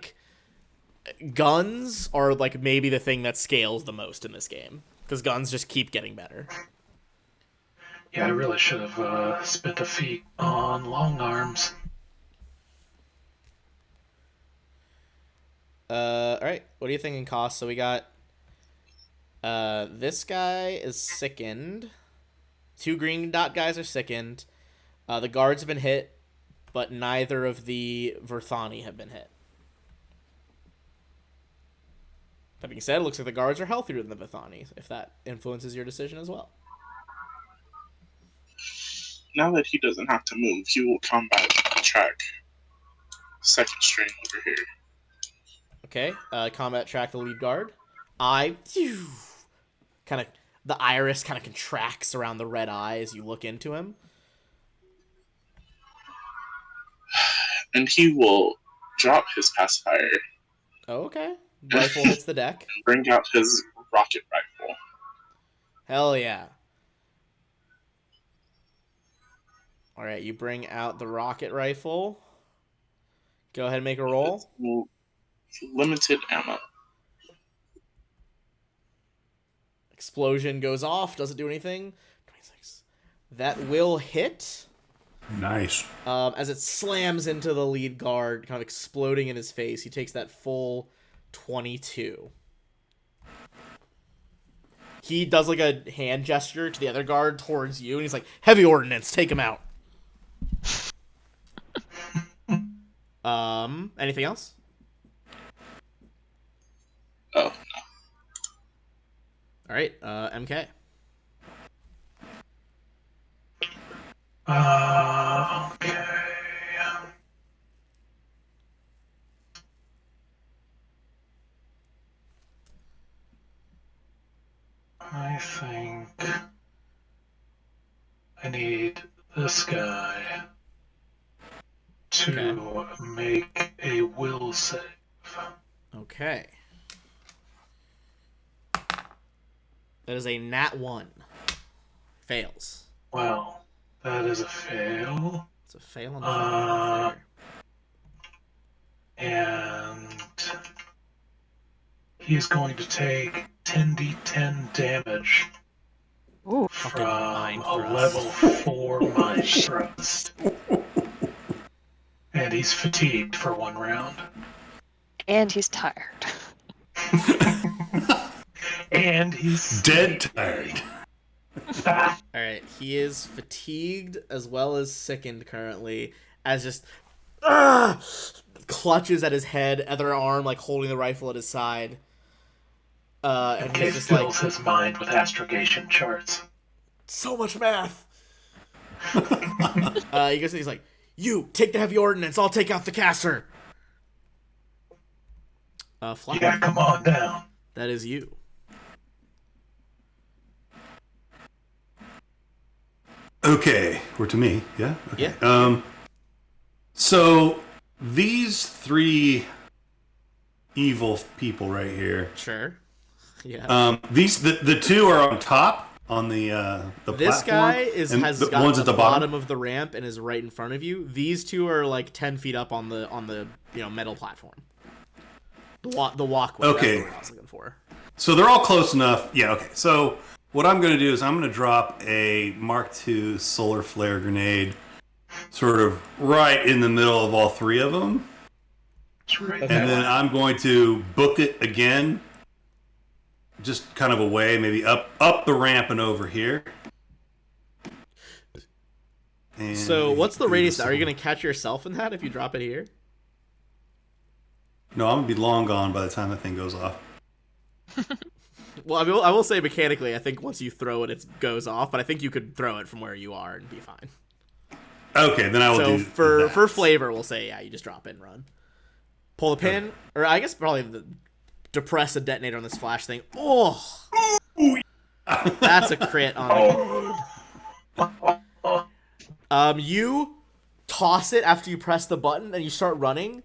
guns are, maybe the thing that scales the most in this game. Because guns just keep getting better. Yeah, I really should have spent a feat on long arms. Alright. What are you thinking, Cost? So we got... this guy is sickened. 2 green dot guys are sickened. The guards have been hit, but neither of the Verthani have been hit. That being said, it looks like the guards are healthier than the Verthani, if that influences your decision as well. now that he doesn't have to move, he will combat track second string over here. Okay, combat track the lead guard. Kind of, the iris kind of contracts around the red eye as you look into him. And he will drop his pacifier. Oh, okay. Rifle hits the deck. And bring out his rocket rifle. Hell yeah. Alright, you bring out the rocket rifle. Go ahead and make a roll. Limited ammo. Explosion goes off, doesn't do anything. 26. That will hit. Nice. As it slams into the lead guard, kind of exploding in his face, he takes that full 22. He does like a hand gesture to the other guard towards you, and he's like, "Heavy ordnance, take him out." Anything else? Oh, no. All right, MK. Okay. I think I need this guy to make a will save. Okay. That is a nat 1. Fails. Well, that is a fail. It's a fail on the fair. And he's going to take 10d10 damage Ooh. from Mind a Thrust. level 4 Mind Thrust. And he's fatigued for 1 round. And he's tired. And he's Dead tired. Alright, he is fatigued as well as sickened currently, as just clutches at his head, other arm like holding the rifle at his side. And he he's just like, fills his mind with astrogation charts. so much math! He's like, you, take the heavy ordnance, I'll take out the caster! Fly. Yeah, come on down. That is you. Okay, we're to me. Yeah. Okay. Yeah. So these 3 evil people right here. Sure. Yeah. The 2 are on top on the This platform, guy and has the got ones the at the bottom of the ramp and is right in front of you. These 2 are like 10 feet up on the metal platform. The walkway. Okay. That's what I was looking for. So they're all close enough. Yeah. Okay. So what I'm going to do is I'm going to drop a Mark II solar flare grenade, sort of right in the middle of all 3 of them, It's right and there. then I'm going to book it again, just kind of away, maybe up the ramp and over here. And So what's the do radius? this Are you one. going to catch yourself in that if you drop it here? No, I'm going to be long gone by the time that thing goes off. Well, I will say mechanically, I think once you throw it, it goes off. But I think you could throw it from where you are and be fine. Okay, then I will So do for that. flavor, we'll say you just drop it and run. Pull the pin, or I guess probably depress the detonator on this flash thing. Oh, that's a crit on the grenade. You toss it after you press the button and you start running.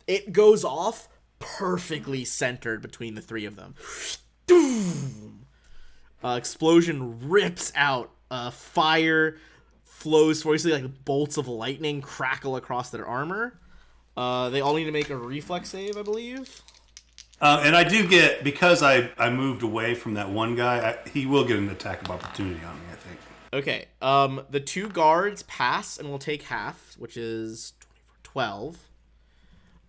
It goes off perfectly centered between the 3 of them. Doom! Explosion rips out. Fire flows forcefully like bolts of lightning crackle across their armor. They all need to make a reflex save, I believe. And I do get, because I moved away from that one guy, he will get an attack of opportunity on me, I think. Okay. The 2 guards pass and will take half, which is 12.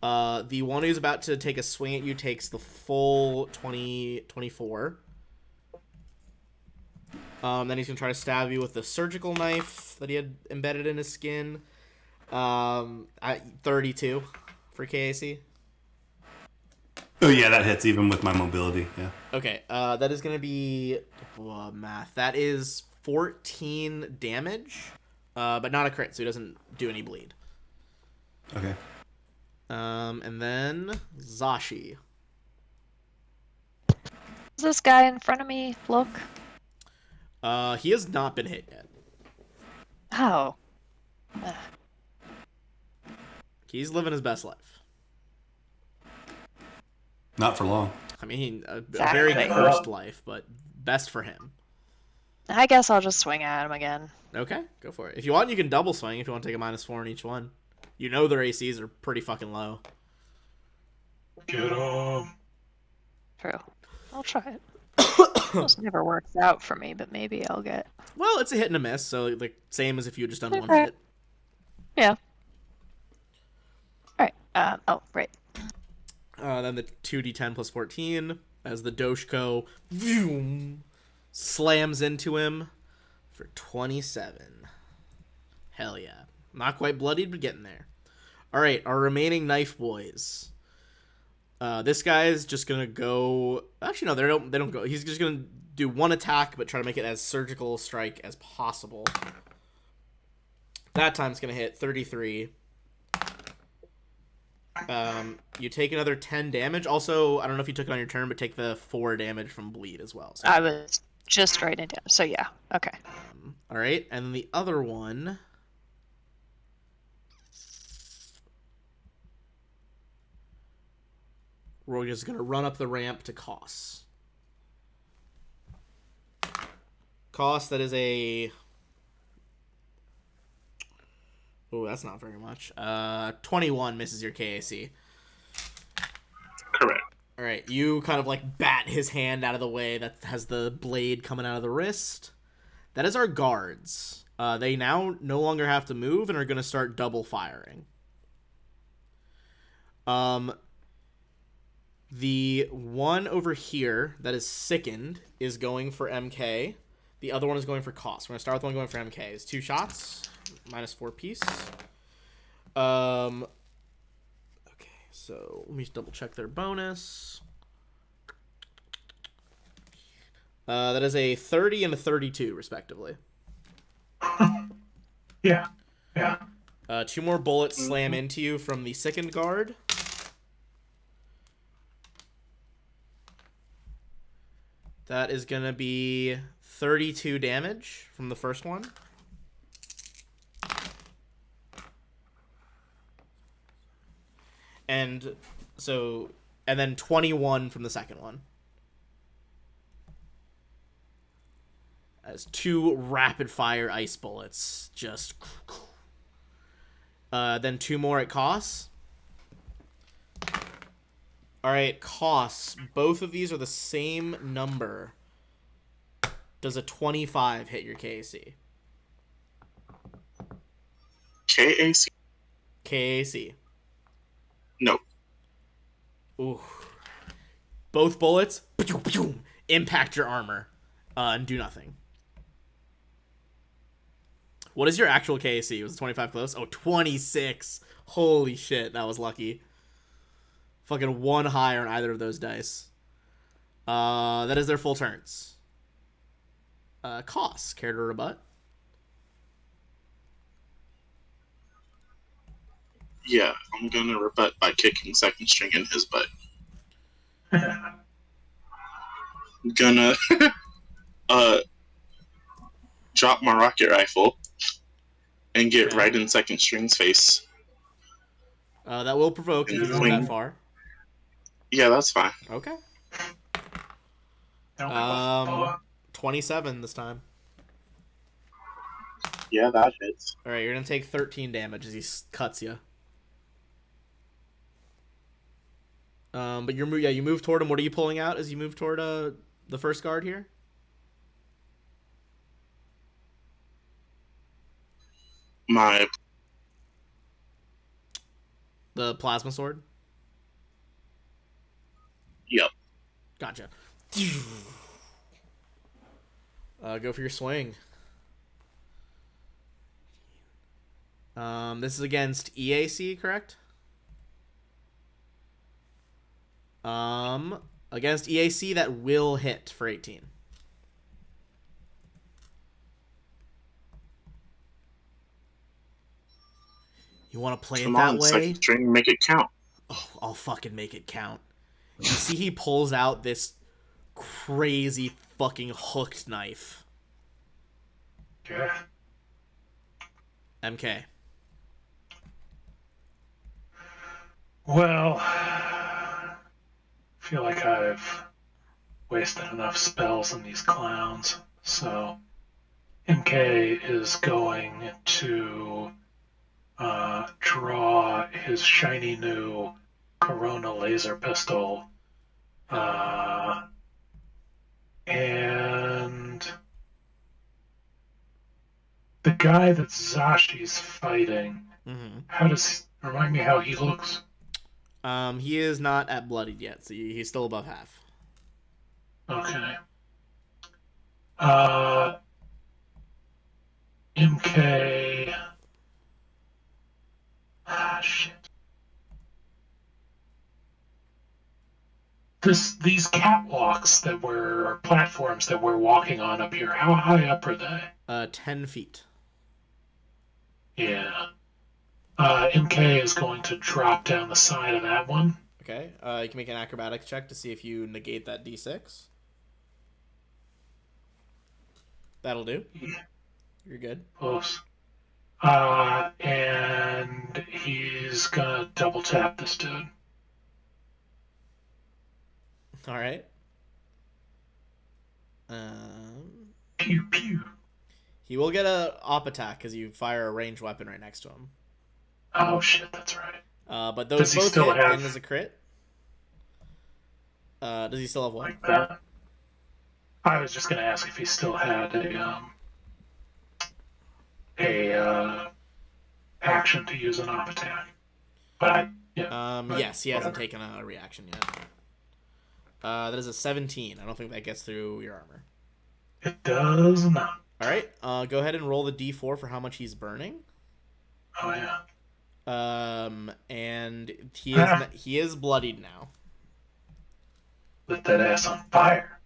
The one who's about to take a swing at you takes the full 24. Then he's going to try to stab you with the surgical knife that he had embedded in his skin. 32 for KAC. Oh yeah, that hits even with my mobility. Yeah. Okay, that is going to be math. That is 14 damage but not a crit, so he doesn't do any bleed. Okay. And then Zashi. Does this guy in front of me look? He has not been hit yet. Oh. Ugh. He's living his best life. Not for long. I mean, a Exactly. very cursed life, but best for him. I guess I'll just swing at him again. Okay, go for it. If you want, you can double swing if you want to take a -4 on each one. You know their ACs are pretty fucking low. Get him. True. I'll try it. Almost never works out for me, but maybe I'll get... Well, it's a hit and a miss, so like same as if you had just done one Okay. hit. Yeah. Alright. Oh, right. Then the 2d10 plus 14 as the Doshko vroom, slams into him for 27. Hell yeah. Not quite bloodied, but getting there. Alright, our remaining knife boys. This guy is just gonna go... Actually, no, they don't go. He's just gonna do one attack, but try to make it as surgical strike as possible. That time's gonna hit 33. You take another 10 damage. Also, I don't know if you took it on your turn, but take the 4 damage from bleed as well. So, I was just writing it down. So yeah. Okay. all right, and then the other one. We're just gonna run up the ramp to Koss. Koss, that is a... Oh, that's not very much. 21 misses your KAC. Correct. All right, you kind of like bat his hand out of the way that has the blade coming out of the wrist. That is our guards. They now no longer have to move and are going to start double firing. The one over here that is sickened is going for MK. The other one is going for Koss. We're going to start with the one going for MK. It's 2 shots, -4 piece. Okay, so let me double check their bonus. That is a 30 and a 32, respectively. Yeah. Yeah. 2 more bullets slam into you from the sickened guard. That is going to be 32 damage from the first one. And then 21 from the second one. As 2 rapid fire ice bullets just... then 2 more at Koss. Alright, Koss. Both of these are the same number. Does a 25 hit your KAC? KAC? KAC. No. Ooh. Both bullets impact your armor and do nothing. What is your actual KAC? Was it 25 close? Oh, 26. Holy shit, that was lucky. Fucking 1 higher on either of those dice. That is their full turns. Koss, care to rebut? Yeah, I'm gonna rebut by kicking second string in his butt. I'm gonna drop my rocket rifle and get Okay. right in second string's face. That will provoke if you move Swing. that far. Yeah, that's fine. Okay. Oh, 27 this time. Yeah, that hits. All right, you're gonna take 13 damage as he cuts you. But you move toward him. What are you pulling out as you move toward the first guard here? My The plasma sword. yep. Gotcha. Go for your swing. This is against EAC, correct? Against EAC, that will hit for 18. You want to play Come it that on, way? second string, make it count. Oh, I'll fucking make it count. You see, he pulls out this crazy fucking hooked knife. Yeah. MK. Well, I feel like I've wasted enough spells on these clowns, so MK is going to draw his shiny new Corona laser pistol, and the guy that Zashi's fighting. Mm-hmm. How does remind me how he looks? He is not at bloodied yet, so he's still above half. Okay. MK. Shit. These catwalks that were or platforms that we're walking on up here. How high up are they? 10 feet. Yeah. MK is going to drop down the side of that one. Okay. You can make an acrobatics check to see if you negate that d6. That'll do. Yeah. You're good. Close. And he's gonna double tap this dude. All right. Pew pew. He will get a op attack because you fire a ranged weapon right next to him. Oh shit, that's right. But those Does he both still hit have- and as a crit. Does he still have what? Like that. I was just gonna ask if he still had a action to use an op attack. But Yes, he hasn't whatever. taken a reaction yet. That is a 17. I don't think that gets through your armor. It does not. All right. Go ahead and roll the d4 for how much he's burning. Oh yeah. And he is bloodied now. Lit that ass on fire.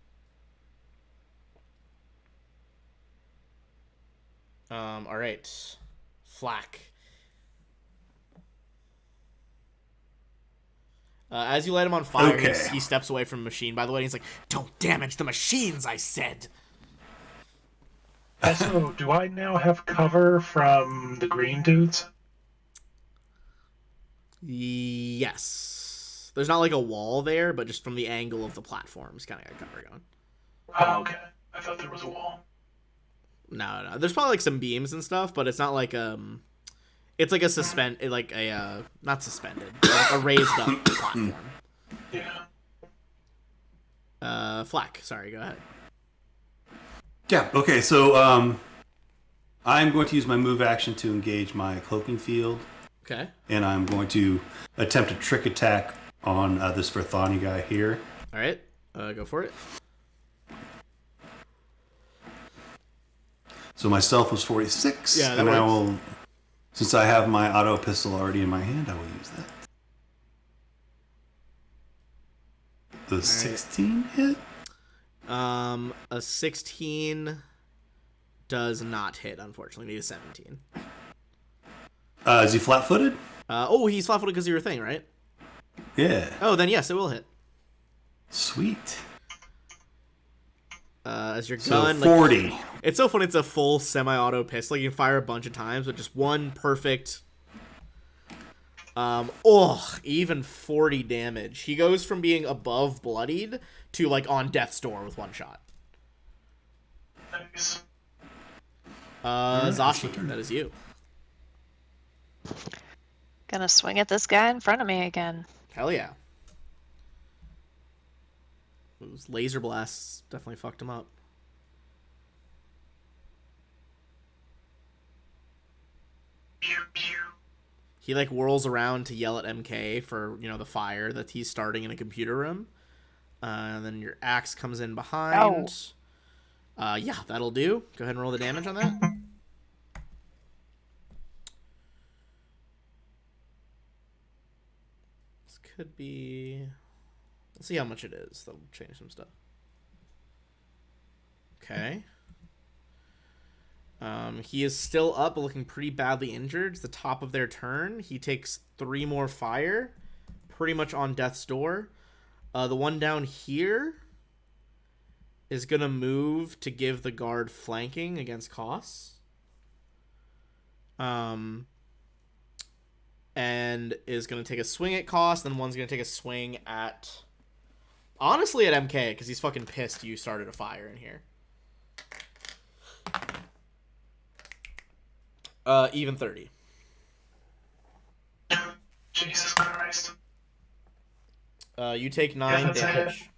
All right. Flack. As you light him on fire, Okay. he steps away from the machine. By the way, he's like, "Don't damage the machines," I said. Also, do I now have cover from the green dudes? Yes. There's not like a wall there, but just from the angle of the platforms, kind of got cover going. Oh, okay. I thought there was a wall. No. There's probably like some beams and stuff, but it's not like it's like a not suspended, like a raised up platform. Yeah. Flack. Sorry, go ahead. Yeah. Okay. So I'm going to use my move action to engage my cloaking field, Okay. and I'm going to attempt a trick attack on this Verthani guy here. All right. Go for it. So my stealth was 46, Yeah, that and I works. will, since I have my auto pistol already in my hand, I will use that. The 16 hit? A 16 does not hit, unfortunately. Need a 17. Is he flat-footed? He's flat-footed because of your thing, right? Yeah. Oh, then yes, it will hit. Sweet. As your So gun, 40. It's so funny. It's a full semi-auto pistol. You can fire a bunch of times, but just one perfect. Even 40 damage. He goes from being above bloodied to like on death's door with one shot. Nice. Zashi, that is you. Gonna swing at this guy in front of me again. Hell yeah. Those laser blasts definitely fucked him up. Pew pew. He like whirls around to yell at MK for, the fire that he's starting in a computer room. And then your axe comes in behind. Yeah, that'll do. Go ahead and roll the damage on that. This could be... Let's see how much it is. That'll change some stuff. Okay. He is still up, but looking pretty badly injured. It's the top of their turn. He takes 3 more fire, pretty much on death's door. The one down here is going to move to give the guard flanking against Koss. And is going to take a swing at Koss, then one's going to take a swing at... Honestly, at MK, because he's fucking pissed you started a fire in here. Even 30. Jesus Christ. You take 9 that's a damage. hit.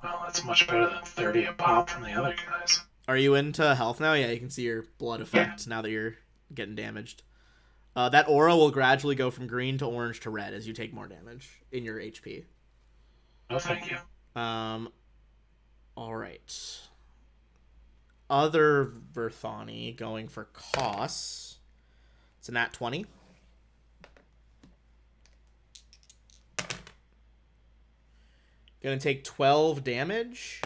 Well, that's much better than 30 a pop from the other guys. Are you into health now? Yeah, you can see your blood effect now that you're getting damaged. That aura will gradually go from green to orange to red as you take more damage in your HP. No, thank you. Alright. Other Verthani going for Koss. It's a nat 20. Gonna take 12 damage.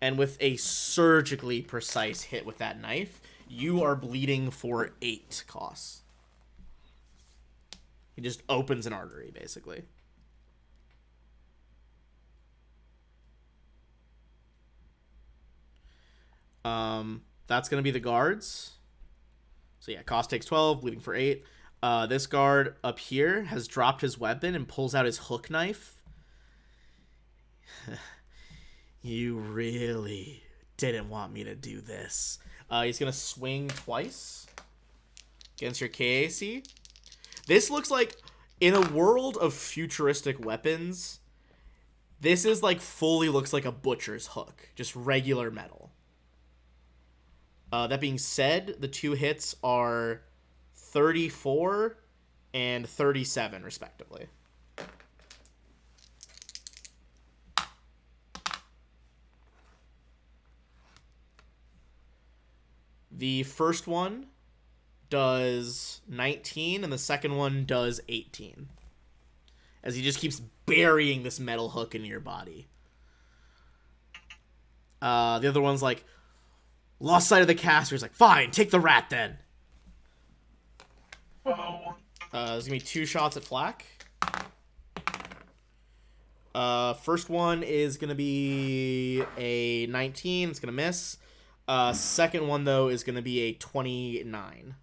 And with a surgically precise hit with that knife, you are bleeding for 8 Koss. He just opens an artery, basically. That's going to be the guards. So yeah, Koss takes 12, bleeding for 8. This guard up here has dropped his weapon and pulls out his hook knife. You really didn't want me to do this. He's going to swing twice against your KAC. This looks like, in a world of futuristic weapons, this is like fully looks like a butcher's hook. Just regular metal. That being said, the 2 hits are 34 and 37, respectively. The first one does 19, and the second one does 18. As he just keeps burying this metal hook in your body. The other one's like, lost sight of the caster. He's like, fine, take the rat then. Whoa. There's gonna be 2 shots at Flack. First one is gonna be a 19. It's gonna miss. Second one, though, is gonna be a 29.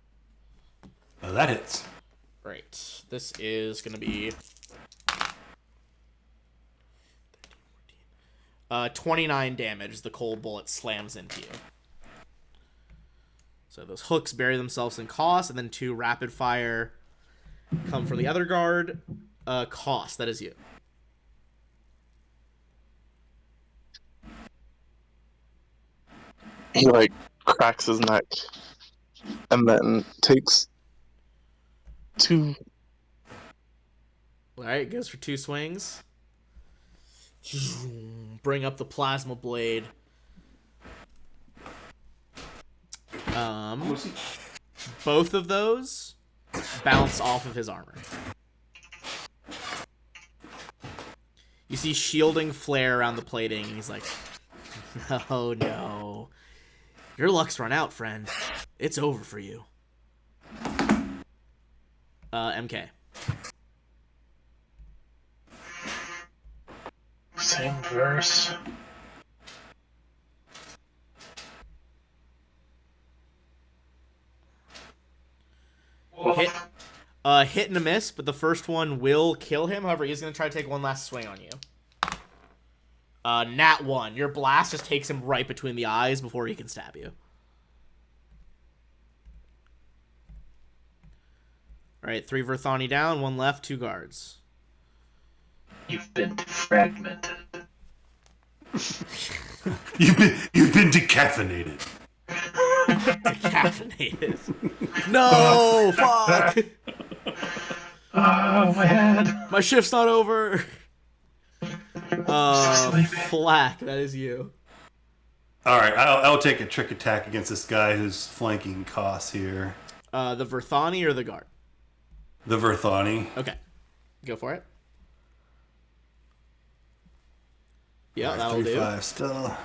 Oh, that hits. Right. This is gonna be 29 damage as the cold bullet slams into you. So those hooks bury themselves in Koss, and then 2 rapid fire come from the other guard. Koss, that is you. He cracks his neck and then takes 2. Alright, goes for 2 swings. Bring up the plasma blade. Both of those bounce off of his armor. You see shielding flare around the plating, and he's like, no, no. Your luck's run out, friend. It's over for you. MK. Same verse. Hit and a miss, but the first one will kill him. However, he's going to try to take one last swing on you. Nat 1. Your blast just takes him right between the eyes before he can stab you. Alright, 3 Verthani down, 1 left, 2 guards. You've been fragmented. You've been decaffeinated. Decaffeinated. No! Fuck! Oh, my head. My shift's not over! Flack, that is you. Alright, I'll take a trick attack against this guy who's flanking Koss here. The Verthani or the guard? The Verthani. Okay. Go for it. Yeah, Right, that'll do. 3-5 still.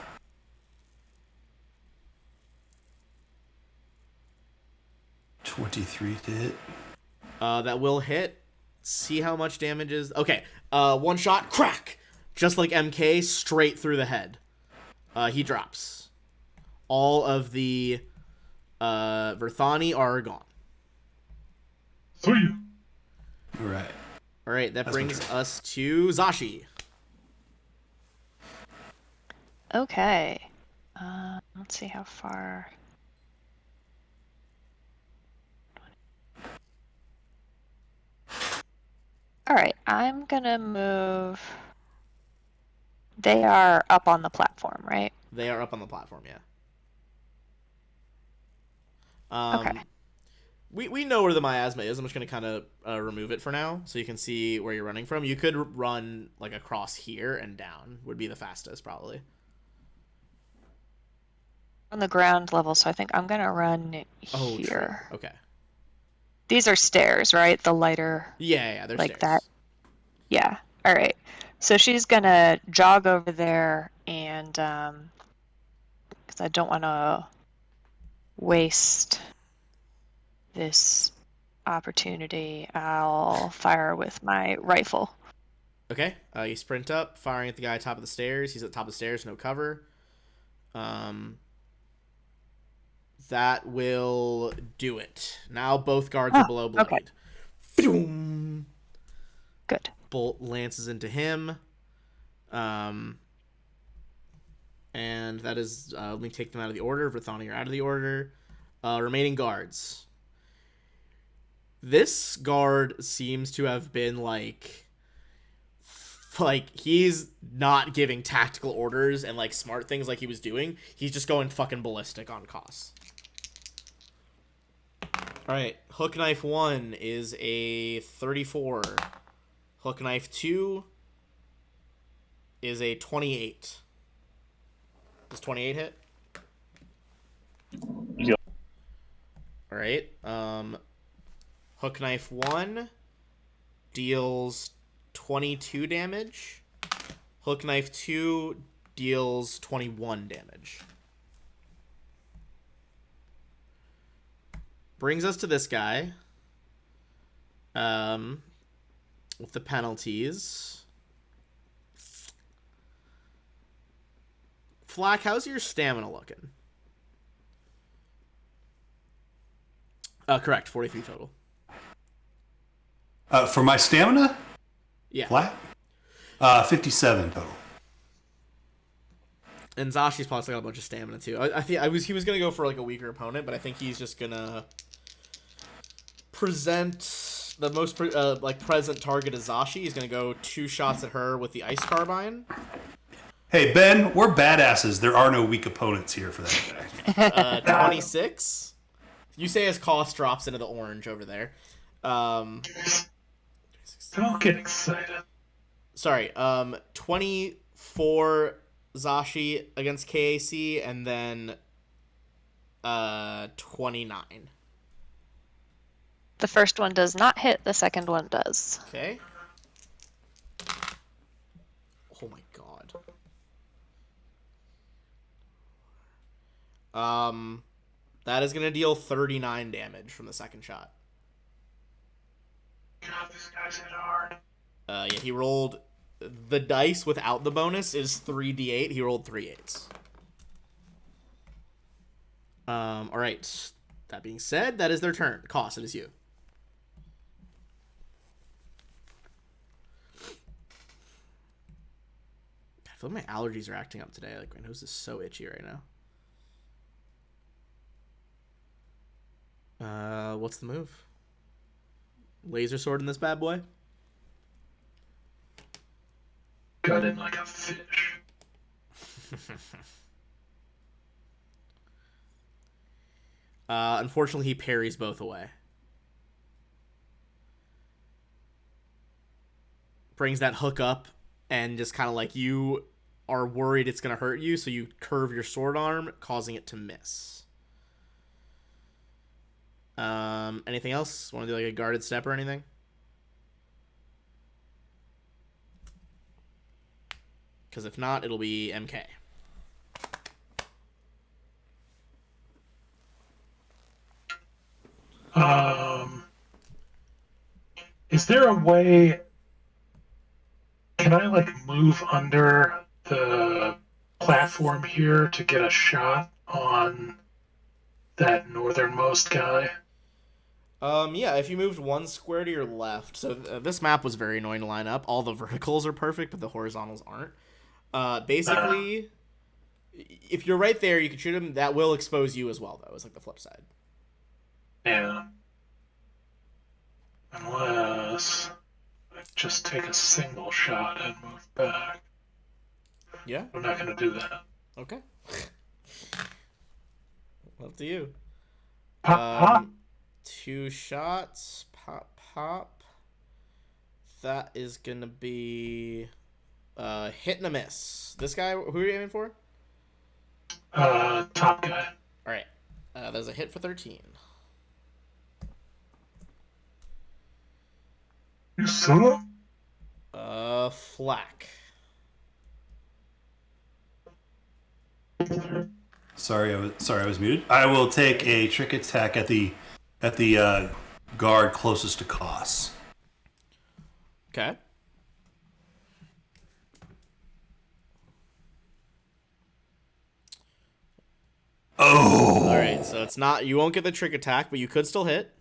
23 to hit. That will hit. See how much damage is. Okay. One shot, crack, just like MK, straight through the head. He drops. All of the Verthani are gone. Sweet. All right. All right, that That's my brings turn. us to Zashi. Okay. Let's see how far. All right, I'm gonna move. They are up on the platform, right? They are up on the platform, yeah. Okay. We know where the miasma is. I'm just going to kind of remove it for now so you can see where you're running from. You could run like across here and down would be the fastest probably. On the ground level, so I think I'm gonna run Oh, here. true. Okay. These are stairs, right? The lighter, Yeah, they're like stairs. that. Yeah. All right. So she's gonna jog over there and because I don't want to waste this opportunity, I'll fire with my rifle. Okay. You sprint up, firing at the guy top of the stairs. He's at the top of the stairs, no cover. That will do it. Now both guards are below Okay. bloodied. Boom. Good. Bolt lances into him. And that is, let me take them out of the order. Verthani are out of the order. Remaining guards. This guard seems to have been like he's not giving tactical orders and like smart things like he was doing. He's just going fucking ballistic on costs. All right, hook knife 1 is a 34. Hook knife 2 is a 28. Does 28 hit? Yep. All right. Hook knife 1 deals 22 damage. Hook knife 2 deals 21 damage. Brings us to this guy. With the penalties. Flack, how's your stamina looking? Correct, 43 total. For my stamina, Yeah. flat, 57 total. And Zashi's possibly got a bunch of stamina too. I think he was gonna go for like a weaker opponent, but I think he's just gonna present the most present target as Zashi. He's gonna go 2 shots at her with the ice carbine. Hey Ben, we're badasses. There are no weak opponents here for that guy. 26. You say his cost drops into the orange over there. Don't get excited. Sorry. 24 Zashi against KAC, and then 29. The first one does not hit. The second one does. Okay. Oh my god. That is gonna deal 39 damage from the second shot. God, this guy's hit hard. Yeah, he rolled the dice without the bonus is 3d8. He rolled 3 8s. All right. That being said, that is their turn. Cost, it is you. I feel like my allergies are acting up today. Like my nose is so itchy right now. What's the move? Laser sword in this bad boy? Got in like a fish. Unfortunately, he parries both away. Brings that hook up and just kind of like you are worried it's going to hurt you, so you curve your sword arm, causing it to miss. Anything else? Want to do like a guarded step or anything? Because if not, it'll be MK. Um, is there a way? Can I like move under the platform here to get a shot on that northernmost guy? Yeah, if you moved one square to your left, so this map was very annoying to line up. All the verticals are perfect, but the horizontals aren't. Basically, if you're right there, you can shoot him. That will expose you as well, though. It's like the flip side. Yeah. Unless I just take a single shot and move back. Yeah. I'm not going to do that. Okay. Up to you. Pop, pop. 2 shots. Pop, pop. That is gonna be hit and a miss. This guy, who are you aiming for? Top guy. All right. There's a hit for 13. You suck. Flack. Sorry, I was muted. I will take a trick attack at the guard closest to Koss. Okay. Oh. All right. So it's not. You won't get the trick attack, but you could still hit.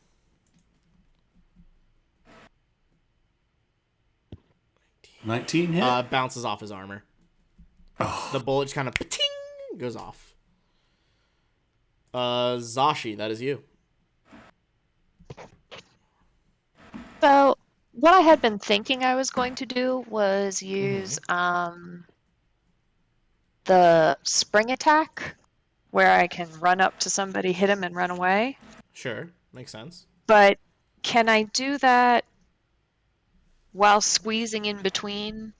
$19 hit. Bounces off his armor. Oh. The bullet just kind of goes off. Zashi, that is you. So, what I had been thinking I was going to do was use the spring attack, where I can run up to somebody, hit him, and run away. Sure, makes sense. But can I do that while squeezing in between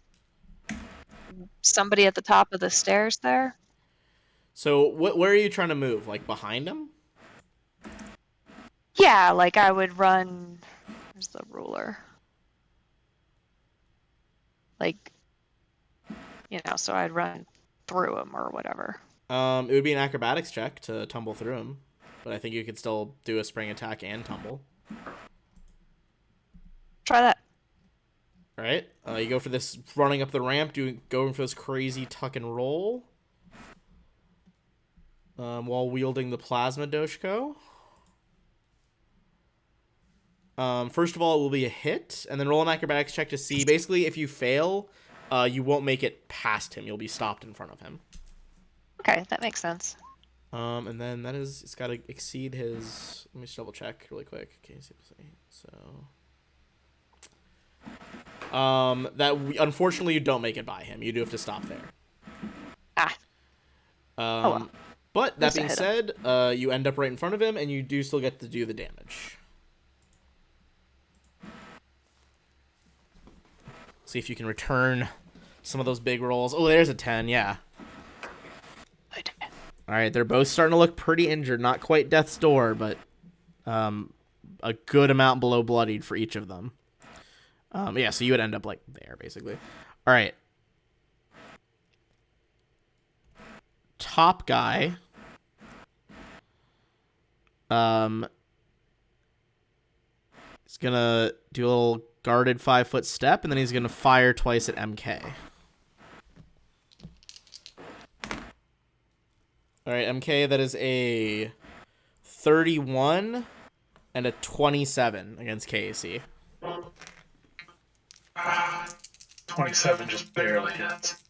somebody at the top of the stairs there? So, where are you trying to move? Like behind him? Yeah, like I would run. Where's the ruler? Like, so I'd run through him or whatever. It would be an acrobatics check to tumble through him, but I think you could still do a spring attack and tumble. Try that. All right. You go for this running up the ramp, going for this crazy tuck and roll, while wielding the plasma Doshko. First of all, it will be a hit, and then roll an acrobatics check to see. Basically, if you fail, you won't make it past him. You'll be stopped in front of him. Okay, that makes sense. And then it's got to exceed his. Let me just double check really quick. Okay, so. Unfortunately you don't make it by him. You do have to stop there. Well. But that being said, you end up right in front of him, and you do still get to do the damage. See if you can return some of those big rolls. Oh, there's a 10, yeah. Alright, they're both starting to look pretty injured. Not quite death's door, but a good amount below bloodied for each of them. Yeah, so you would end up like there, basically. Alright. Top guy. He's gonna do a little guarded 5-foot step, and then he's gonna fire twice at MK. Alright, MK, that is a 31 and a 27 against KAC. 27 just barely hits.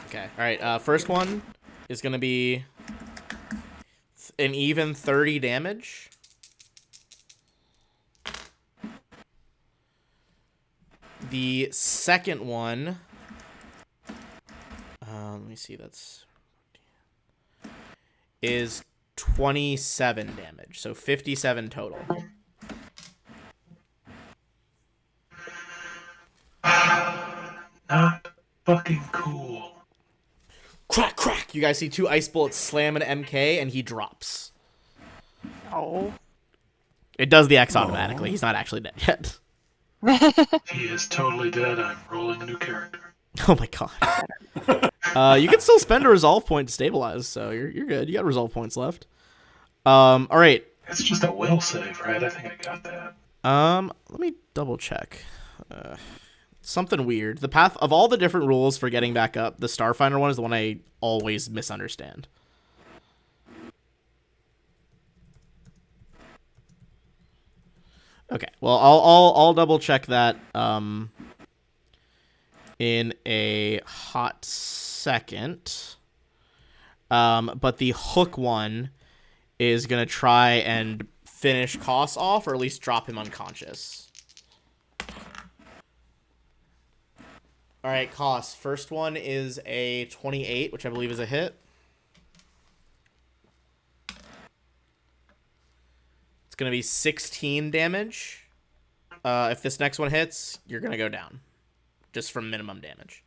Okay, alright, first one is gonna be an even 30 damage. The second one, let me see, is 27 damage, so 57 total. Not fucking cool. Crack, crack! You guys see 2 ice bullets slam into MK, and he drops. Oh. It does the X automatically. He's not actually dead yet. He is totally dead. I'm rolling a new character. Oh my god. You can still spend a resolve point to stabilize, so you're good. You got resolve points left. All right. It's just a will save, right? I think I got that. Let me double check. Something weird. The path of all the different rules for getting back up, the Starfinder one is the one I always misunderstand. Okay, well, I'll double check that in a hot second. But the hook one is gonna try and finish Koss off, or at least drop him unconscious. All right, Koss. First one is a 28, which I believe is a hit. It's gonna be 16 damage. If this next one hits, you're gonna go down, just from minimum damage.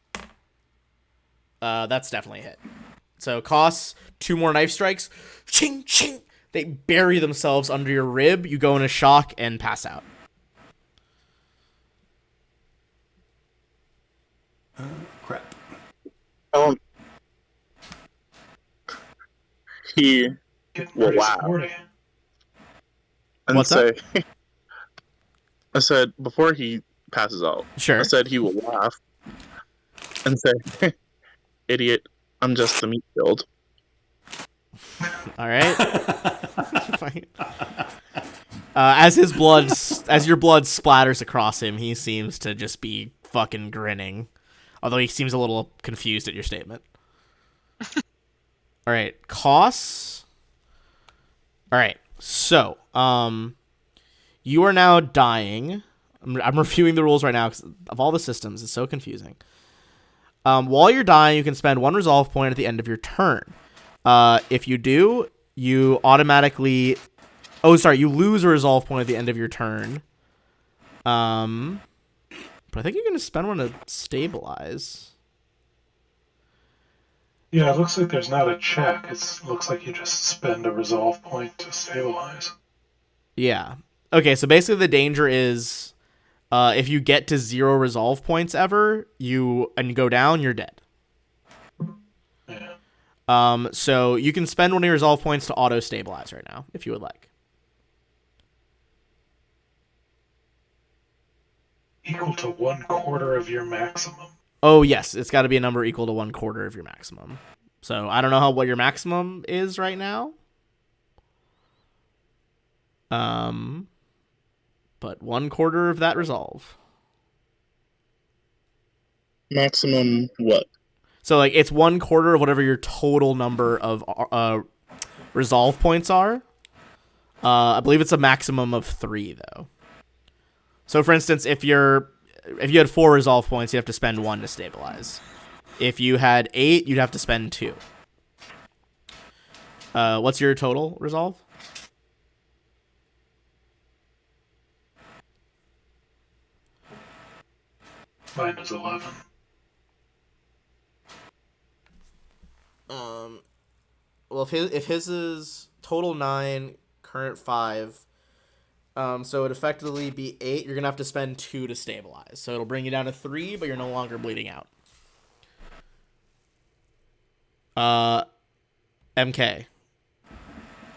That's definitely a hit. So Koss, 2 more knife strikes. Ching, ching. They bury themselves under your rib. You go in a shock and pass out. Crap. He Getting Well, pretty wow. sporty. and What's say, I said before he passes out. Sure. I said he will laugh and say, "Idiot, I'm just the meat build." All right. Fine. As your blood splatters across him, he seems to just be fucking grinning, although he seems a little confused at your statement. All right, Koss. All right, so you are now dying. I'm reviewing the rules right now because of all the systems. It's so confusing. While you're dying, you can spend 1 resolve point at the end of your turn. If you do, you automatically... Oh, sorry, you lose a resolve point at the end of your turn. But I think you're going to spend one to stabilize. Yeah, it looks like there's not a check. It looks like you just spend a resolve point to stabilize. Yeah. Okay, so basically the danger is if you get to 0 resolve points ever, and go down, you're dead. Yeah. So you can spend 1 of your resolve points to auto-stabilize right now, if you would like. Equal to 1/4 of your maximum. Oh, yes, it's got to be a number equal to 1/4 of your maximum. So I don't know what your maximum is right now. But 1/4 of that resolve. Maximum what? So like it's 1/4 of whatever your total number of resolve points are. I believe it's a maximum of 3 though. So for instance, if you had 4 resolve points, you have to spend 1 to stabilize. If you had 8, you'd have to spend 2. What's your total resolve? Mine is 11. Well, if his is total 9, current 5, so it'd effectively be 8. You're gonna have to spend 2 to stabilize. So it'll bring you down to 3, but you're no longer bleeding out. MK.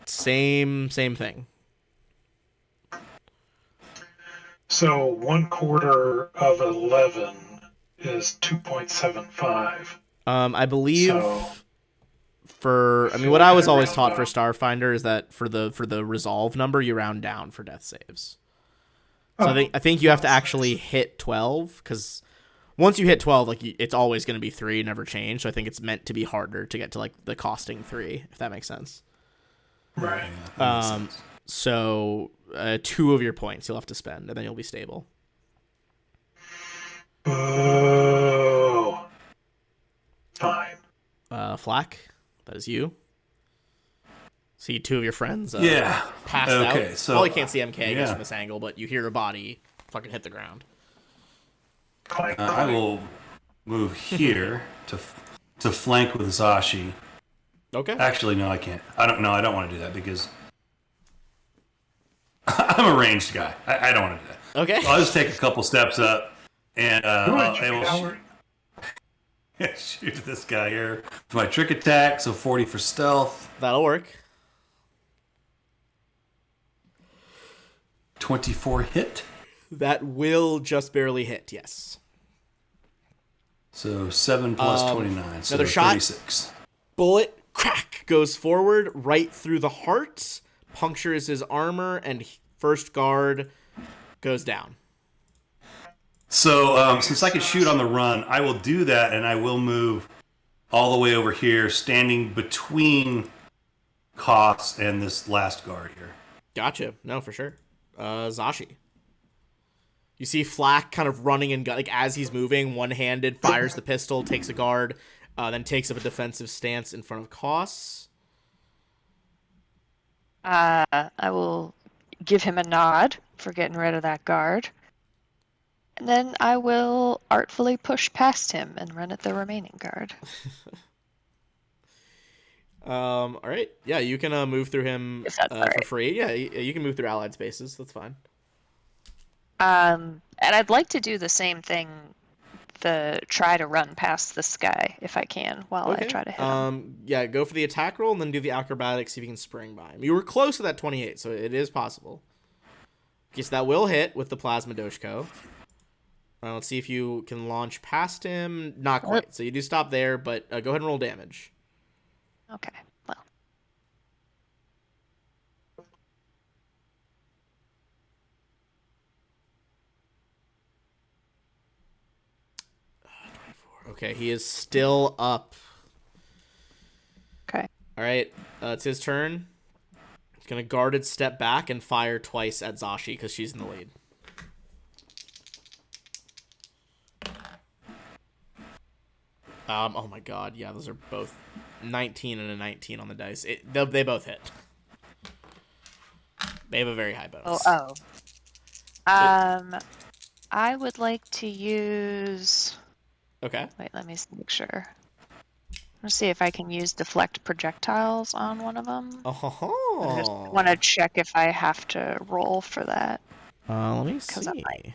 Same thing. So 1/4 of 11 is 2.75. I believe So what I was always taught for Starfinder is that for the resolve number, you round down for death saves. So I think you have to actually hit 12, because once you hit 12, like it's always going to be 3, never change. So I think it's meant to be harder to get to like the costing 3, if that makes sense. Right. So 2 of your points you'll have to spend, and then you'll be stable. Boo. Fine. Flack, that is you. See 2 of your friends passed out. Okay, so well, you can't see MK, I guess, yeah. from this angle, but you hear a body fucking hit the ground. Clank, I clank. will move here to flank with Zashi. Okay. Actually, no, I can't. I don't want to do that because I'm a ranged guy. I don't want to do that. Okay. So I'll just take a couple steps up and Good, I will Howard. shoot at this guy here for my trick attack. So 40 for stealth. That'll work. 24 hit. That will just barely hit, yes. So 7 plus 29. So another shot. 36. Bullet, crack, goes forward right through the heart, punctures his armor, and first guard goes down. So since I can shoot on the run, I will do that, and I will move all the way over here, standing between Koss and this last guard here. Gotcha. No, for sure. Zashi. You see Flack kind of running and like as he's moving, one-handed, fires the pistol, takes a guard, then takes up a defensive stance in front of Koss. I will give him a nod for getting rid of that guard. And then I will artfully push past him and run at the remaining guard. All right. Yeah, you can move through him If that's all for right. free. Yeah, you can move through allied spaces. That's fine. And I'd like to do the same thing, try to run past this guy if I can while I try to hit him. Yeah, go for the attack roll and then do the acrobatics, see if you can spring by him. You were close to that 28, so it is possible. Okay, so that will hit with the Plasma Doshko. Let's see if you can launch past him. Not quite. So you do stop there, but go ahead and roll damage. Okay, well. Okay, he is still up. Okay. All right, it's his turn. He's going to guarded step back and fire twice at Zashi because she's in the lead. Oh my god, yeah, those are both 19 and a 19 on the dice. They both hit. They have a very high bonus. I would like to use... Okay. Wait, let me make sure. Let's see if I can use deflect projectiles on one of them. Oh. I just want to check if I have to roll for that. Let me see. I might.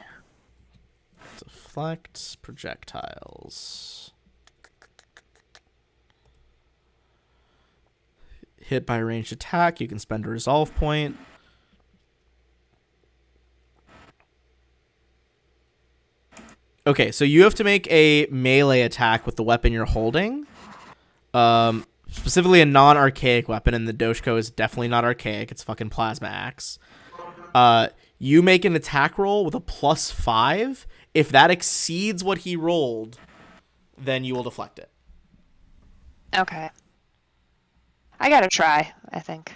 Deflect projectiles. Hit by a ranged attack, you can spend a resolve point. Okay, so you have to make a melee attack with the weapon you're holding. Specifically a non-archaic weapon, and the Doshko is definitely not archaic. It's fucking plasma axe. You make an attack roll with a +5. If that exceeds what he rolled, then you will deflect it. Okay. I gotta try, I think.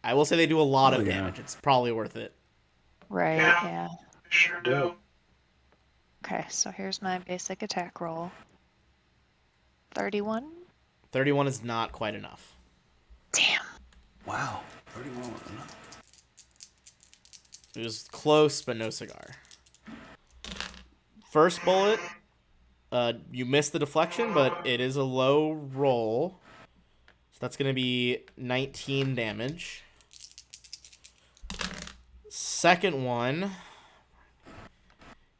I will say they do a lot of yeah. damage. It's probably worth it. Right, Yeah. yeah. I sure do. Okay, so here's my basic attack roll. 31? 31 is not quite enough. Damn. Wow. 31 was enough. It was close, but no cigar. First bullet, you missed the deflection, but it is a low roll. So that's going to be 19 damage. Second one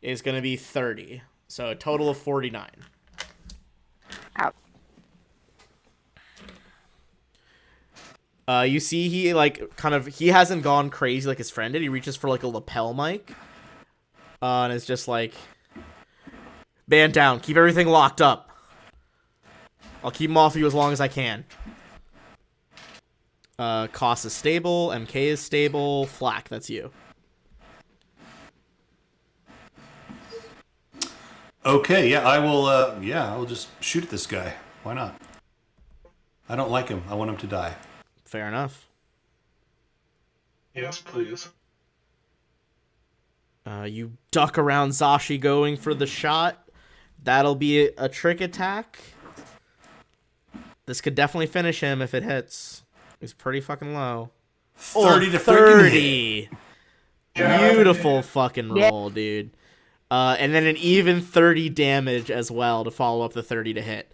is going to be 30. So a total of 49. Out. You see he, like, he hasn't gone crazy like his friend did. He reaches for, like, a lapel mic. And it's just like, band down. Keep everything locked up. I'll keep them off of you as long as I can. Koss is stable. MK is stable. Flack, that's you. Okay, yeah, I will just shoot at this guy. Why not? I don't like him. I want him to die. Fair enough. Yes, please. You duck around Zashi going for the shot. That'll be a trick attack. This could definitely finish him if it hits. He's pretty fucking low. 30 to 30. Yeah. Beautiful fucking roll, dude. And then an even 30 damage as well to follow up the 30 to hit.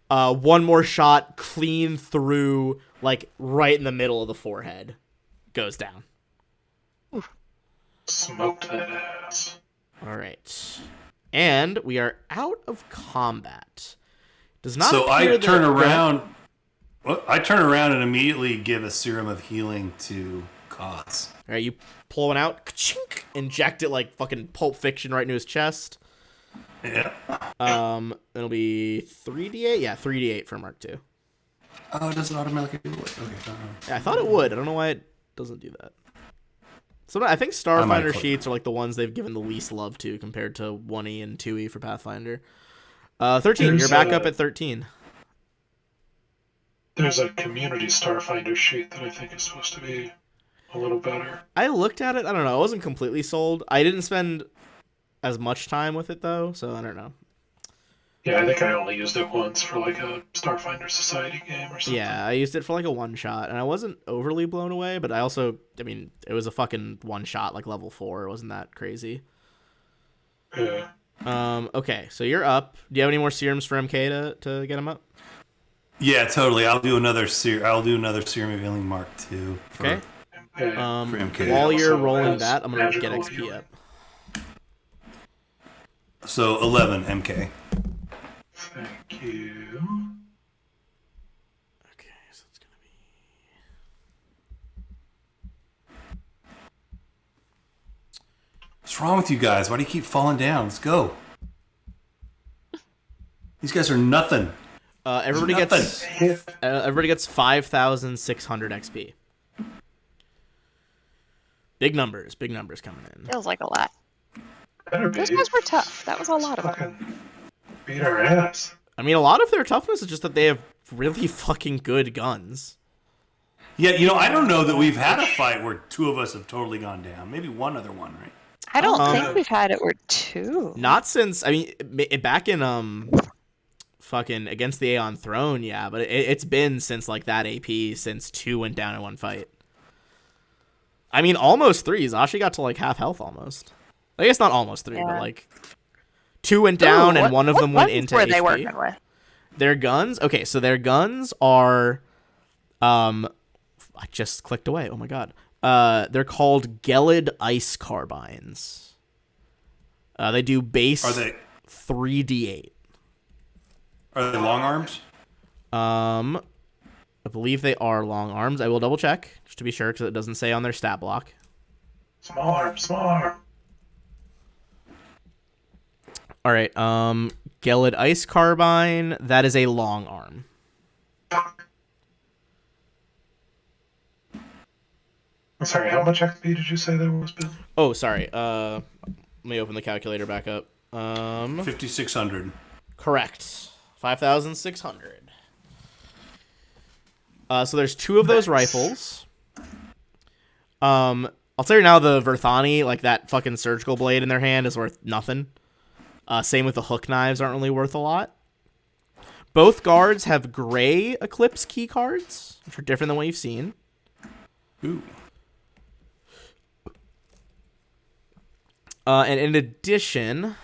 One more shot clean through, like, right in the middle of the forehead. Goes down. Smoked that ass. All right. And we are out of combat. Does not So appear I that- turn around. Well, I turn around and immediately give a serum of healing to cause. All right, you pull one out, ka-chink, inject it like fucking Pulp Fiction right into his chest. Yeah. It'll be 3d8. Yeah, 3d8 for Mark II. Oh, it doesn't automatically do it. Okay. Yeah, I thought it would. I don't know why it doesn't do that. So I think Starfinder sheets are like the ones they've given the least love to compared to 1E and 2E for Pathfinder. 13. You're back up at 13. There's a community Starfinder sheet that I think is supposed to be a little better. I looked at it. I don't know. I wasn't completely sold. I didn't spend as much time with it though, so I don't know. Yeah, I think I only used it once for like a Starfinder Society game or something. Yeah, I used it for like a one shot, and I wasn't overly blown away, but it was a fucking one shot, like level 4. It wasn't that crazy. Yeah. Okay, so you're up. Do you have any more serums for MK to get him up? Yeah, totally. I'll do another serum of healing Mark II. Okay. For MK. While you're Also rolling has that, I'm gonna get magical XP healing. up. So 11 MK. Thank you. Okay, so it's gonna be. What's wrong with you guys? Why do you keep falling down? Let's go. These guys are nothing. Everybody gets 5,600 XP. Big numbers coming in. Feels like a lot. Better be. Those guys were tough. That was a lot of them. Fucking beat our ass. I mean, a lot of their toughness is just that they have really fucking good guns. Yeah, I don't know that we've had a fight where two of us have totally gone down. Maybe one other one, right? I don't think we've had it where 2. Not since back in fucking against the Aeon Throne, yeah, but it's been since like that AP since 2 went down in one fight. I mean, almost 3. Zashi got to like half health almost. I guess not almost 3, but like 2 went down and one of them went into what HP. were they working with? Their guns? Okay, so their guns are I just clicked away. Oh my god. They're called Gelid Ice Carbines. They do base 3d8. Are they long arms? I believe they are long arms. I will double check just to be sure because it doesn't say on their stat block. Small arm. All right. Gelid Ice Carbine. That is a long arm. I'm sorry, how much XP did you say there was, Ben? Oh, sorry. Let me open the calculator back up. 5,600. Correct. 5,600. So there's 2 of those rifles. I'll tell you now, the Verthani, like that fucking surgical blade in their hand, is worth nothing. Same with the hook knives, aren't really worth a lot. Both guards have gray Eclipse key cards, which are different than what you've seen. Ooh. And in addition,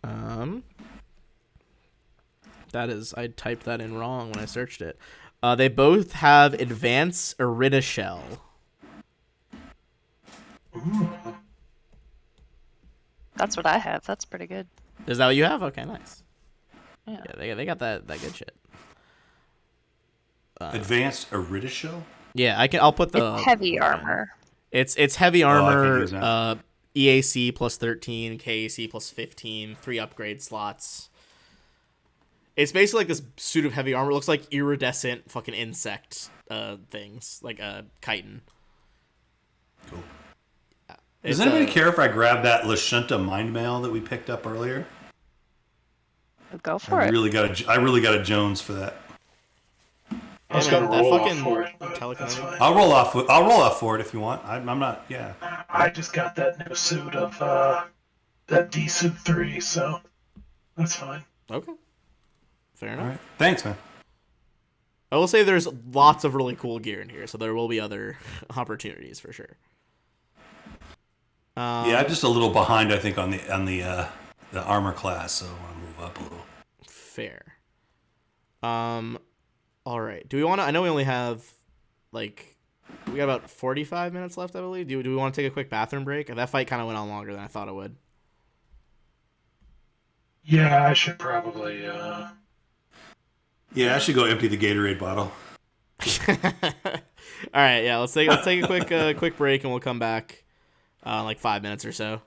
I typed that in wrong when I searched it. They both have Advanced Irida Shell. Ooh. That's what I have. That's pretty good. Is that what you have? Okay, nice. Yeah. Yeah, they got that good shit. Advanced Iridishow? Yeah, I'll put the It's heavy armor. It's heavy I can't armor, use that. EAC plus 13, KAC plus 15, 3 upgrade slots. It's basically like this suit of heavy armor. It looks like iridescent fucking insect things, like a chitin. Cool. Does anybody care if I grab that Lashunta mind mail that we picked up earlier? Go for I it. really got a Jones for that. I was Yeah, gonna man, that roll off fucking for it, but telekinetic- that's fine. I'll roll off for it if you want. I'm not. Yeah. I just got that new suit of that D suit 3, so that's fine. Okay. Fair enough. All right. Thanks, man. I will say there's lots of really cool gear in here, so there will be other opportunities for sure. Yeah, I'm just a little behind, I think, on the armor class, so I want to move up a little. Fair. All right. Do we want to? I know we only have we got about 45 minutes left, I believe. Do we want to take a quick bathroom break? That fight kind of went on longer than I thought it would. Yeah, I should probably Yeah, I should go empty the Gatorade bottle. All right, yeah. Let's take a quick break, and we'll come back, like 5 minutes or so.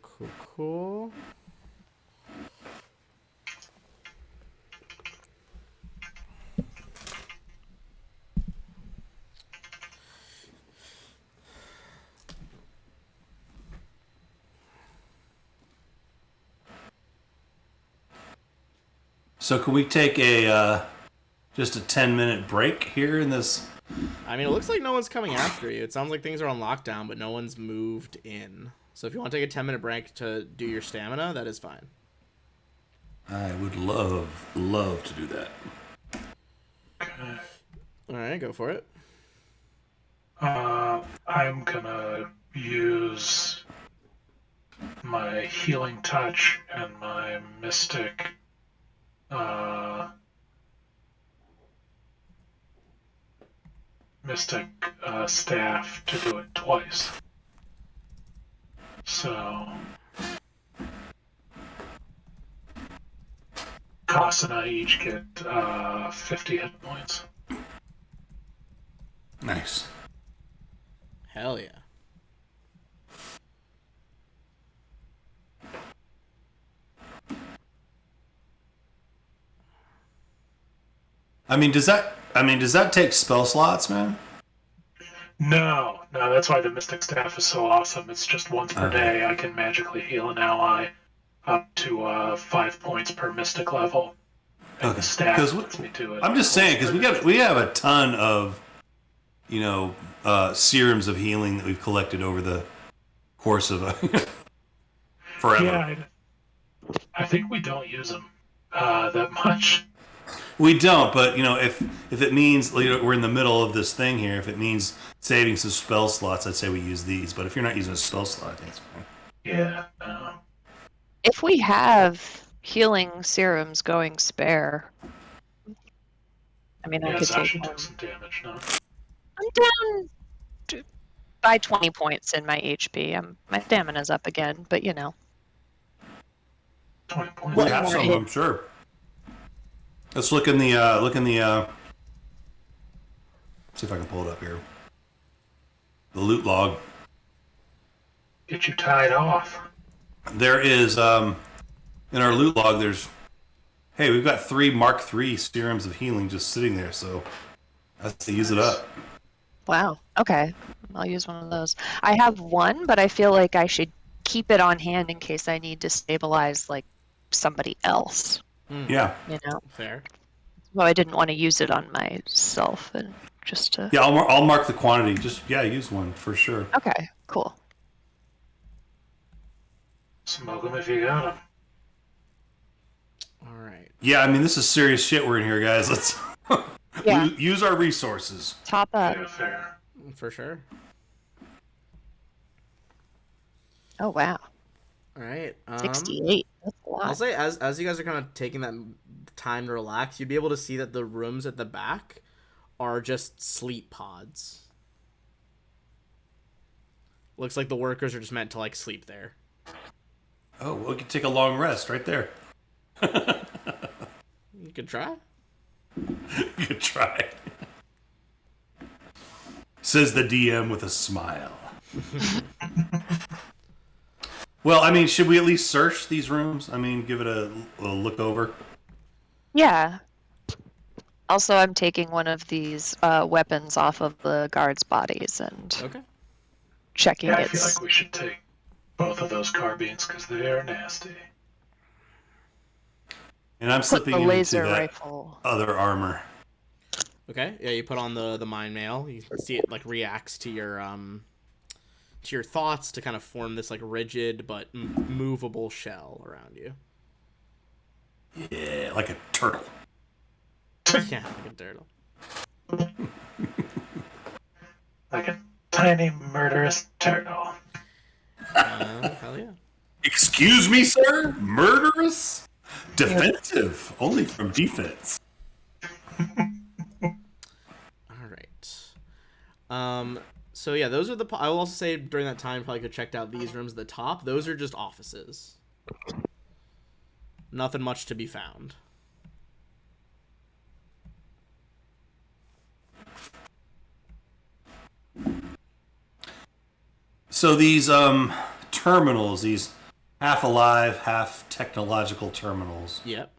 Cool. So can we take a just a 10-minute break here in this? I mean, it looks like no one's coming after you. It sounds like things are on lockdown, but no one's moved in. So if you want to take a 10-minute break to do your stamina, that is fine. I would love to do that. Okay. All right, go for it. I'm gonna use my healing touch and my mystic staff to do it twice. So Koss and I each get 50 hit points. Nice. Hell yeah. Does that take spell slots, man? No, that's why the mystic staff is so awesome. It's just once per day I can magically heal an ally up to 5 points per mystic level. And the staff lets me do it. I'm just saying, because we have a ton of, serums of healing that we've collected over the course of forever. Yeah, I think we don't use them that much. We don't, but if it means we're in the middle of this thing here, if it means saving some spell slots, I'd say we use these. But if you're not using a spell slot, I think it's fine. Yeah. If we have healing serums going spare, I mean, I could take Sasha one. took some damage now. I'm down by 20 points in my HP. My stamina's up again, but 20 points. We have some, I'm sure. Let's look in the see if I can pull it up here. The loot log. Get you tied off. There is in our loot log. We've got 3 Mark III serums of healing just sitting there, so let's use it up. Wow. Okay. I'll use one of those. I have one, but I feel like I should keep it on hand in case I need to stabilize like somebody else. Yeah. Fair. Well, I didn't want to use it on myself, and just to. Yeah, I'll mark the quantity. Use one for sure. Okay. Cool. Smoke them if you got them. All right. Yeah, this is serious shit we're in here, guys. Let's use our resources. Top up. Yeah, fair. For sure. Oh wow. All right. 68. That's a lot. I'll say as you guys are kind of taking that time to relax, you'd be able to see that the rooms at the back are just sleep pods. Looks like the workers are just meant to sleep there. Oh, well, we could take a long rest right there. You could try. You could try. Says the DM with a smile. Well, should we at least search these rooms? Give it a look over. Yeah. Also, I'm taking one of these weapons off of the guards' bodies and checking I its. feel like we should take both of those carbines because they are nasty. And I'm slipping the into laser that rifle. other armor. Okay. Yeah, you put on the mind mail. You see it reacts to your thoughts to kind of form this rigid but movable shell around you. Yeah, like a turtle. Yeah, like a turtle. Like a tiny murderous turtle. Hell yeah. Excuse me, sir? Murderous? Defensive. Only from defense. All right. So yeah, those are I will also say during that time probably could checked out these rooms at the top. Those are just offices. Nothing much to be found. So these terminals, these half alive, half technological terminals. Yep.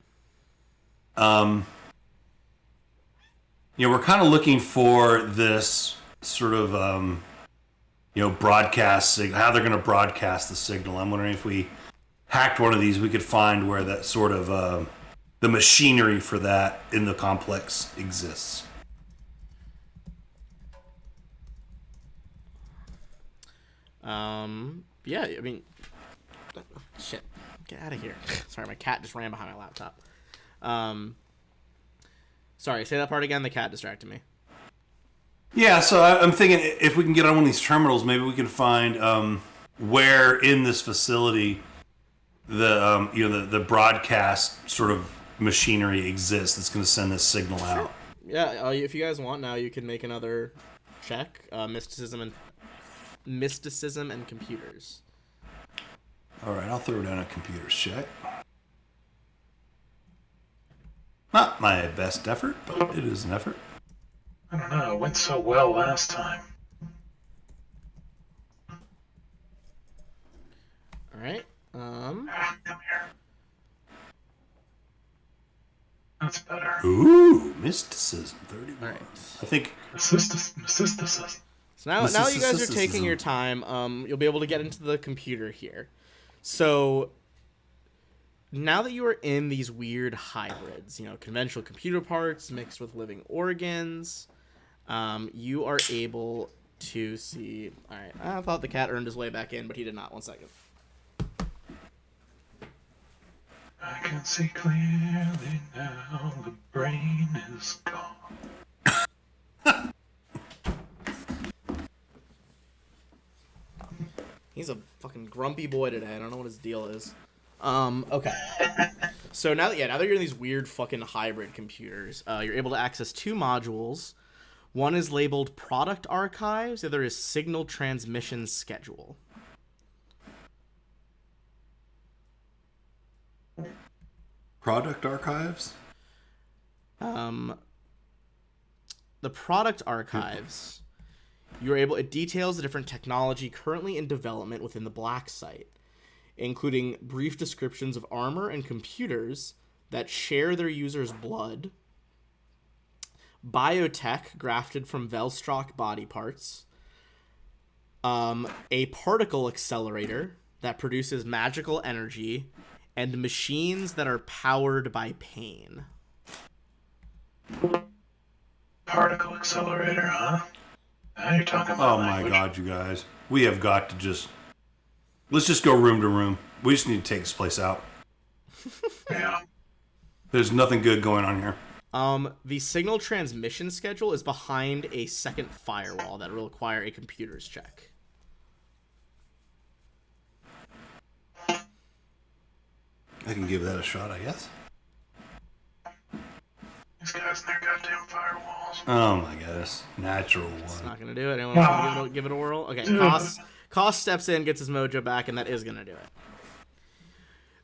We're kind of looking for this sort of, broadcast signal, how they're going to broadcast the signal. I'm wondering if we hacked one of these, we could find where that sort of, the machinery for that in the complex exists. Yeah, I mean, shit, get out of here. Sorry, my cat just ran behind my laptop. Sorry, say that part again. The cat distracted me. Yeah, so I'm thinking if we can get on one of these terminals, maybe we can find where in this facility the broadcast sort of machinery exists that's going to send this signal out. Yeah, if you guys want now, you can make another check. Mysticism and computers. All right, I'll throw down a computer's check. Not my best effort, but it is an effort. I don't know, it went so well last time. Alright, Come here. That's better. Ooh, mysticism, 31. Alright. I think... Mysticism. So now you guys are taking your time. You'll be able to get into the computer here. So now that you are in these weird hybrids, conventional computer parts mixed with living organs, you are able to see... Alright, I thought the cat earned his way back in, but he did not. 1 second. I can see clearly now, the brain is gone. He's a fucking grumpy boy today. I don't know what his deal is. Okay. So now that you're in these weird fucking hybrid computers, you're able to access 2 modules. One is labeled Product Archives, the other is Signal Transmission Schedule. Product archives? The Product Archives, it details the different technology currently in development within the Black Site, including brief descriptions of armor and computers that share their users' blood, biotech grafted from Velstrak body parts, a particle accelerator that produces magical energy, and machines that are powered by pain. Particle accelerator, huh? Now you're talking about language. My god, you guys. We have got to let's just go room to room. We just need to take this place out. Yeah. There's nothing good going on here. The signal transmission schedule is behind a second firewall that will require a computer's check. I can give that a shot, I guess. These guys and their goddamn firewalls. Oh my goodness. Natural one. It's not going to do it. Anyone else want to give it a whirl? Okay, Koss steps in, gets his mojo back, and that is going to do it.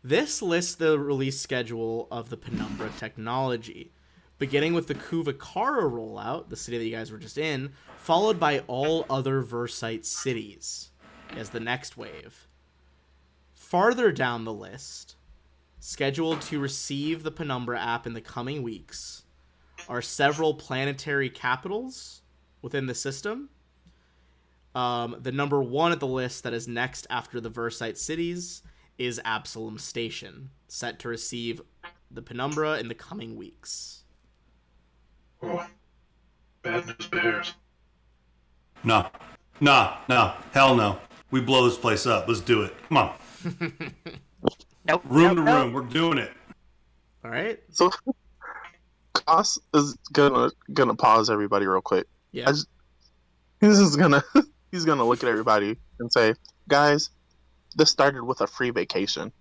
This lists the release schedule of the Penumbra technology, beginning with the Kuvakara rollout, the city that you guys were just in, followed by all other Versite cities as the next wave. Farther down the list, scheduled to receive the Penumbra app in the coming weeks, are several planetary capitals within the system. The number 1 at the list that is next after the Versite cities is Absalom Station, set to receive the Penumbra in the coming weeks. Oh. Bad news bears. No. Hell no. We blow this place up. Let's do it. Come on. Nope. Room to room. We're doing it. All right. So, Koss is gonna pause everybody real quick. Yeah. He's gonna look at everybody and say, "Guys, this started with a free vacation."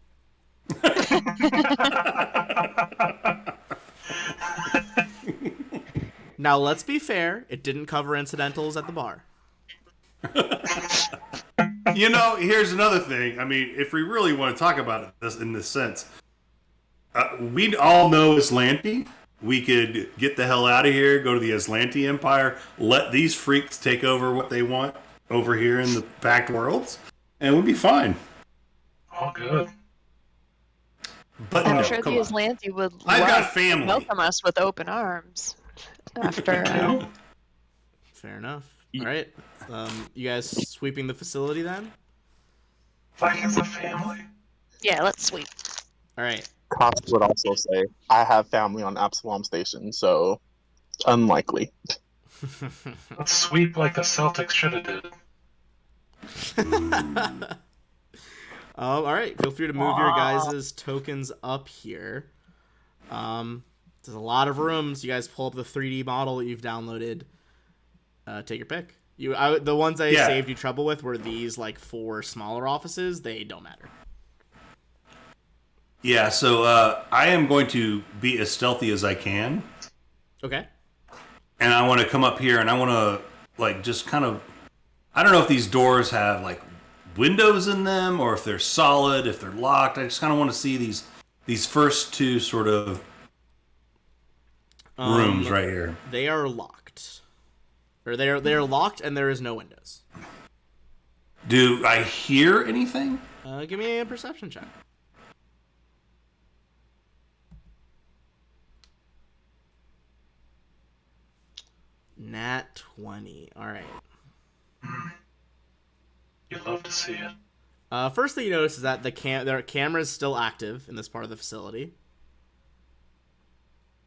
Now, let's be fair. It didn't cover incidentals at the bar. Here's another thing. I mean, if we really want to talk about it in this sense, we all know Aslanti. We could get the hell out of here, go to the Aslanti Empire, let these freaks take over what they want over here in the Pact Worlds, and we'd be fine. All good. But I'm no, sure come the on. Aslanthi would I've got love to family. welcome us with open arms after. Too? Fair enough. All right. You guys sweeping the facility then? Like as a family. Yeah, let's sweep. All right. Cost would also say, I have family on Absalom Station, so unlikely. Let's sweep like the Celtics should have did. All right. Feel free to move your guys' tokens up here. There's a lot of rooms. You guys pull up the 3D model that you've downloaded. Take your pick. The ones I saved you trouble with were these like 4 smaller offices. They don't matter. Yeah, so I am going to be as stealthy as I can. Okay. And I want to come up here and I want to, like, just kind of... I don't know if these doors have, like, windows in them or if they're solid, if they're locked. I just kind of want to see these first 2 sort of rooms right here. They are locked. Or they are locked and there is no windows. Do I hear anything? Give me a perception check. Nat 20. All right. You'd love to see it. First thing you notice is that their camera is still active in this part of the facility.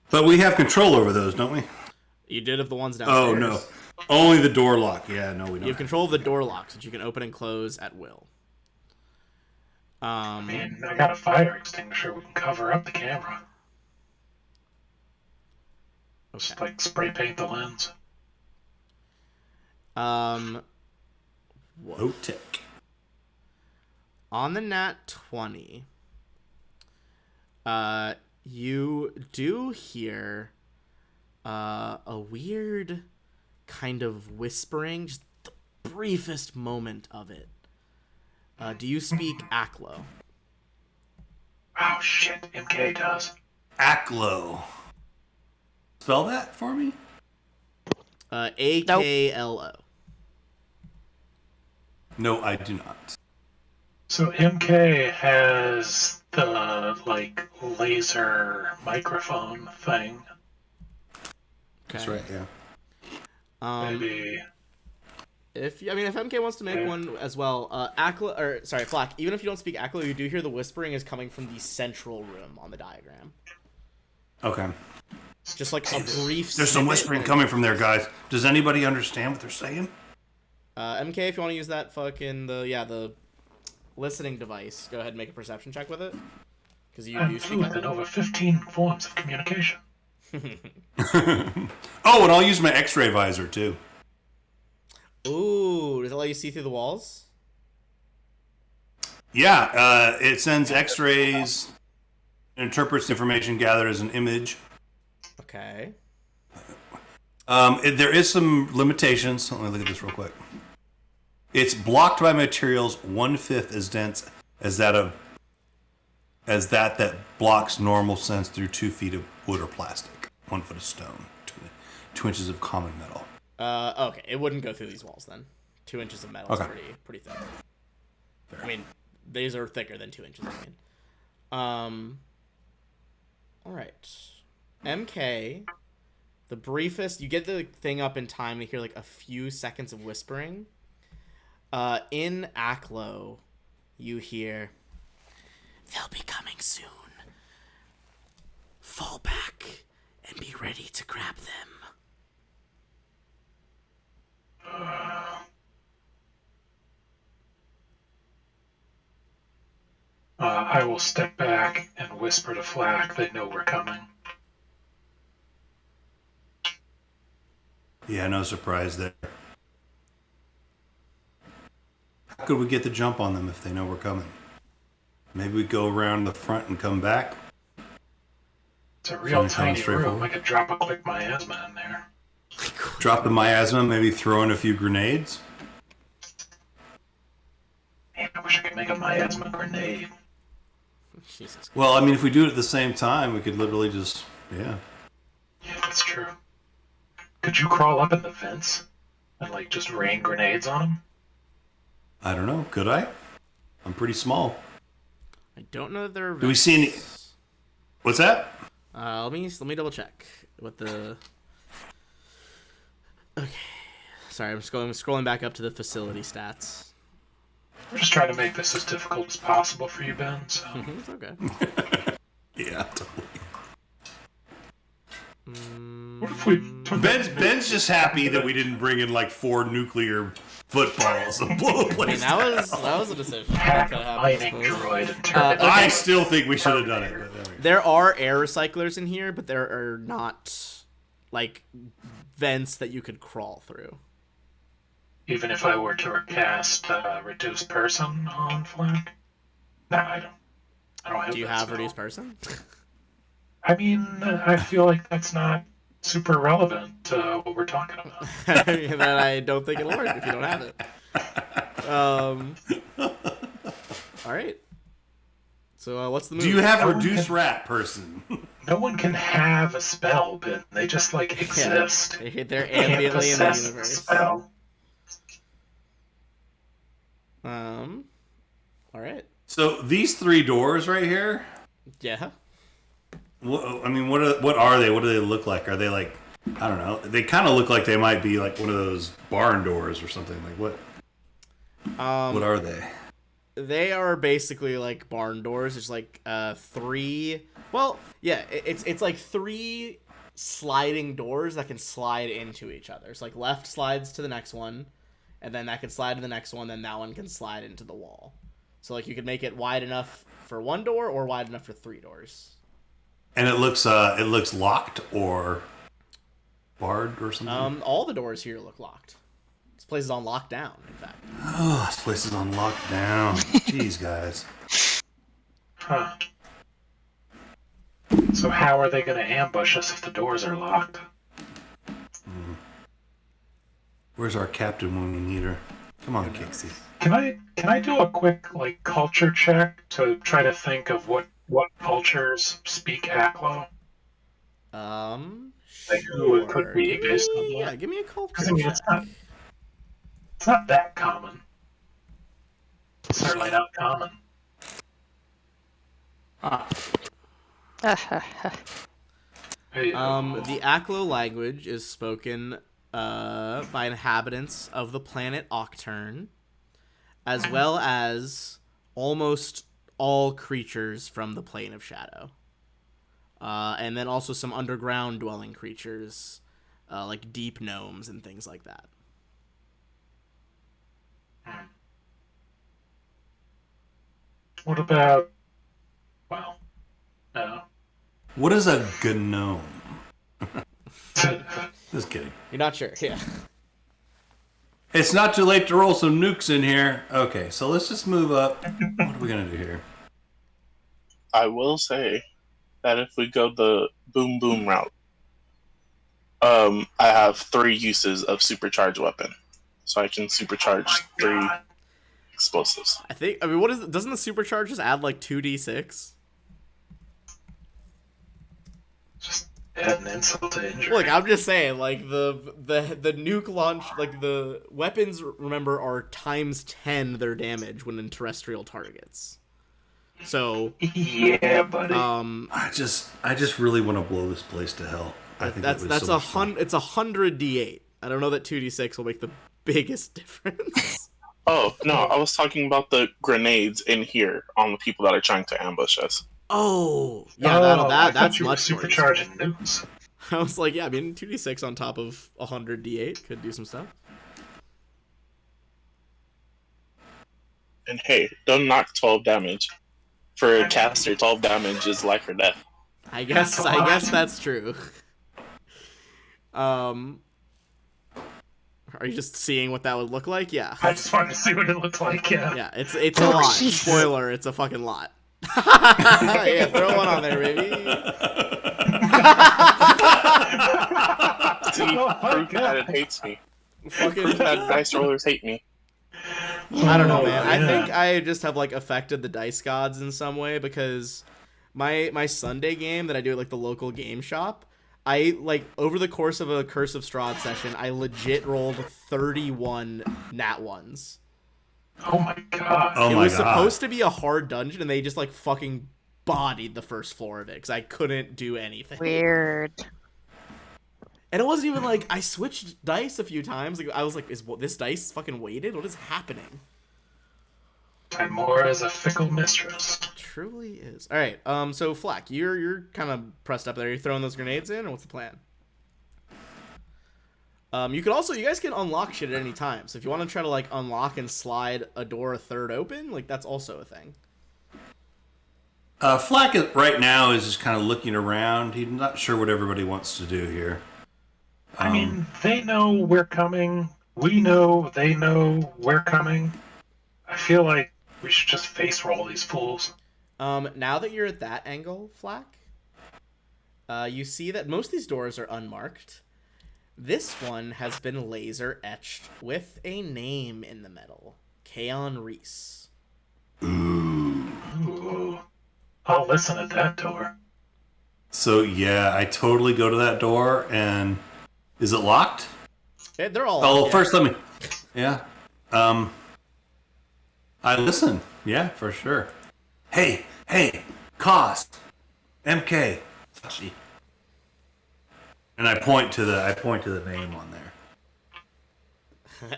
But we have control over those, don't we? You did of the ones downstairs. Oh, no. Only the door lock. Yeah, no, we don't. You have control of the door locks, which you can open and close at will. I mean, I got a fire extinguisher. We can cover up the camera. Okay. Just like spray paint the lens. Low tech. On the nat 20, you do hear a weird kind of whispering, just the briefest moment of it. Do you speak Aklo? Oh shit, MK does. Aklo. Spell that for me? A-K-L-O. No, I do not. So MK has the like laser microphone thing. Okay. That's right, yeah. Maybe. If MK wants to make one as well, Flack. Even if you don't speak Aklo, you do hear the whispering is coming from the central room on the diagram. Okay. It's just like a brief. There's some snippet. whispering coming from there, guys. Does anybody understand what they're saying? MK, if you want to use that the listening device, go ahead and make a perception check with it. Because you I'm speak fluent in over 15 forms of communication. Oh, and I'll use my X-ray visor too. Ooh, does it let you see through the walls? Yeah, it sends X-rays, interprets information gathered as an image. Okay. There is some limitations. Let me look at this real quick. It's blocked by materials 1/5 as dense as that blocks normal sense through 2 feet of wood or plastic, 1 foot of stone, 2 inches of common metal. Okay, it wouldn't go through these walls then. 2 inches of metal is pretty thick. Fair. I mean, these are thicker than 2 inches. All right, MK. The briefest, you get the thing up in time to hear like a few seconds of whispering. In Aklo, you hear, "They'll be coming soon. Fall back and be ready to grab them." I will step back and whisper to Flack they know we're coming. Yeah, no surprise there. How could we get the jump on them if they know we're coming? Maybe we go around the front and come back. It's a real Sounds tiny straightforward. room. I could drop a quick miasma in there. Drop the miasma, maybe throw in a few grenades. Man, I wish I could make a miasma grenade. Jesus. Well, I mean, if we do it at the same time, we could literally just, yeah. Yeah, that's true. Could you crawl up in the vents and like just rain grenades on them? I don't know. Could I? I'm pretty small. I don't know that there are vents. Do we see any? What's that? Let me double check what the. Okay, sorry, I'm scrolling back up to the facility stats. We're just trying to make this as difficult as possible for you, Ben. So. It's okay. Yeah, totally. What if we took Ben's just happy that we didn't bring in like 4 nuclear footballs and blow the I place mean, that was a decision. hack That a happened, I mining suppose. droid and turn it I still think we should have done it. But there we go. There are air recyclers in here, but there are not like vents that you could crawl through. Even if I were to cast reduce person on Flack? No, I don't have Do you that have spell. reduced person? I mean, I feel like that's not super relevant to what we're talking about. Then I don't think it'll work if you don't have it. All right. So what's the move? Do you have No one reduced can- rat person? No one can have a spell, Ben. They just like exist. Yeah, they're Can't ambiently in the possess the universe. spell. All right. So these 3 doors right here. Yeah. I mean, what are they? What do they look like? Are they like, I don't know. They kind of look like they might be like one of those barn doors or something. Like what? What are they? They are basically like barn doors. There's like 3. Well, yeah, it's like 3 sliding doors that can slide into each other. It's like left slides to the next one, and then that can slide to the next one. Then that one can slide into the wall. So like you could make it wide enough for 1 door or wide enough for 3 doors. And it looks locked or barred or something. All the doors here look locked. This place is on lockdown, in fact. Oh, this place is on lockdown. Jeez, guys. Huh. So how are they going to ambush us if the doors are locked? Where's our captain when we need her? Come on, Kixie. Can I do a quick like culture check to try to think of what cultures speak Aklo? Like who it could be based on Yeah, that? give me a culture Because I mean, check. it's not that common. It's certainly not common. Hey, The Aklo language is spoken by inhabitants of the planet Octurne, as well as almost all creatures from the Plane of Shadow. And then also some underground dwelling creatures, like deep gnomes and things like that. What about? Well, no. What is a gnome? Just kidding. You're not sure, yeah. It's not too late to roll some nukes in here. Okay, so let's just move up. What are we gonna do here? I will say that if we go the boom boom route, I have 3 uses of supercharged weapon, so I can supercharge 3 God. explosives. I mean, what is it? Doesn't the supercharge just add like 2d6? Just add an insult to injury. Look, I'm just saying, like the nuke launch, like the weapons, remember, are times 10 their damage when in terrestrial targets. So, Yeah, buddy. I just really want to blow this place to hell. I think that's it was that's so a much fun. it's 100 d8. I don't know that 2d6 will make the biggest difference. Oh, no, I was talking about the grenades in here on the people that are trying to ambush us. Oh, yeah, I that's thought you were much more supercharging useful. nukes. I was like, yeah, I mean, 2d6 on top of 100 d8 could do some stuff. And hey, don't knock 12 damage. For a caster, 12 damage is life or death. I guess that's true. Are you just seeing what that would look like? Yeah. I just wanted to see what it looked like. Yeah. Yeah, it's a Oh, lot. Jesus. Spoiler, it's a fucking lot. Yeah, throw one on there, baby. See, Oh my proof that God. it hates me. Fucking, Proof that dice rollers hate me. I don't know, man. Oh, I yeah. think I just have like affected the dice gods in some way because my Sunday game that I do at like the local game shop, I like over the course of a Curse of Strahd session, I legit rolled 31 nat ones. Oh my god. Oh It my was god. supposed to be a hard dungeon, and they just like fucking bodied the first floor of it because I couldn't do anything. Weird. And it wasn't even like I switched dice a few times. Like I was like, "Is this dice fucking weighted? What is happening?" Timora is a fickle mistress. Truly is. All right. So Flack, you're kind of pressed up there. You're throwing those grenades in, or what's the plan? You guys can unlock shit at any time. So if you want to try to like unlock and slide a door a third open, like that's also a thing. Flack right now is just kind of looking around. He's not sure what everybody wants to do here. I mean, they know we're coming. We know they know we're coming. I feel like we should just face roll these fools. Now that you're at that angle, Flack, you see that most of these doors are unmarked. This one has been laser etched with a name in the metal. Keon Reese. Ooh. I'll listen at that door. So yeah, I totally go to that door, and is it locked? They're all. Oh, yeah. first let me. Yeah. I listen. Yeah, for sure. Hey, cost, MK, Sashi. And I point to the name on there.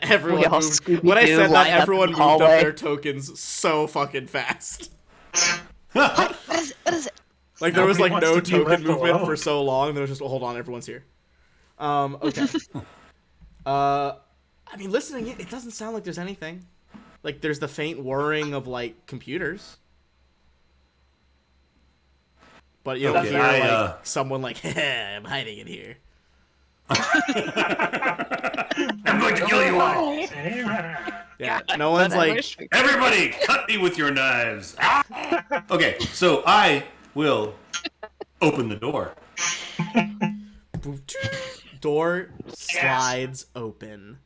Everyone We all moved. Scooby-Doo When I said that, lined up everyone in the moved up hallway. their tokens so fucking fast. What is it? Like there was like Nobody no wants to be token left movement alone. for so long. There was just hold on, everyone's here. Okay. I mean, listening, it doesn't sound like there's anything. Like there's the faint whirring of like computers. But you don't Okay, hear I, like someone like, I'm hiding in here. I'm going to kill you all. Yeah, no one's like, Everybody, cut me with your knives. Ah! Okay, so I will open the door. door slides open.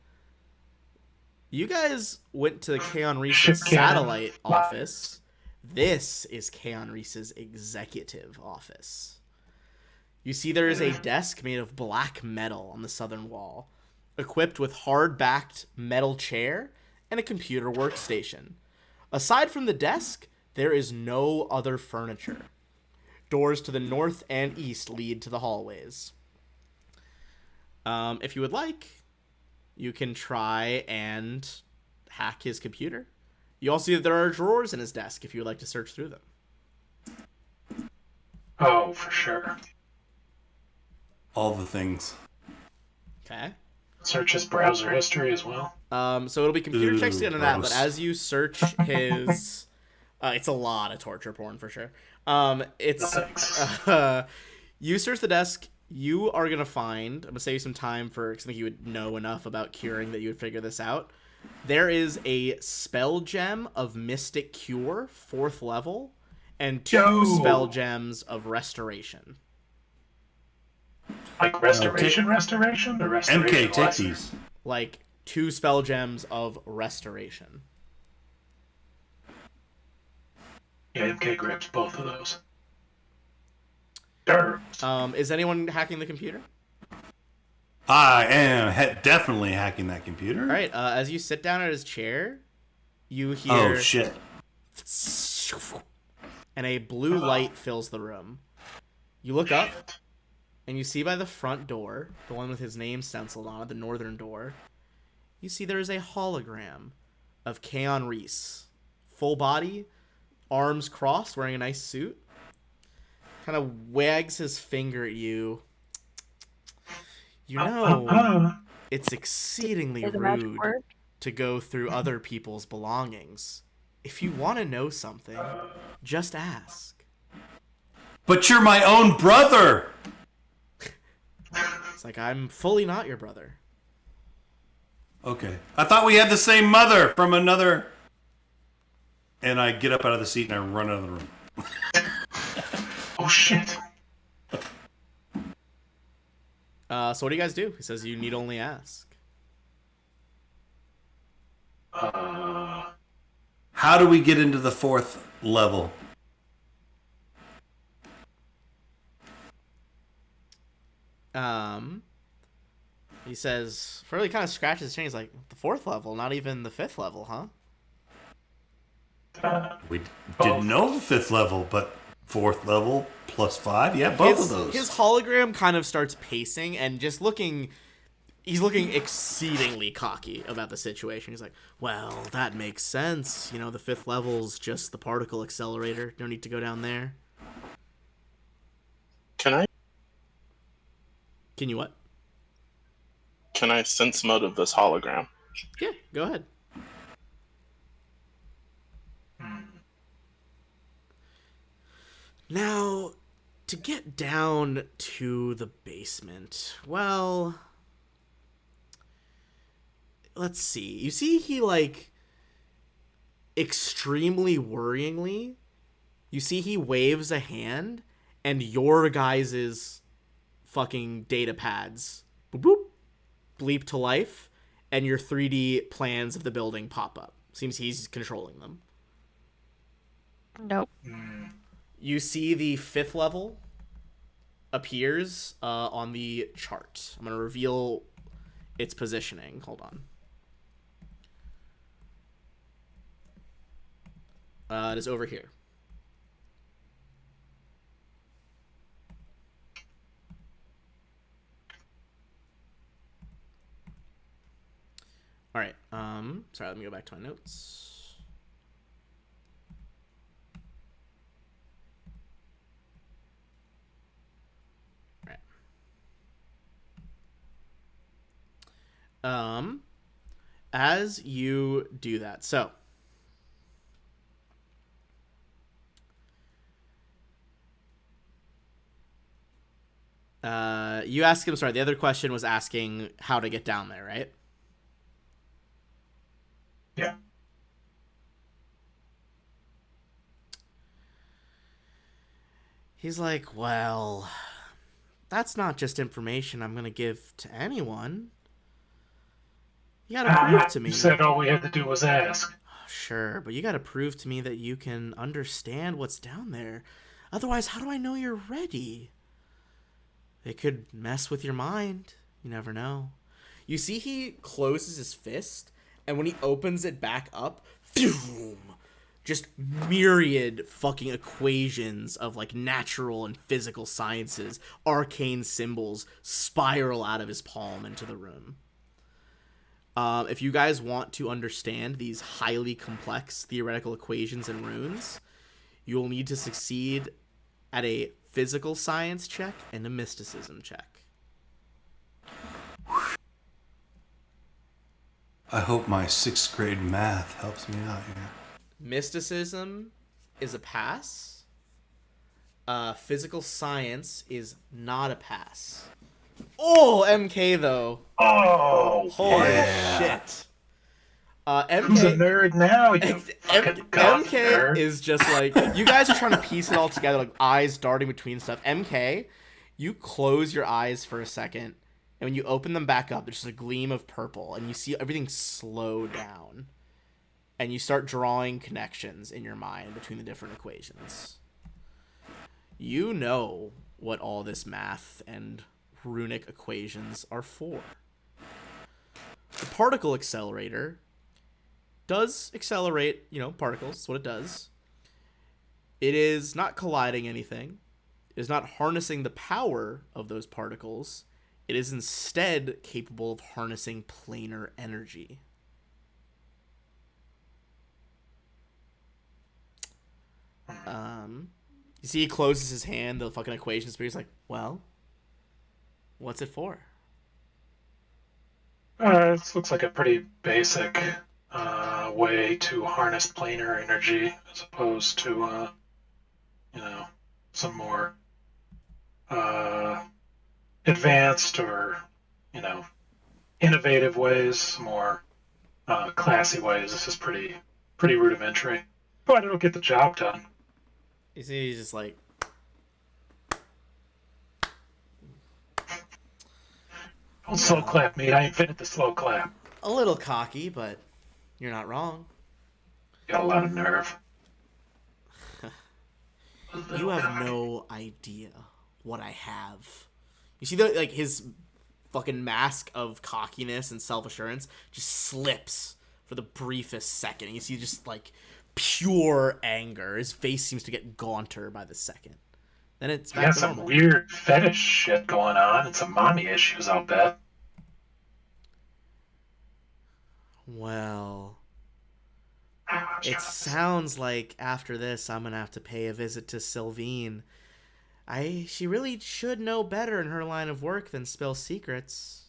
You guys went to Keon Reese's Ship cannon. satellite office. This is Keon Reese's executive office. You see there is a desk made of black metal on the southern wall, equipped with hard-backed metal chair and a computer workstation. Aside from the desk, there is no other furniture. Doors to the north and east lead to the hallways. If you would like, you can try and hack his computer. You also see that there are drawers in his desk if you would like to search through them. Oh, for sure. All the things. Okay. Search his browser history as well. So it'll be computer checks Ooh, into that, but gross. as you search his, it's a lot of torture porn for sure. It's Thanks. you search the desk. You are gonna find. I'm gonna save you some time for something you would know enough about curing that you would figure this out. There is a spell gem of Mystic Cure, 4th level, and 2 Yo. spell gems of Restoration. Like restoration, or restoration? MK, take blessing? these. Like 2 spell gems of Restoration. Yeah, MK grabs both of those. Durr. Is anyone hacking the computer? I am definitely hacking that computer. All right. As you sit down at his chair, you hear Oh shit! and a blue light fills the room. You look up, and you see by the front door, the one with his name stenciled on it, the northern door, you see there is a hologram of Keon Reese. Full body, arms crossed, wearing a nice suit. Kind of wags his finger at you. You know, it's exceedingly Say the magic rude word. to go through other people's belongings. If you want to know something, just ask. But you're my own brother. It's like, I'm fully not your brother. Okay, I thought we had the same mother from another. And I get up out of the seat and I run out of the room. Oh shit. So what do you guys do? He says you need only ask. How do we get into the 4th level? He says, Furley kind of scratches his chin. He's like, the 4th level, not even the 5th level, huh? We Both. didn't know the 5th level, but 4th level plus 5? Yeah, both of those. His hologram kind of starts pacing and just looking... He's looking exceedingly cocky about the situation. He's like, well, that makes sense. You know, the 5th level's just the particle accelerator. No need to go down there. Can you what? Can I sense mode of this hologram? Yeah, go ahead. Now, to get down to the basement, well... Let's see. You see he, like... Extremely worryingly, you see he waves a hand, and your guys' fucking data pads boop, boop, bleep to life, and your 3D plans of the building pop up. Seems he's controlling them. Nope. You see the 5th level appears on the chart. I'm going to reveal its positioning. Hold on. It is over here. All right. Sorry, let me go back to my notes. All right. As you do that, so you ask him. Sorry, the other question was asking how to get down there, right? Yeah. He's like, well, that's not just information I'm going to give to anyone. You got to prove to me. You said all we had to do was ask. Sure, but you got to prove to me that you can understand what's down there. Otherwise, how do I know you're ready? It could mess with your mind. You never know. You see he closes his fist, and when he opens it back up, phew, just myriad fucking equations of like natural and physical sciences, arcane symbols spiral out of his palm into the room. If you guys want to understand these highly complex theoretical equations and runes, you'll need to succeed at a physical science check and a mysticism check. I hope my 6th grade math helps me out here. Mysticism is a pass. Physical science is not a pass. Oh, MK though. Oh, Holy yeah. shit. Who's a MK nerd now? You fucking goth MK nerd. is just like, you guys are trying to piece it all together, like eyes darting between stuff. MK, you close your eyes for a second, and when you open them back up, there's just a gleam of purple, and you see everything slow down. And you start drawing connections in your mind between the different equations. You know what all this math and runic equations are for. The particle accelerator does accelerate, particles. That's what it does. It is not colliding anything. It is not harnessing the power of those particles. It is instead capable of harnessing planar energy. You see he closes his hand, the fucking equations, but he's like, well, what's it for? This looks like a pretty basic way to harness planar energy as opposed to, some more advanced or, innovative ways, some more classy ways. This is pretty rudimentary, but it'll get the job done. You see, he's just like, Don't slow clap me. I invented the slow clap. a little cocky, but you're not wrong. Got a lot of nerve. You have no idea what I have. You see his fucking mask of cockiness and self-assurance just slips for the briefest second. And you see just like pure anger. His face seems to get gaunter by the second. Then it's You back got to some normal. weird fetish shit going on and some mommy issues, I'll bet. Well, I was it trying to say. sounds like after this I'm gonna have to pay a visit to Sylvine. She really should know better in her line of work than spill secrets.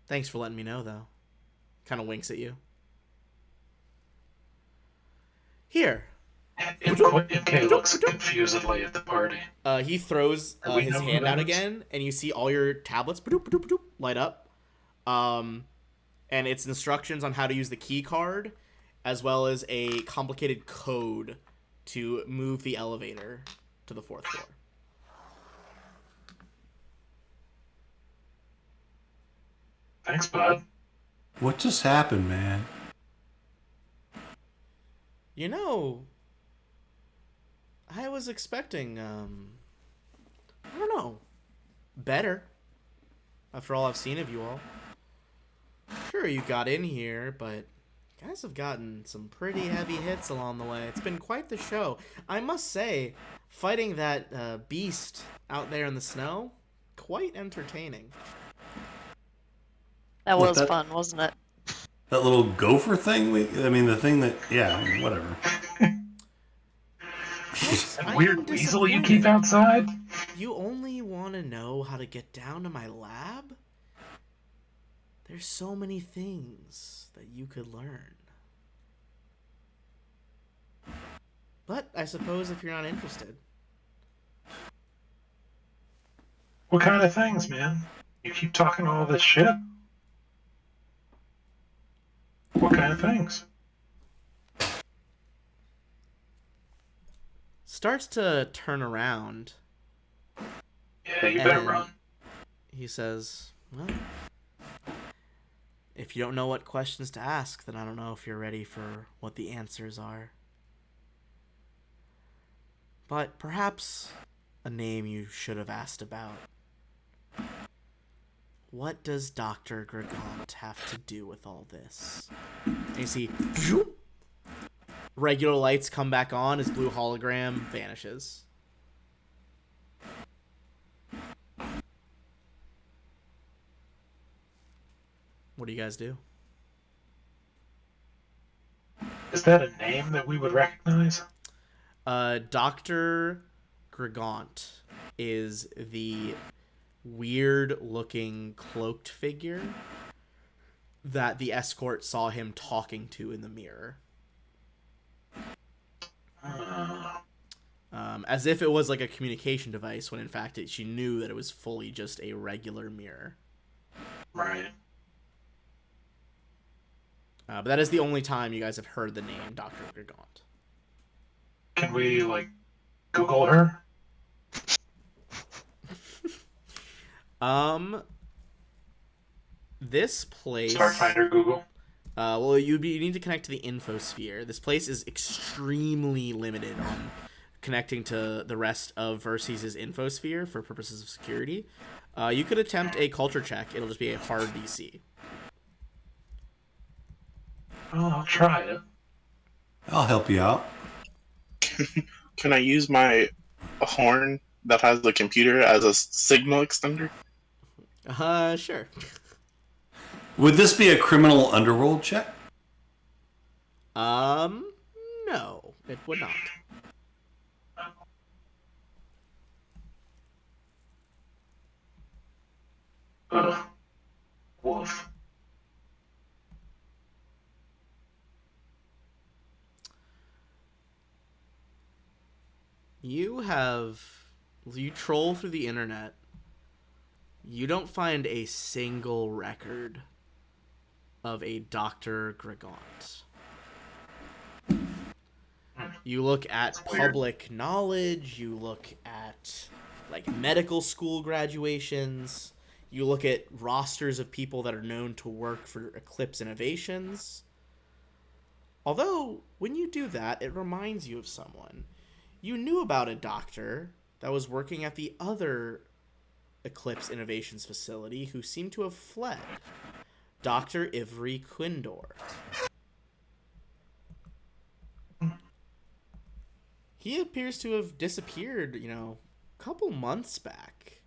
Thanks for letting me know, though. Kind of winks at you. Here. MK looks confusedly at the party. He throws We his know who hand that out is? again, and you see all your tablets light up. And it's instructions on how to use the key card, as well as a complicated code to move the elevator to the 4th floor. Thanks, bud. What just happened, man? You know, I was expecting, I don't know, better. After all I've seen of you all. Sure, you got in here, but you guys have gotten some pretty heavy hits along the way. It's been quite the show. I must say, fighting that beast out there in the snow, quite entertaining. That What, was that- fun, wasn't it? That little gopher thing? The thing that... Yeah, whatever. That weird weasel you keep outside? You only want to know how to get down to my lab? There's so many things that you could learn. But I suppose if you're not interested. What kind of things, man? You keep talking all this shit? What kind of things? Starts to turn around. Yeah, you better And run. he says, well, if you don't know what questions to ask, then I don't know if you're ready for what the answers are. But perhaps a name you should have asked about. What does Dr. Gregant have to do with all this? And you see, regular lights come back on as blue hologram vanishes. What do you guys do? Is that a name that we would recognize? Dr. Gregant is the weird-looking cloaked figure that the escort saw him talking to in the mirror. As if it was like a communication device, when in fact she knew that it was fully just a regular mirror. Right. But that is the only time you guys have heard the name Dr. Gregant. Can we, like, Google her? This place... Starfinder Google? Well, you need to connect to the infosphere. This place is extremely limited on connecting to the rest of Verces' infosphere for purposes of security. You could attempt a culture check. It'll just be a hard DC. Oh, I'll try it. I'll help you out. Can I use my horn that has the computer as a signal extender? Sure. Would this be a criminal underworld check? No, it would not. Ugh. Woof. You troll through the internet. You don't find a single record of a Dr. Gregant. You look at public knowledge, you look at like medical school graduations, you look at rosters of people that are known to work for Eclipse Innovations. Although, when you do that, it reminds you of someone. You knew about a doctor that was working at the other Eclipse Innovations facility who seemed to have fled. Dr. Ivry Quindor. he appears to have disappeared, a couple months back.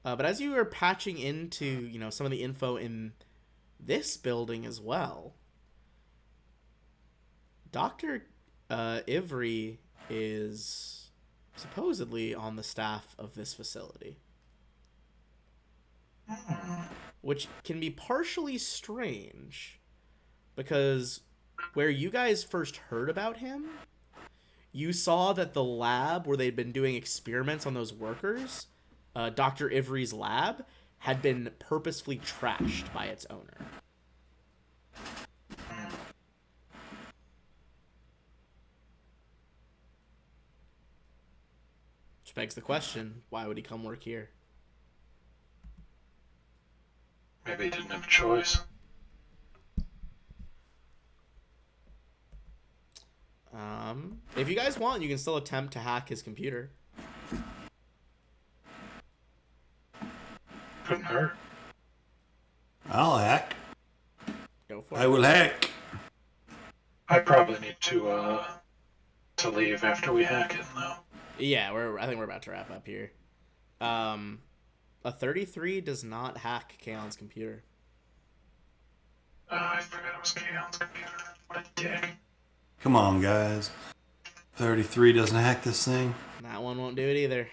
But as you are patching into, some of the info in this building as well, Dr. Ivry is supposedly on the staff of this facility. Which can be partially strange, because where you guys first heard about him, you saw that the lab where they'd been doing experiments on those workers, Dr. Ivry's lab, had been purposefully trashed by its owner. Which begs the question, why would he come work here? Maybe he didn't have a choice. If you guys want, you can still attempt to hack his computer. Couldn't hurt. I'll hack. Go for it. I will hack. I probably need to leave after we hack it, though. Yeah, I think we're about to wrap up here. A 33 does not hack Kaon's computer. I forgot it was Kaon's computer. What a dick. Come on, guys. 33 doesn't hack this thing. That one won't do it either.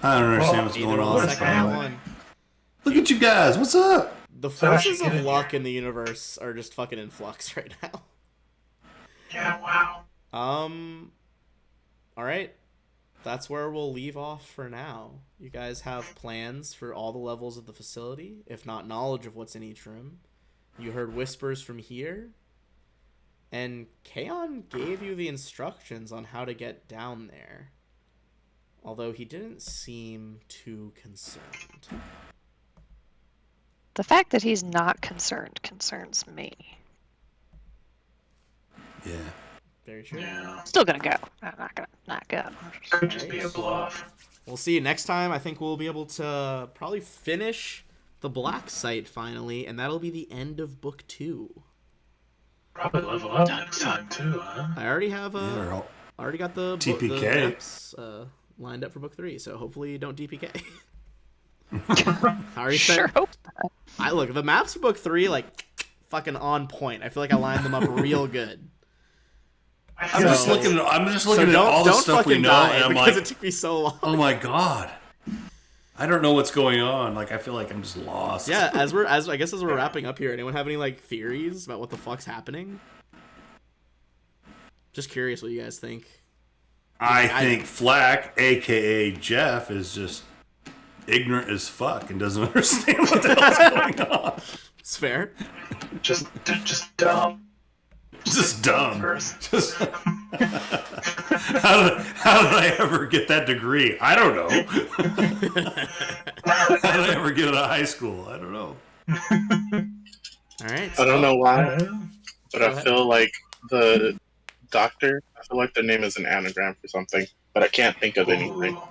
I don't understand what's Either going will on. the second one. Look at you guys. What's up? The So I should forces get of in luck here. in the universe are just fucking in flux right now. Yeah, wow. Alright. That's where we'll leave off for now. You guys have plans for all the levels of the facility, if not knowledge of what's in each room. You heard whispers from here. And Kaon gave you the instructions on how to get down there. Although he didn't seem too concerned. The fact that he's not concerned concerns me. Yeah. Very true. Yeah. Still gonna go. I'm not go. Could just be a bluff. We'll see you next time. I think we'll be able to probably finish the Black Site finally, and that'll be the end of Book 2. Probably level up next time, too, huh? I already have Yeah, already got the TPK. the maps lined up for Book 3, so hopefully you don't DPK. I already Sure said, hope. look, the maps for Book 3 like fucking on point. I feel like I lined them up real good. I'm just So- looking. I'm just So looking at all the don't stuff we fucking know, die and I'm because like, it took me so long. oh my god, I don't know what's going on. Like, I feel like I'm just lost. Yeah, as we're wrapping up here, anyone have any like theories about what the fuck's happening? Just curious what you guys think. I think Flack, aka Jeff, is just ignorant as fuck and doesn't understand what the hell's going on. It's fair. Just dumb. Just dumb. First. Just how did I ever get that degree? I don't know. How did I ever get out of high school? I don't know. All right. I don't know why, Uh, but Go I ahead. feel like the doctor, I feel like their name is an anagram for something, but I can't think of anything. ooh,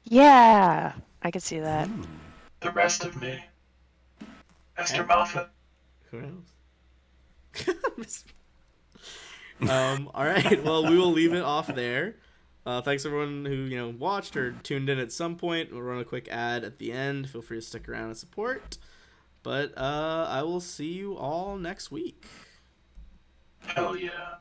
Yeah, I could see that. the rest of me. Esther Moffat. Who knows? All right. Well, we will leave it off there. Thanks everyone who watched or tuned in at some point. We'll run a quick ad at the end. Feel free to stick around and support. But I will see you all next week. Hell yeah.